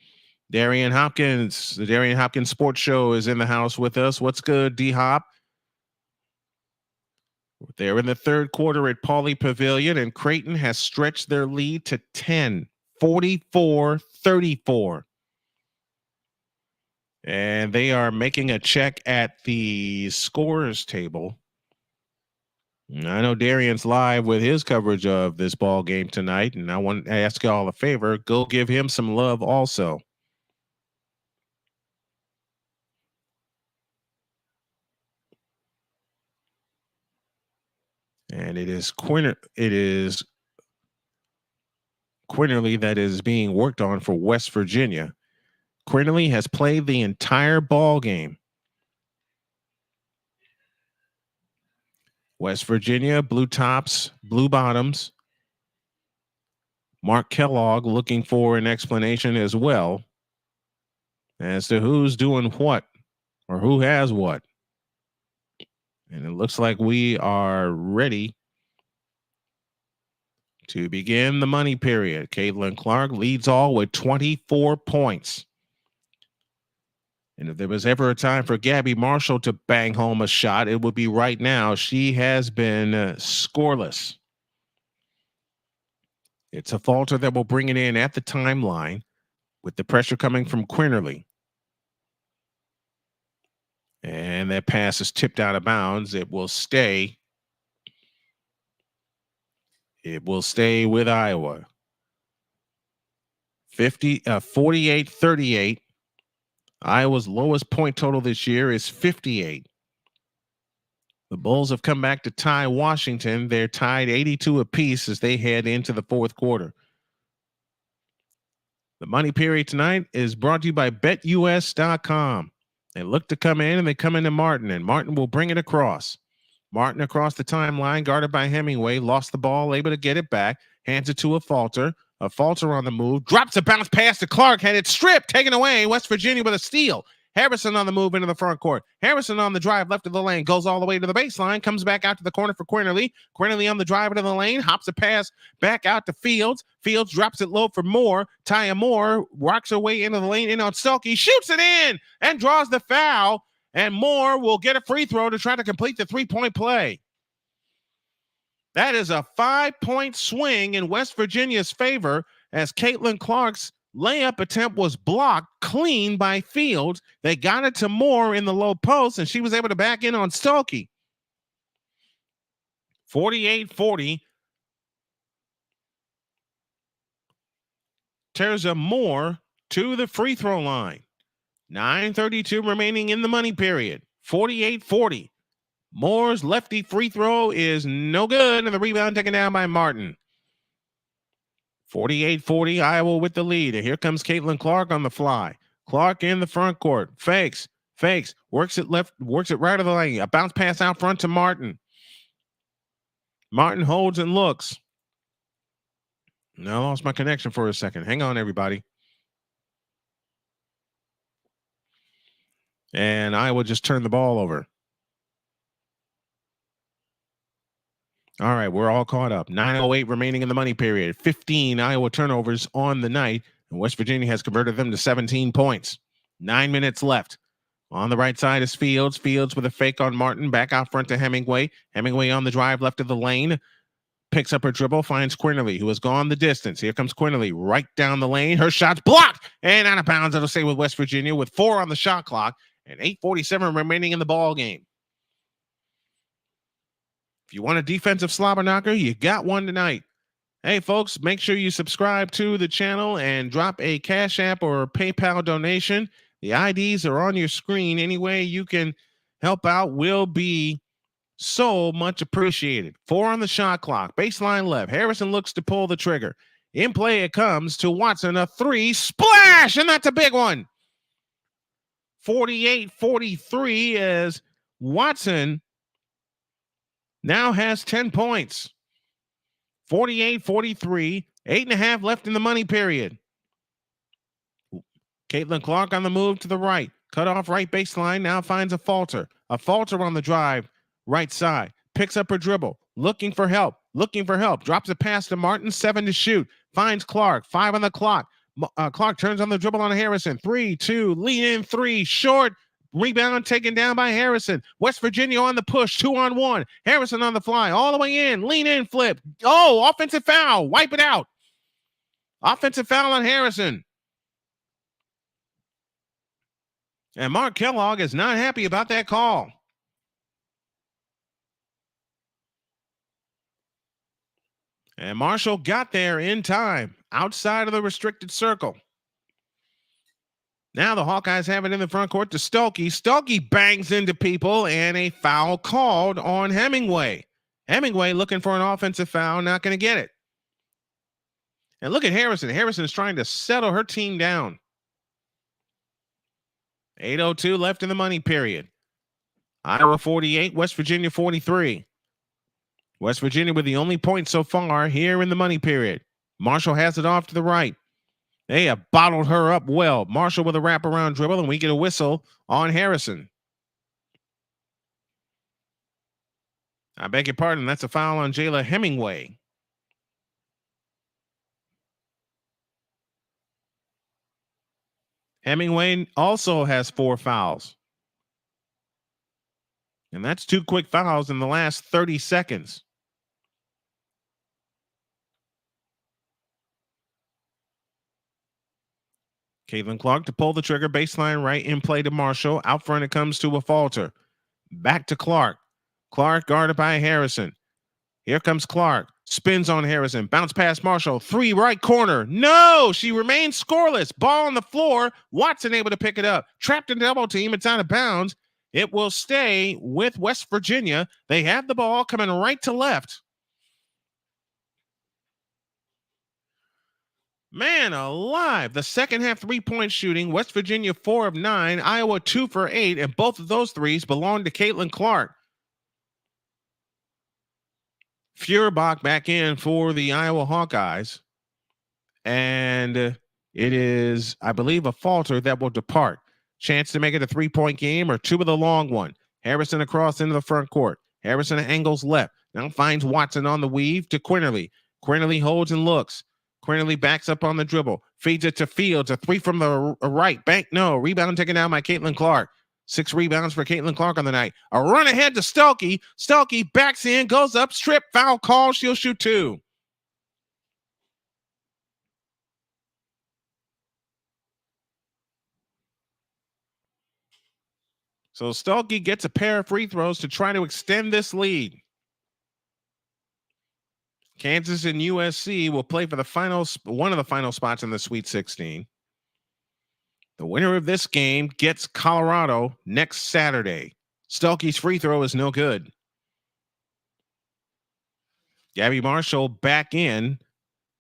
Speaker 1: Darian Hopkins, the Darian Hopkins Sports Show is in the house with us. What's good, D-Hop? They're in the third quarter at Pauley Pavilion, and Creighton has stretched their lead to 10, 44-34. And they are making a check at the scorers table. I know Darian's live with his coverage of this ball game tonight, and I want to ask y'all a favor. Go give him some love also. And it is Quinterly that is being worked on for West Virginia. Quinterly has played the entire ball game. West Virginia, blue tops, blue bottoms. Mark Kellogg looking for an explanation as well as to who's doing what or who has what. And it looks like we are ready to begin the money period. Caitlin Clark leads all with 24 points. And if there was ever a time for Gabby Marshall to bang home a shot, it would be right now. She has been scoreless. It's a falter that will bring it in at the timeline with the pressure coming from Quinterly. And that pass is tipped out of bounds. It will stay. It will stay with Iowa. 48-38. Iowa's lowest point total this year is 58. The Bulls have come back to tie Washington. They're tied 82 apiece as they head into the fourth quarter. The money period tonight is brought to you by BetUS.com. They look to come in, and they come into Martin, and Martin will bring it across. Martin across the timeline, guarded by Hemingway, lost the ball, able to get it back, hands it to a falter. A falter on the move, drops a bounce pass to Clark, had it stripped, taken away. West Virginia with a steal. Harrison on the move into the front court. Harrison on the drive left of the lane, goes all the way to the baseline, comes back out to the corner for Quinterly. Quinterly on the drive into the lane, hops a pass back out to Fields. Fields drops it low for Moore. Taya Moore rocks her way into the lane in on Selke, shoots it in and draws the foul. And Moore will get a free throw to try to complete the three-point play. That is a 5-point swing in West Virginia's favor as Caitlin Clark's layup attempt was blocked clean by Fields. They got it to Moore in the low post, and she was able to back in on Stokey. 48-40. Terza Moore to the free throw line. 9:32 remaining in the money period. 48-40. Moore's lefty free throw is no good, and the rebound taken down by Martin. 48-40, Iowa with the lead. And here comes Caitlin Clark on the fly. Clark in the front court. Fakes, works it left, works it right of the lane. A bounce pass out front to Martin. Martin holds and looks. Now I lost my connection for a second. Hang on, everybody. And Iowa just turned the ball over. All right, we're all caught up. 9:08 remaining in the money period. 15 Iowa turnovers on the night, and West Virginia has converted them to 17 points. 9 minutes left. On the right side is Fields. Fields with a fake on Martin. Back out front to Hemingway. Hemingway on the drive left of the lane. Picks up her dribble, finds Quinterly, who has gone the distance. Here comes Quinterly right down the lane. Her shot's blocked and out of bounds. It'll stay with West Virginia with 4 on the shot clock and 8:47 remaining in the ball game. If you want a defensive slobber knocker, you got one tonight. Hey, folks, make sure you subscribe to the channel and drop a Cash App or PayPal donation. The IDs are on your screen. Any way you can help out will be so much appreciated. 4 on the shot clock. Baseline left. Harrison looks to pull the trigger. In play it comes to Watson. A 3. Splash! And that's a big one. 48-43 as Watson now has 10 points. 48-43. 8.5 left in the money period. Caitlin Clark on the move to the right. Cut off right baseline. Now finds a falter. A falter on the drive. Right side. picks up her dribble, looking for help, drops a pass to Martin, 7 to shoot, finds Clark, 5 on the clock. Clark turns on the dribble on Harrison, 3-2, lean in 3, short, rebound taken down by Harrison. West Virginia on the push, 2-on-1. Harrison on the fly, all the way in, lean in, flip. Oh, offensive foul, wipe it out. Offensive foul on Harrison. And Mark Kellogg is not happy about that call. And Marshall got there in time, outside of the restricted circle. Now the Hawkeyes have it in the front court to Stokey. Stokey bangs into people, and a foul called on Hemingway. Hemingway looking for an offensive foul, not going to get it. And look at Harrison. Harrison is trying to settle her team down. 8:02 left in the money period. Iowa 48, West Virginia 43. West Virginia with the only point so far here in the money period. Marshall has it off to the right. They have bottled her up well. Marshall with a wraparound dribble, and we get a whistle on Harrison. I beg your pardon. That's a foul on Jayla Hemingway. Hemingway also has 4 fouls. And that's 2 quick fouls in the last 30 seconds. Caitlin Clark to pull the trigger, baseline right, in play to Marshall. Out front it comes to a falter. Back to Clark. Clark guarded by Harrison. Here comes Clark. Spins on Harrison. Bounce past Marshall. 3 right corner. No! She remains scoreless. Ball on the floor. Watson able to pick it up. Trapped in double team. It's out of bounds. It will stay with West Virginia. They have the ball coming right to left. Man alive. The second half 3-point shooting. West Virginia 4 of 9. Iowa 2 for 8. And both of those threes belong to Caitlin Clark. Feuerbach back in for the Iowa Hawkeyes. And it is, I believe, a falter that will depart. Chance to make it a 3-point game or 2 with a long one. Harrison across into the front court. Harrison angles left. Now finds Watson on the weave to Quinterly. Quinterly holds and looks. Quinterly backs up on the dribble. Feeds it to Fields. A 3 from the right. Bank, no. Rebound taken down by Caitlin Clark. 6 rebounds for Caitlin Clark on the night. A run ahead to Stokey. Stokey backs in, goes up, strip, foul call. She'll shoot 2. So Stokey gets a pair of free throws to try to extend this lead. Kansas and USC will play for the finals, one of the final spots in the Sweet 16. The winner of this game gets Colorado next Saturday. Stokey's free throw is no good. Gabby Marshall back in.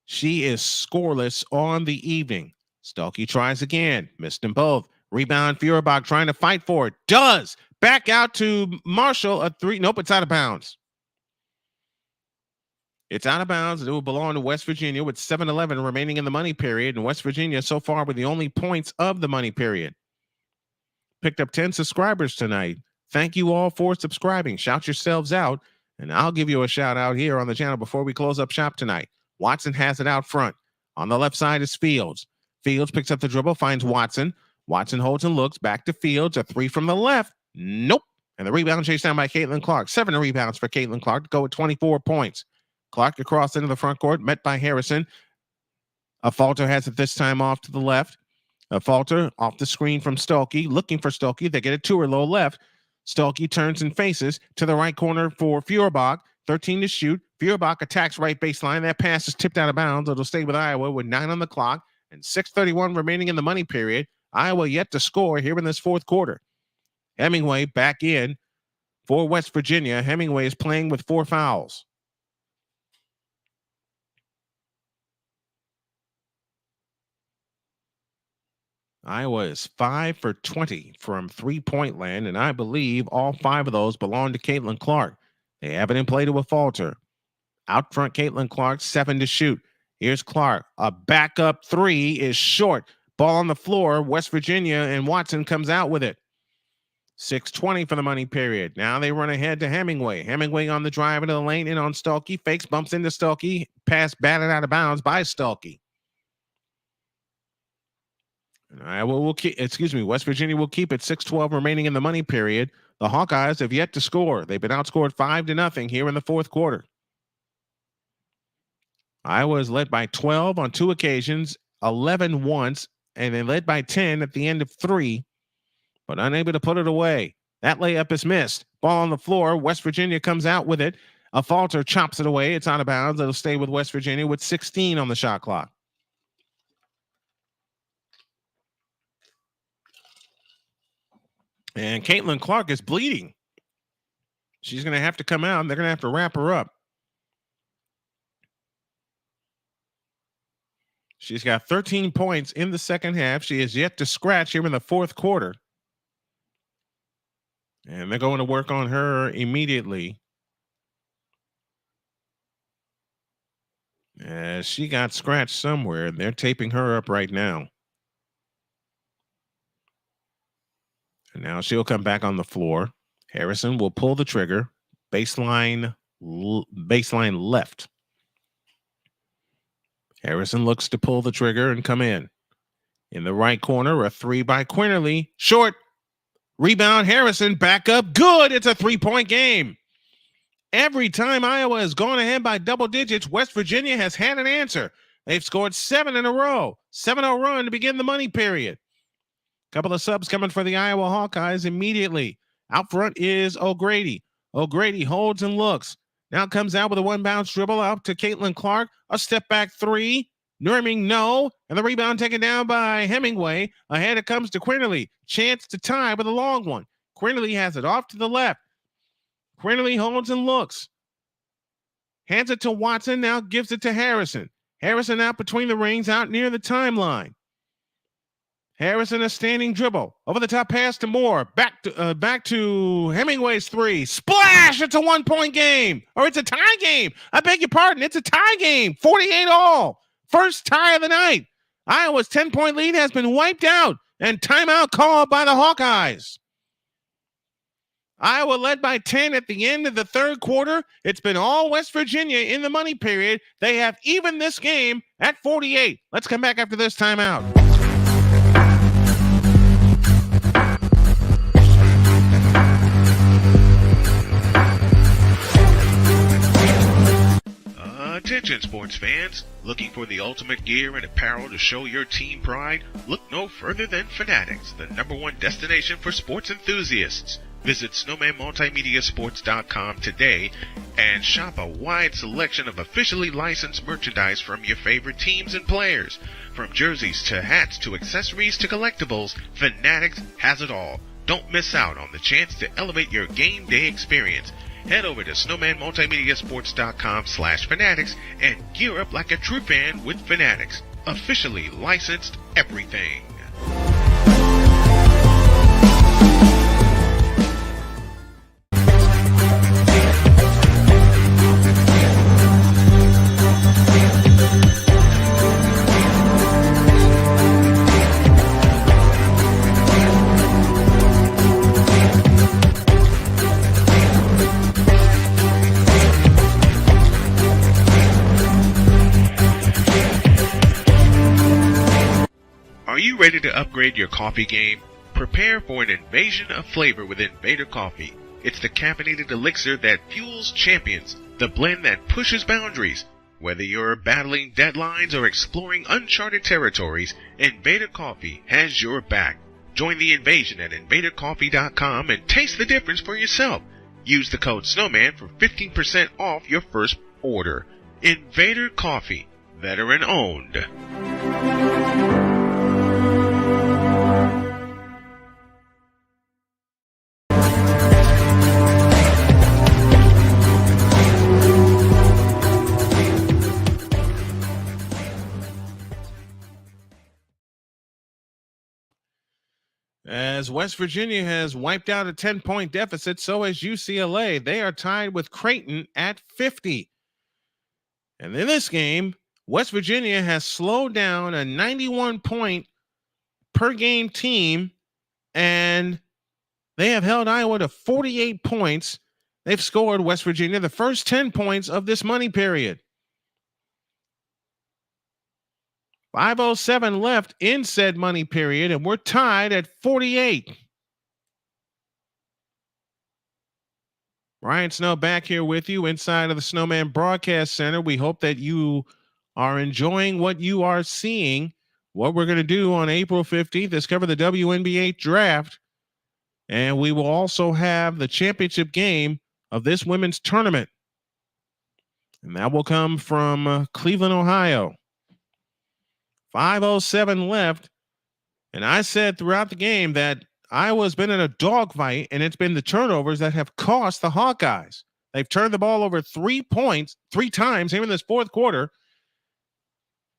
Speaker 1: She is scoreless on the evening. Stokey tries again. Missed them both. Rebound, Feuerbach trying to fight for it. Does. Back out to Marshall. A 3. Nope, it's out of bounds. It's out of bounds. It will belong to West Virginia with 7:11 remaining in the money period. And West Virginia so far with the only points of the money period. Picked up 10 subscribers tonight. Thank you all for subscribing. Shout yourselves out. And I'll give you a shout out here on the channel before we close up shop tonight. Watson has it out front. On the left side is Fields. Fields picks up the dribble, finds Watson. Watson holds and looks. Back to Fields. A 3 from the left. Nope. And the rebound chased down by Caitlin Clark. 7 rebounds for Caitlin Clark to go with 24 points. Clark across into the front court, met by Harrison. A falter has it this time off to the left. A falter off the screen from Stokey, looking for Stokey. They get it to her low left. Stokey turns and faces to the right corner for Feuerbach. 13 to shoot. Feuerbach attacks right baseline. That pass is tipped out of bounds. It'll stay with Iowa with 9 on the clock and 6:31 remaining in the money period. Iowa yet to score here in this fourth quarter. Hemingway back in for West Virginia. Hemingway is playing with 4 fouls. Iowa is 5 for 20 from 3-point land, and I believe all 5 of those belong to Caitlin Clark. They have it in play to a falter. Out front, Caitlin Clark, 7 to shoot. Here's Clark. A backup 3 is short. Ball on the floor. West Virginia and Watson comes out with it. 6:20 for the money period. Now they run ahead to Hemingway. Hemingway on the drive into the lane in on Stuelke. Fakes, bumps into Stuelke. Pass batted out of bounds by Stuelke. West Virginia will keep it. 6:12 remaining in the money period. The Hawkeyes have yet to score. They've been outscored 5-0 here in the fourth quarter. Iowa is led by 12 on 2 occasions, 11 once, and they led by 10 at the end of 3, but unable to put it away. That layup is missed. Ball on the floor. West Virginia comes out with it. A Falter chops it away. It's out of bounds. It'll stay with West Virginia with 16 on the shot clock. And Caitlin Clark is bleeding. She's going to have to come out, and they're going to have to wrap her up. She's got 13 points in the second half. She is yet to scratch here in the fourth quarter. And they're going to work on her immediately. She got scratched somewhere, and they're taping her up right now. And now she'll come back on the floor. Harrison will pull the trigger. Baseline left. Harrison looks to pull the trigger and come in. In the right corner, a 3 by Quinterly. Short. Rebound, Harrison. Back up. Good. It's a 3-point game. Every time Iowa has gone ahead by double digits, West Virginia has had an answer. They've scored 7 in a row. 7-0 run to begin the money period. Couple of subs coming for the Iowa Hawkeyes immediately. Out front is O'Grady. O'Grady holds and looks. Now comes out with a 1-bounce dribble out to Caitlin Clark. A step back 3. Norming, no. And the rebound taken down by Hemingway. Ahead it comes to Quinterly. Chance to tie with a long one. Quinterly has it off to the left. Quinterly holds and looks. Hands it to Watson. Now gives it to Harrison. Harrison out between the rings, out near the timeline. Harrison a standing dribble. Over the top pass to Moore. Back to Hemingway's 3. Splash! It's a 1-point game. Or it's a tie game. I beg your pardon. It's a tie game. 48 all. First tie of the night. Iowa's 10-point lead has been wiped out. And timeout called by the Hawkeyes. Iowa led by 10 at the end of the third quarter. It's been all West Virginia in the money period. They have evened this game at 48. Let's come back after this timeout.
Speaker 2: Attention sports fans, looking for the ultimate gear and apparel to show your team pride? Look no further than Fanatics, the #1 destination for sports enthusiasts. Visit SnowmanMultimediaSports.com today and shop a wide selection of officially licensed merchandise from your favorite teams and players. From jerseys to hats to accessories to collectibles, Fanatics has it all. Don't miss out on the chance to elevate your game day experience. Head over to SnowmanMultimediaSports.com/Fanatics and gear up like a true fan with Fanatics. Officially licensed everything. Are you ready to upgrade your coffee game? Prepare for an invasion of flavor with Invader Coffee. It's the caffeinated elixir that fuels champions, the blend that pushes boundaries. Whether you're battling deadlines or exploring uncharted territories, Invader Coffee has your back. Join the invasion at invadercoffee.com and taste the difference for yourself. Use the code SNOWMAN for 15% off your first order. Invader Coffee, veteran owned.
Speaker 1: As West Virginia has wiped out a 10-point deficit, so has UCLA. They are tied with Creighton at 50. And in this game, West Virginia has slowed down a 91-point per game team, and They have held Iowa to 48 points. They've scored West Virginia the first 10 points of this money period. 5:07 left in said money period, and we're tied at 48. Ryan Snow back here with you inside of the Snowman Broadcast Center. We hope that you are enjoying what you are seeing. What we're going to do on April 15th is cover the WNBA draft, and we will also have the championship game of this women's tournament. And that will come from Cleveland, Ohio. 5:07 left. And I said throughout the game that Iowa's been in a dogfight, and it's been the turnovers that have cost the Hawkeyes. They've turned the ball over 3 times, even in this fourth quarter.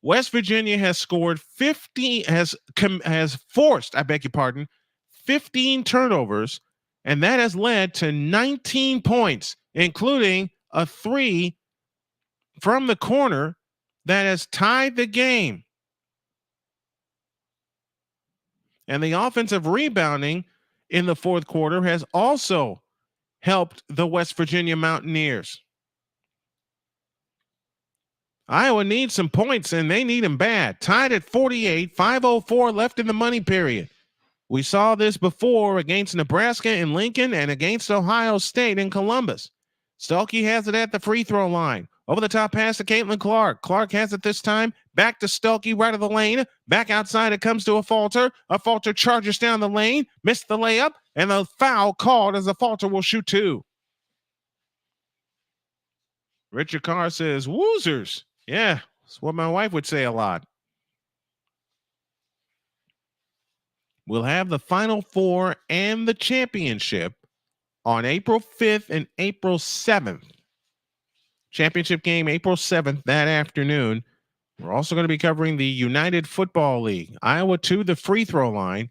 Speaker 1: West Virginia has scored 15, has forced, 15 turnovers, and that has led to 19 points, including a 3 from the corner that has tied the game. And the offensive rebounding in the fourth quarter has also helped the West Virginia Mountaineers. Iowa needs some points, and they need them bad. Tied at 48, 5:04 left in the money period. We saw this before against Nebraska in Lincoln and against Ohio State in Columbus. Stuelke has it at the free throw line. Over the top pass to Caitlin Clark. Clark has it this time. Back to Stuelke, right of the lane. Back outside, it comes to a Falter. A Falter charges down the lane. Missed the layup. And the foul called as the Falter will shoot 2. Richard Carr says, woozers. Yeah, that's what my wife would say a lot. We'll have the Final Four and the championship on April 5th and April 7th. Championship game April 7th that afternoon. We're also going to be covering the United Football League. Iowa to the free throw line.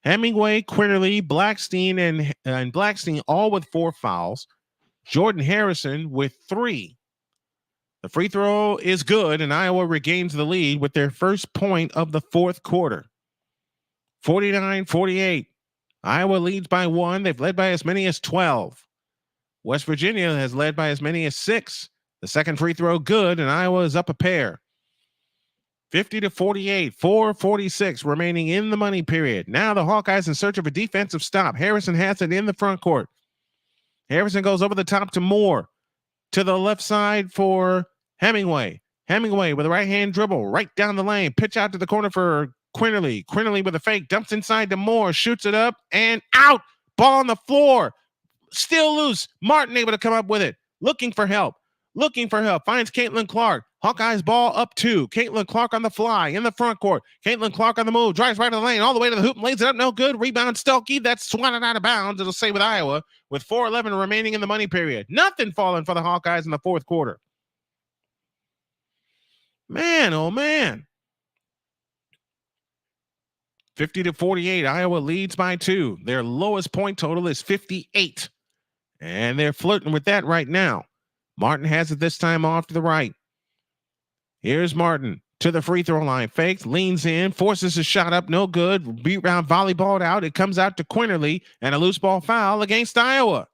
Speaker 1: Hemingway, Quinterly, Blackstein, and Blackstein all with 4 fouls. Jordan Harrison with 3. The free throw is good, and Iowa regains the lead with their first point of the fourth quarter. 49-48. Iowa leads by 1. They've led by as many as 12. West Virginia has led by as many as 6. The second free throw good, and Iowa is up a pair. 50-48, 4:46 remaining in the money period. Now the Hawkeyes in search of a defensive stop. Harrison has it in the front court. Harrison goes over the top to Moore. To the left side for Hemingway. Hemingway with a right-hand dribble right down the lane. Pitch out to the corner for Quinterly. Quinterly with a fake. Dumps inside to Moore. Shoots it up and out. Ball on the floor. Still loose. Martin able to come up with it. Looking for help. Finds Caitlin Clark. Hawkeyes ball up 2. Caitlin Clark on the fly in the front court. Caitlin Clark on the move. Drives right to the lane. All the way to the hoop and lays it up. No good. Rebound Stuelke. That's swatted out of bounds. It'll stay with Iowa with 4:11 remaining in the money period. Nothing falling for the Hawkeyes in the fourth quarter. Man, oh man. 50-48. Iowa leads by 2. Their lowest point total is 58. And they're flirting with that right now. Martin has it this time off to the right. Here's Martin to the free throw line. Fakes, leans in, forces a shot up. No good. Beat round volleyballed out. It comes out to Quinterly and a loose ball foul against Iowa.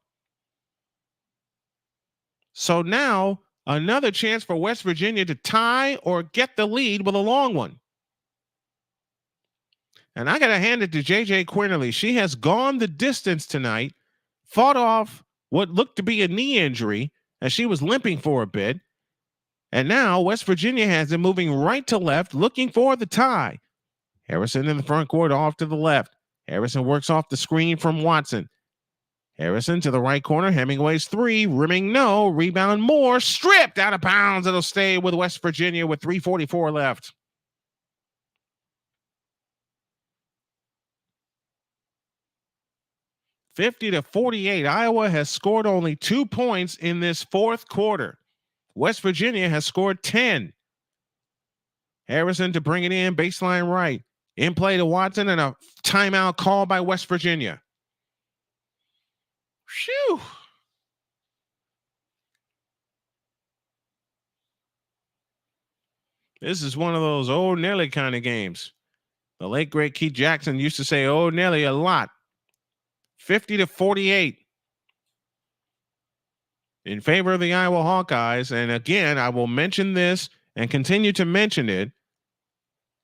Speaker 1: So now another chance for West Virginia to tie or get the lead with a long one. And I got to hand it to J.J. Quinterly. She has gone the distance tonight, fought off what looked to be a knee injury as she was limping for a bit. And now West Virginia has it moving right to left, looking for the tie. Harrison in the front court off to the left. Harrison works off the screen from Watson. Harrison to the right corner. Hemingway's 3. Rimming no. Rebound Moore. Stripped out of bounds. It'll stay with West Virginia with 3:44 left. (50-48). Iowa has scored only 2 points in this fourth quarter. West Virginia has scored 10. Harrison to bring it in, baseline right. In play to Watson and a timeout call by West Virginia. Phew. This is one of those old Nelly kind of games. The late, great Keith Jackson used to say, "Oh, Nelly," a lot. 50-48 in favor of the Iowa Hawkeyes. And again, I will mention this and continue to mention it.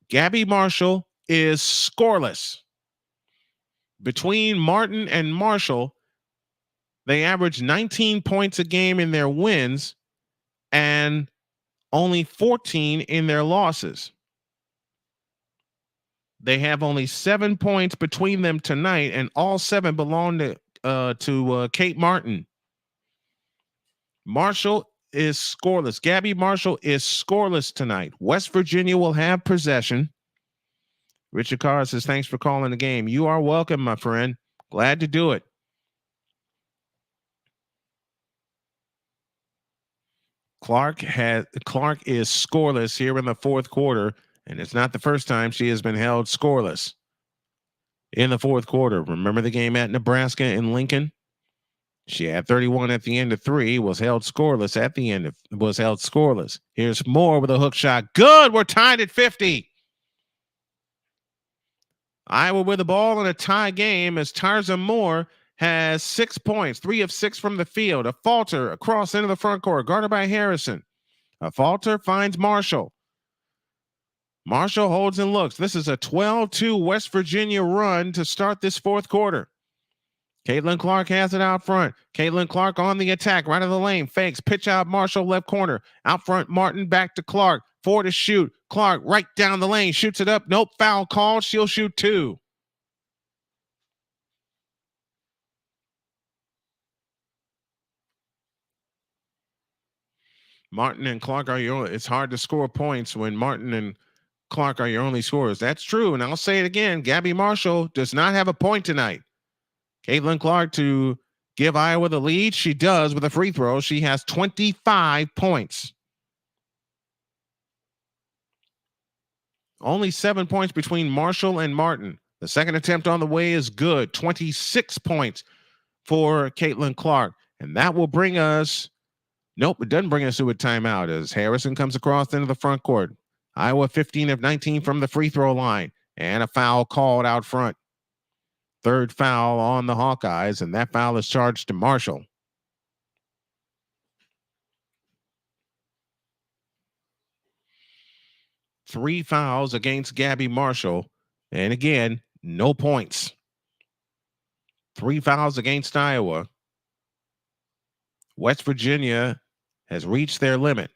Speaker 1: Gabby Marshall is scoreless. Between Martin and Marshall, they average 19 points a game in their wins and only 14 in their losses. They have only 7 points between them tonight, and all 7 belong to Kate Martin. Marshall is scoreless. Gabby Marshall is scoreless tonight. West Virginia will have possession. Richard Carr says, thanks for calling the game. You are welcome, my friend. Glad to do it. Clark is scoreless here in the fourth quarter, and it's not the first time she has been held scoreless in the fourth quarter. Remember the game at Nebraska in Lincoln? She had 31 at the end of 3, was held scoreless at the end was held scoreless. Here's Moore with a hook shot. Good. We're tied at 50. Iowa with the ball in a tie game as Tarza Moore has 6 points, 3 of 6 from the field. A falter across into the front court, guarded by Harrison. A falter finds Marshall. Marshall holds and looks. This is a 12-2 West Virginia run to start this fourth quarter. Caitlin Clark has it out front. Caitlin Clark on the attack, right of the lane. Fakes, pitch out Marshall, left corner. Out front, Martin back to Clark. 4 to shoot. Clark right down the lane, shoots it up. Nope, foul called. She'll shoot 2. Martin and Clark are your only, it's hard to score points when Martin and Clark are your only scorers. That's true. And I'll say it again. Gabby Marshall does not have a point tonight. Caitlin Clark to give Iowa the lead. She does with a free throw. She has 25 points. Only 7 points between Marshall and Martin. The second attempt on the way is good. 26 points for Caitlin Clark. And that will bring us, nope, it doesn't bring us to a timeout as Harrison comes across into the front court. Iowa 15 of 19 from the free throw line. And a foul called out front. Third foul on the Hawkeyes, and that foul is charged to Marshall. Three fouls against Gabby Marshall, and again, no points. 3 fouls against Iowa. West Virginia has reached their limit.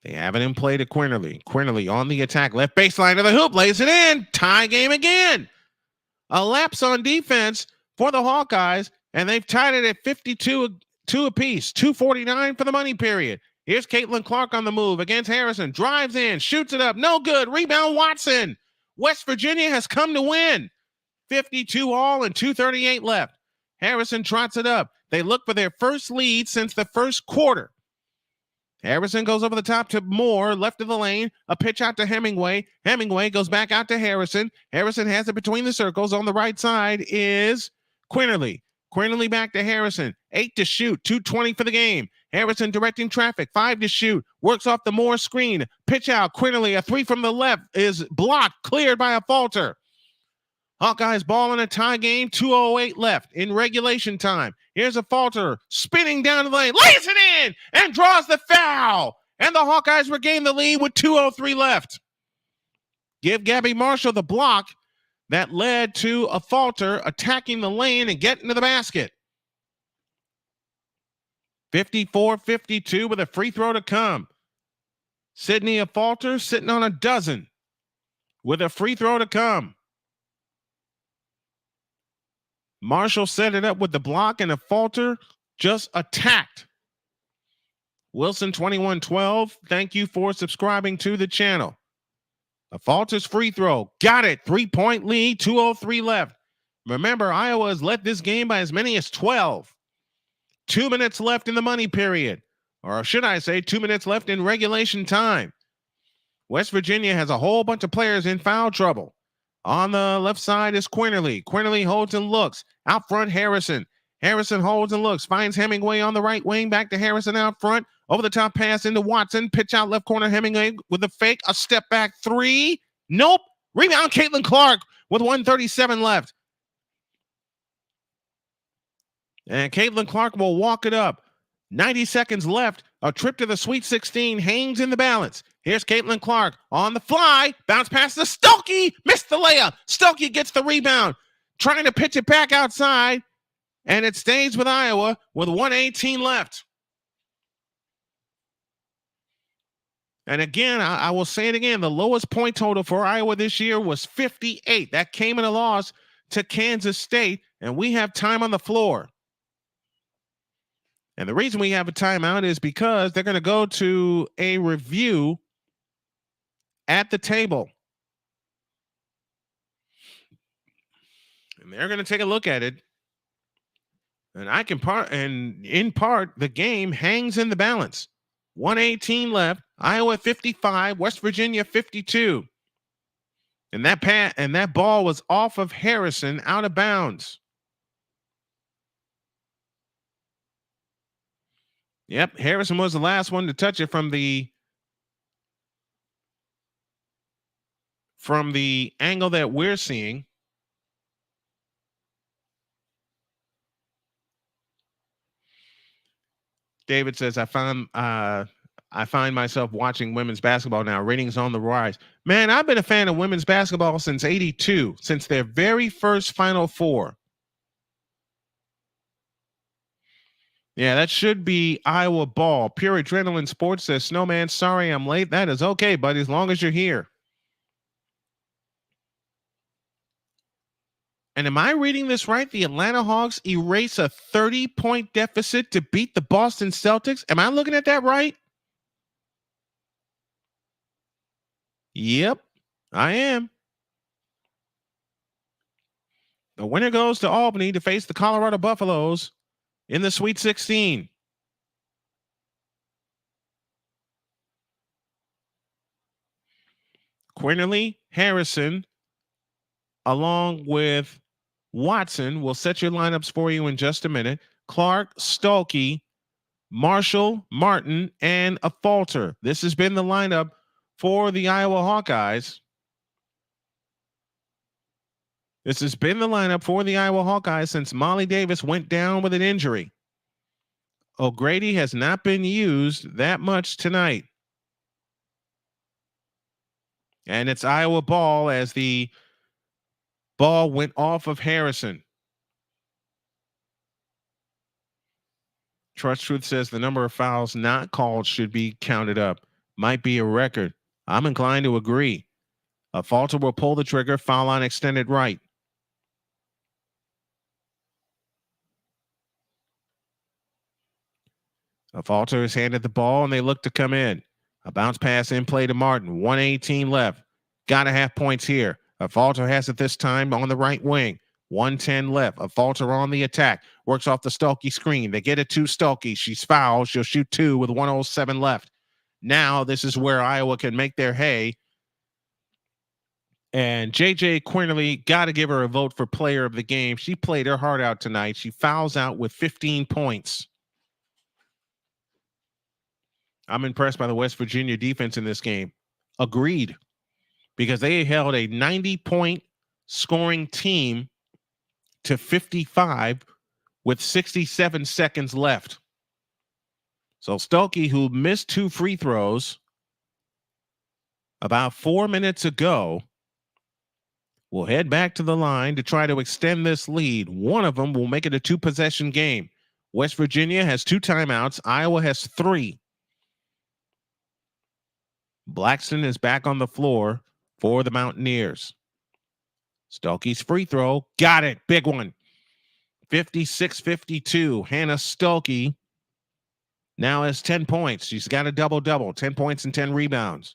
Speaker 1: They have it in play to Quinterly. Quinterly on the attack, left baseline of the hoop, lays it in. Tie game again. A lapse on defense for the Hawkeyes, and they've tied it at 52 apiece. 2:49 for the money period. Here's Caitlin Clark on the move against Harrison. Drives in, shoots it up. No good. Rebound Watson. West Virginia has come to win. 52 all and 2:38 left. Harrison trots it up. They look for their first lead since the first quarter. Harrison goes over the top to Moore, left of the lane. A pitch out to Hemingway. Hemingway goes back out to Harrison. Harrison has it between the circles. On the right side is Quinterly. Quinterly back to Harrison. 8 to shoot. 2:20 for the game. Harrison directing traffic. 5 to shoot. Works off the Moore screen. Pitch out. Quinterly, a 3 from the left, is blocked. Cleared by a falter. Hawkeyes ball in a tie game. 2:08 left in regulation time. Here's a falter spinning down the lane, lays it in and draws the foul. And the Hawkeyes regain the lead with 2:03 left. Give Gabby Marshall the block that led to a falter attacking the lane and getting to the basket. 54-52 with a free throw to come. Sydney a falter sitting on a dozen with a free throw to come. Marshall set it up with the block and a falter just attacked. Wilson 2112, thank you for subscribing to the channel. A falter's free throw. Got it. 3-point lead, 2:03 left. Remember, Iowa has led this game by as many as 12. 2 minutes left in the money period. Or should I say 2 minutes left in regulation time. West Virginia has a whole bunch of players in foul trouble. On the left side is Quinterly. Quinterly holds and looks. Out front, Harrison. Harrison holds and looks. Finds Hemingway on the right wing. Back to Harrison out front. Over the top pass into Watson. Pitch out left corner. Hemingway with a fake. A step back 3. Nope. Rebound Caitlin Clark with 1:37 left. And Caitlin Clark will walk it up. 90 seconds left. A trip to the Sweet 16 hangs in the balance. Here's Caitlin Clark on the fly. Bounce past the Stokey. Missed the layup. Stokey gets the rebound. Trying to pitch it back outside. And it stays with Iowa with 1:18 left. And again, I will say it again. The lowest point total for Iowa this year was 58. That came in a loss to Kansas State. And we have time on the floor. And the reason we have a timeout is because they're going to go to a review at the table. And they're going to take a look at it. And in part, the game hangs in the balance. 1:18 left. Iowa 55, West Virginia 52. And that ball was off of Harrison, out of bounds. Yep, Harrison was the last one to touch it from the angle that we're seeing. David says, I find myself watching women's basketball now. Ratings on the rise. Man, I've been a fan of women's basketball since '82, since their very first Final Four. Yeah, that should be Iowa ball. Pure Adrenaline Sports says, Snowman, sorry I'm late. That is okay, buddy, as long as you're here. And am I reading this right? The Atlanta Hawks erase a 30-point deficit to beat the Boston Celtics. Am I looking at that right? Yep, I am. The winner goes to Albany to face the Colorado Buffaloes in the Sweet 16. Quinterly, Harrison, along with Watson, will set your lineups for you in just a minute. Clark, Stolke, Marshall, Martin, and a Falter. This has been the lineup for the Iowa Hawkeyes. This has been the lineup for the Iowa Hawkeyes since Molly Davis went down with an injury. O'Grady has not been used that much tonight. And it's Iowa ball as the ball went off of Harrison. Trust Truth says the number of fouls not called should be counted up. Might be a record. I'm inclined to agree. A Falter will pull the trigger, foul line extended right. A Falter is handed the ball and they look to come in. A bounce pass in play to Martin. 1:18 left. Got to have points here. A Falter has it this time on the right wing. 1:10 left. A Falter on the attack. Works off the Stolke screen. They get it to Stolke. She's fouled. She'll shoot two with 1:07 left. Now this is where Iowa can make their hay. And JJ Quinterly, got to give her a vote for player of the game. She played her heart out tonight. She fouls out with 15 points. I'm impressed by the West Virginia defense in this game. Agreed. Because they held a 90-point scoring team to 55 with 67 seconds left. So Stolke, who missed 2 free throws about 4 minutes ago, will head back to the line to try to extend this lead. One of them will make it a 2-possession game. West Virginia has 2 timeouts. Iowa has 3. Blackston is back on the floor for the Mountaineers. Stolke's free throw. Got it. Big one. 56-52. Hannah Stolke now has 10 points. She's got a double-double. 10 points and 10 rebounds.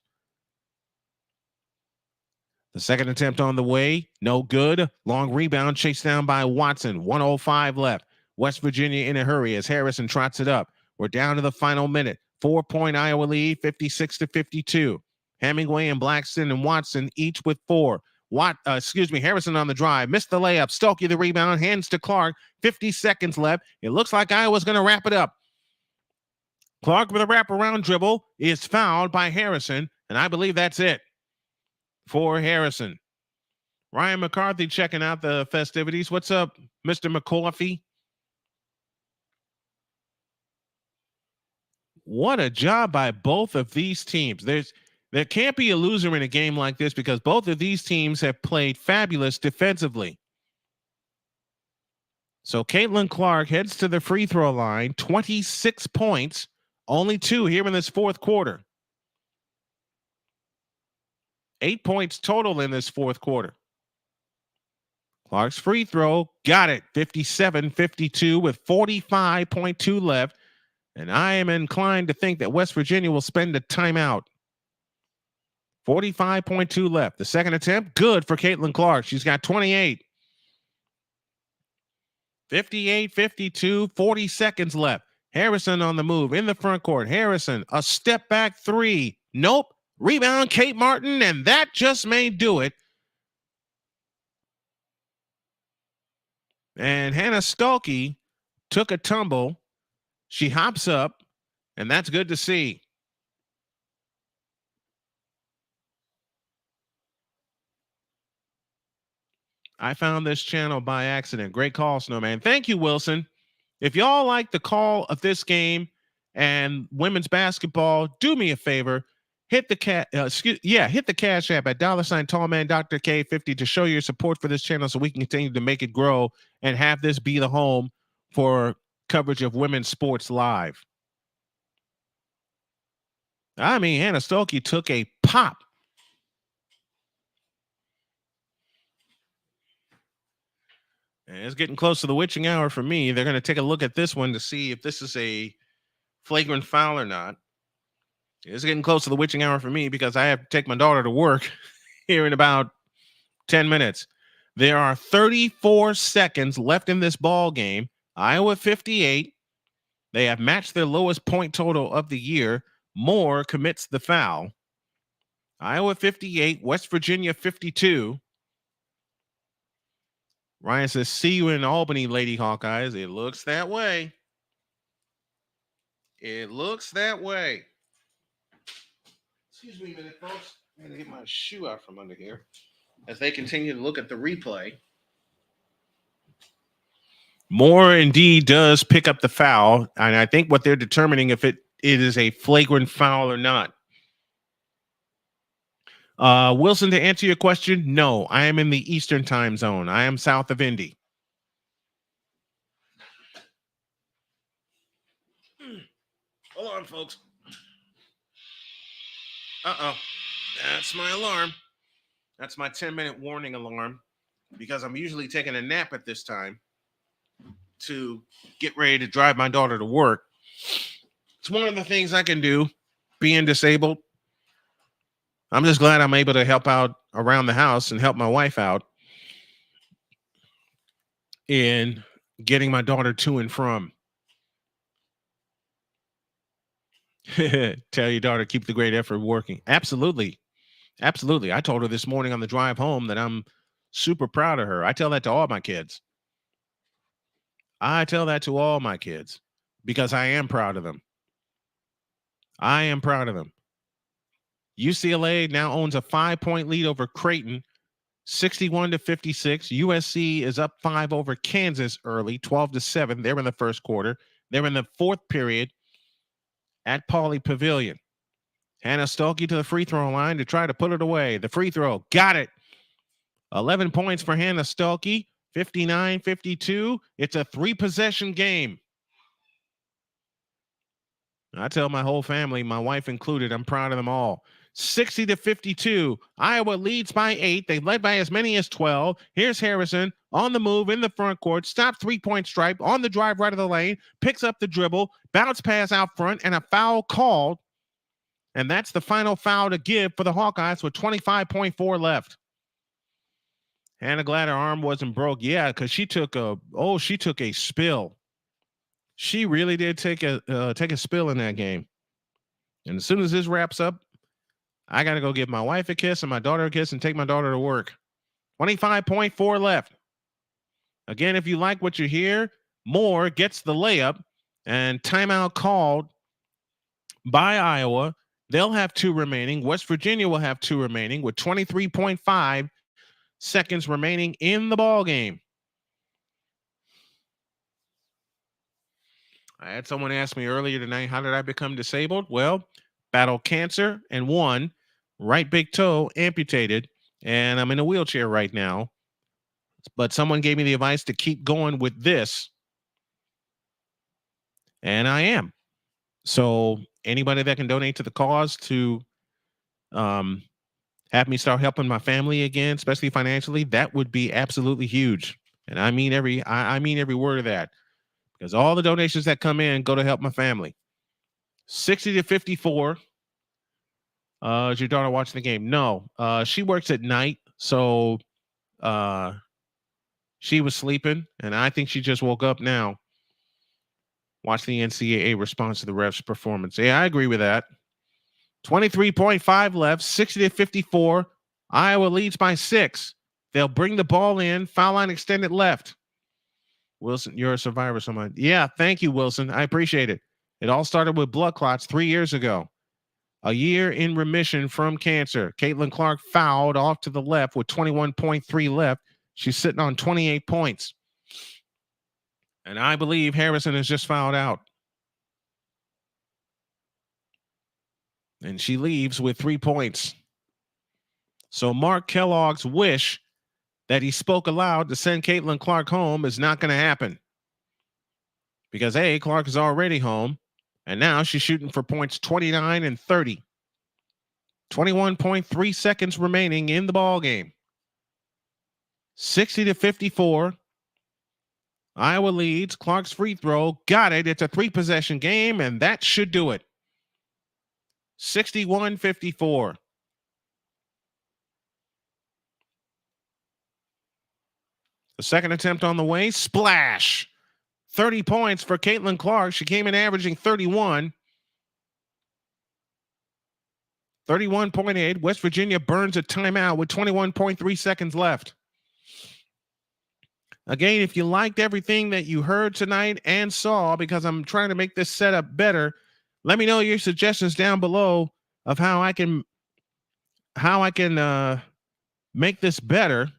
Speaker 1: The second attempt on the way. No good. Long rebound chased down by Watson. 1:05 left. West Virginia in a hurry as Harrison trots it up. We're down to the final minute. 4-point Iowa lead, 56-52. Hemingway and Blackston and Watson each with 4. Harrison on the drive. Missed the layup. Stolke the rebound. Hands to Clark. 50 seconds left. It looks like Iowa's going to wrap it up. Clark with a wraparound dribble is fouled by Harrison. And I believe that's it for Harrison. Ryan McCarthy checking out the festivities. What's up, Mr. McCarthy? What a job by both of these teams. There can't be a loser in a game like this because both of these teams have played fabulous defensively. So Caitlin Clark heads to the free throw line, 26 points, only 2 here in this fourth quarter. 8 points total in this fourth quarter. Clark's free throw, got it, 57-52 with 45.2 left. And I am inclined to think that West Virginia will spend a timeout. 45.2 left. The second attempt, good for Caitlin Clark. She's got 28. 58-52, 40 seconds left. Harrison on the move in the front court. Harrison, a step back three. Nope. Rebound, Kate Martin, and that just may do it. And Hannah Stolke took a tumble. She hops up, and that's good to see. I found this channel by accident. Great call, Snowman. Thank you, Wilson. If y'all like the call of this game and women's basketball, do me a favor. Hit the hit the Cash App at $ Tallman Dr. K50 to show your support for this channel so we can continue to make it grow and have this be the home for coverage of women's sports live. I mean, Hannah Stolke took a pop. And it's getting close to the witching hour for me. They're going to take a look at this one to see if this is a flagrant foul or not. It's getting close to the witching hour for me because I have to take my daughter to work here in about 10 minutes. There are 34 seconds left in this ball game. Iowa 58. They have matched their lowest point total of the year. Moore commits the foul. Iowa 58, West Virginia 52. Ryan says, see you in Albany, Lady Hawkeyes. It looks that way. It looks that way. Excuse me a minute, folks. I'm going to get my shoe out from under here as they continue to look at the replay. Moore indeed does pick up the foul, and I think what they're determining if it is a flagrant foul or not. Wilson, to answer your question, no, I am in the Eastern time zone. I am south of Indy. Hold on, folks. Uh-oh. That's my alarm. That's my 10-minute warning alarm because I'm usually taking a nap at this time to get ready to drive my daughter to work. It's one of the things I can do, being disabled. I'm just glad I'm able to help out around the house and help my wife out in getting my daughter to and from. Tell your daughter, keep the great effort working. Absolutely. Absolutely. I told her this morning on the drive home that I'm super proud of her. I tell that to all my kids. I tell that to all my kids because I am proud of them. I am proud of them. UCLA now owns a 5-point lead over Creighton, 61-56. USC is up 5 over Kansas early, 12-7. They're in the first quarter. They're in the fourth period at Pauley Pavilion. Hannah Stolke to the free throw line to try to put it away. The free throw, got it. 11 points for Hannah Stolke, 59-52. It's a 3-possession game. I tell my whole family, my wife included, I'm proud of them all. 60-52. Iowa leads by 8. They led by as many as 12. Here's Harrison on the move in the front court. Stop 3-point stripe on the drive right of the lane. Picks up the dribble. Bounce pass out front and a foul called. And that's the final foul to give for the Hawkeyes with 25.4 left. Hannah glad her arm wasn't broke. Yeah, because she took a spill. She really did take a spill in that game. And as soon as this wraps up, I got to go give my wife a kiss and my daughter a kiss and take my daughter to work. 25.4 left. Again, if you like what you hear, Moore gets the layup and timeout called by Iowa. They'll have 2 remaining. West Virginia will have 2 remaining with 23.5 seconds remaining in the ball game. I had someone ask me earlier tonight, how did I become disabled? Well, battled cancer and won, right big toe amputated, and I'm in a wheelchair right now. But someone gave me the advice to keep going with this, and I am. So anybody that can donate to the cause to have me start helping my family again, especially financially, that would be absolutely huge. And I mean I mean every word of that, because all the donations that come in go to help my family. 60-54. Is your daughter watching the game? No. She works at night, so she was sleeping, and I think she just woke up now. Watch the NCAA response to the refs' performance. Yeah, I agree with that. 23.5 left, 60-54. Iowa leads by 6. They'll bring the ball in. Foul line extended left. Wilson, you're a survivor. Someone. Yeah, thank you, Wilson. I appreciate it. It all started with blood clots 3 years ago. A year in remission from cancer. Caitlin Clark fouled off to the left with 21.3 left. She's sitting on 28 points. And I believe Harrison has just fouled out. And she leaves with 3 points. So Mark Kellogg's wish that he spoke aloud to send Caitlin Clark home is not going to happen. Because A, Clark is already home, and now she's shooting for points 29 and 30. 21.3 seconds remaining in the ball game. 60-54. Iowa leads. Clark's free throw. Got it. It's a 3-possession game, and that should do it. 61-54. The second attempt on the way. Splash. 30 points for Caitlin Clark. She came in averaging 31. 31.8. West Virginia burns a timeout with 21.3 seconds left. Again, if you liked everything that you heard tonight and saw, because I'm trying to make this setup better, let me know your suggestions down below of how I can make this better.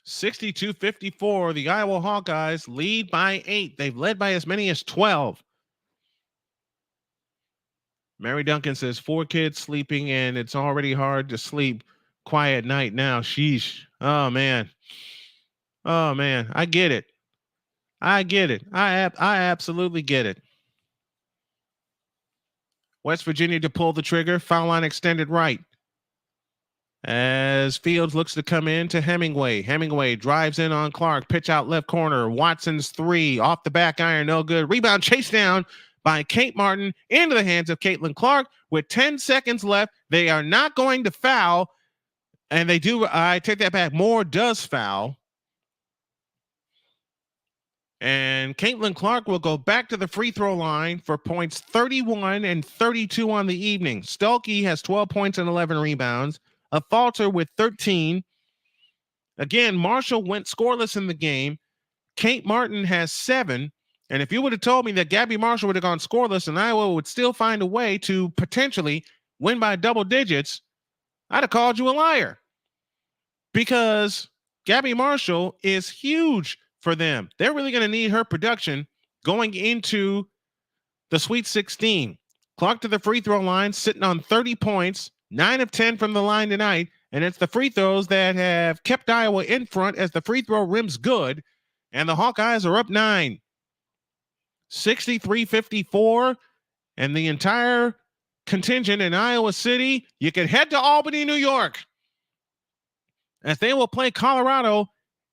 Speaker 1: (62-54). The Iowa Hawkeyes lead by 8. They've led by as many as 12. Mary Duncan says 4 kids sleeping, and it's already hard to sleep quiet night now. Sheesh. Oh man. I get it. I absolutely get it. West Virginia to pull the trigger. Foul line extended right. As Fields looks to come in to Hemingway. Hemingway drives in on Clark. Pitch out left corner. Watson's 3 off the back iron. No good. Rebound chased down by Kate Martin into the hands of Caitlin Clark with 10 seconds left. They are not going to foul. And they do. I take that back. Moore does foul. And Caitlin Clark will go back to the free throw line for points 31 and 32 on the evening. Stuelke has 12 points and 11 rebounds. A Falter with 13. Again, Marshall went scoreless in the game. Kate Martin has 7. And if you would have told me that Gabby Marshall would have gone scoreless and Iowa would still find a way to potentially win by double digits, I'd have called you a liar. Because Gabby Marshall is huge for them. They're really going to need her production going into the Sweet 16. Clark to the free throw line, sitting on 30 points, 9 of 10 from the line tonight. And it's the free throws that have kept Iowa in front as the free throw rim's good. And the Hawkeyes are up 9. 63-54. And the entire contingent in Iowa City, you can head to Albany, New York, as they will play Colorado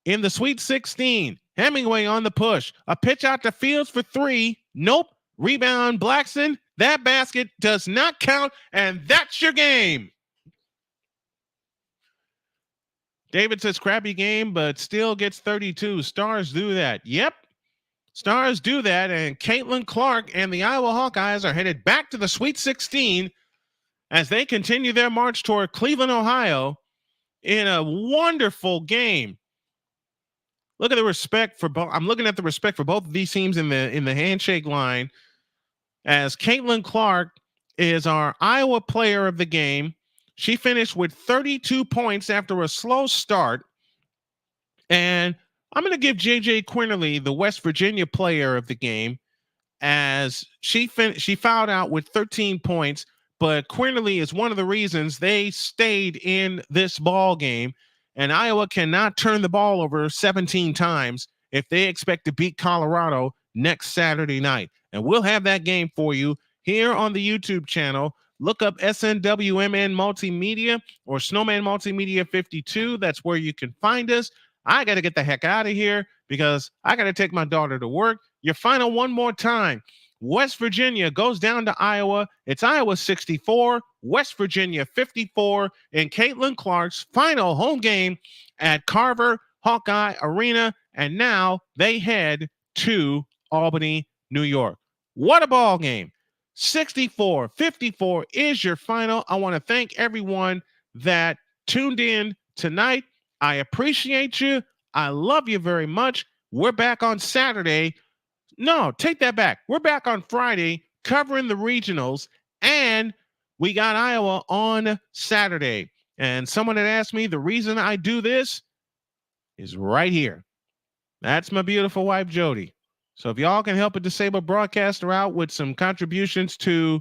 Speaker 1: in the Sweet 16. Hemingway on the push. A pitch out to Fields for 3. Nope. Rebound Blackson. That basket does not count, and that's your game. David says crappy game, but still gets 32. Stars do that. Yep. Stars do that, and Caitlin Clark and the Iowa Hawkeyes are headed back to the Sweet 16 as they continue their march toward Cleveland, Ohio, in a wonderful game. Look at the respect for both. I'm looking at the respect for both of these teams in the handshake line, as Caitlin Clark is our Iowa player of the game. She finished with 32 points after a slow start. And I'm going to give JJ Quinterly the West Virginia player of the game, as she fouled out with 13 points, but Quinterly is one of the reasons they stayed in this ball game. And Iowa cannot turn the ball over 17 times if they expect to beat Colorado next Saturday night. And we'll have that game for you here on the YouTube channel. Look up SNWMN Multimedia or Snowman Multimedia 52. That's where you can find us. I got to get the heck out of here because I got to take my daughter to work. Your final one more time. West Virginia goes down to Iowa. It's Iowa 64, West Virginia 54, in Caitlin Clark's final home game at Carver-Hawkeye Arena. And now they head to Albany, New York. What a ball game. 64-54 is your final. I want to thank everyone that tuned in tonight. I appreciate you. I love you very much. We're back on Saturday. No, take that back. We're back on Friday covering the regionals, and we got Iowa on Saturday. And someone had asked me, the reason I do this is right here. That's my beautiful wife, Jody. So if y'all can help a disabled broadcaster out with some contributions to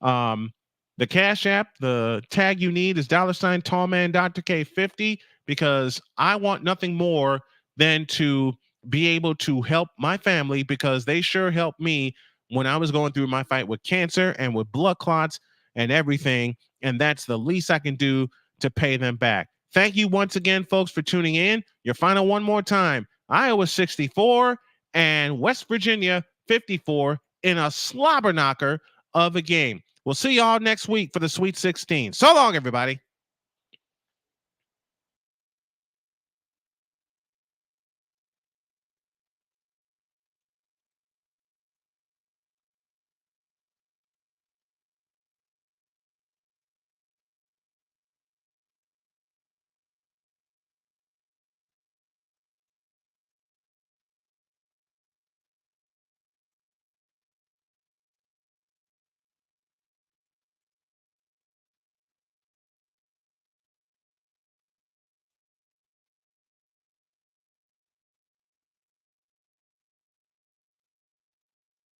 Speaker 1: the Cash App, the tag you need is $ Tallman Dr. K50, because I want nothing more than to be able to help my family, because they sure helped me when I was going through my fight with cancer and with blood clots and everything. And that's the least I can do to pay them back. Thank you once again, folks, for tuning in. Your final one more time. Iowa 64 and West Virginia 54 in a slobber knocker of a game. We'll see y'all next week for the Sweet 16. So long, everybody.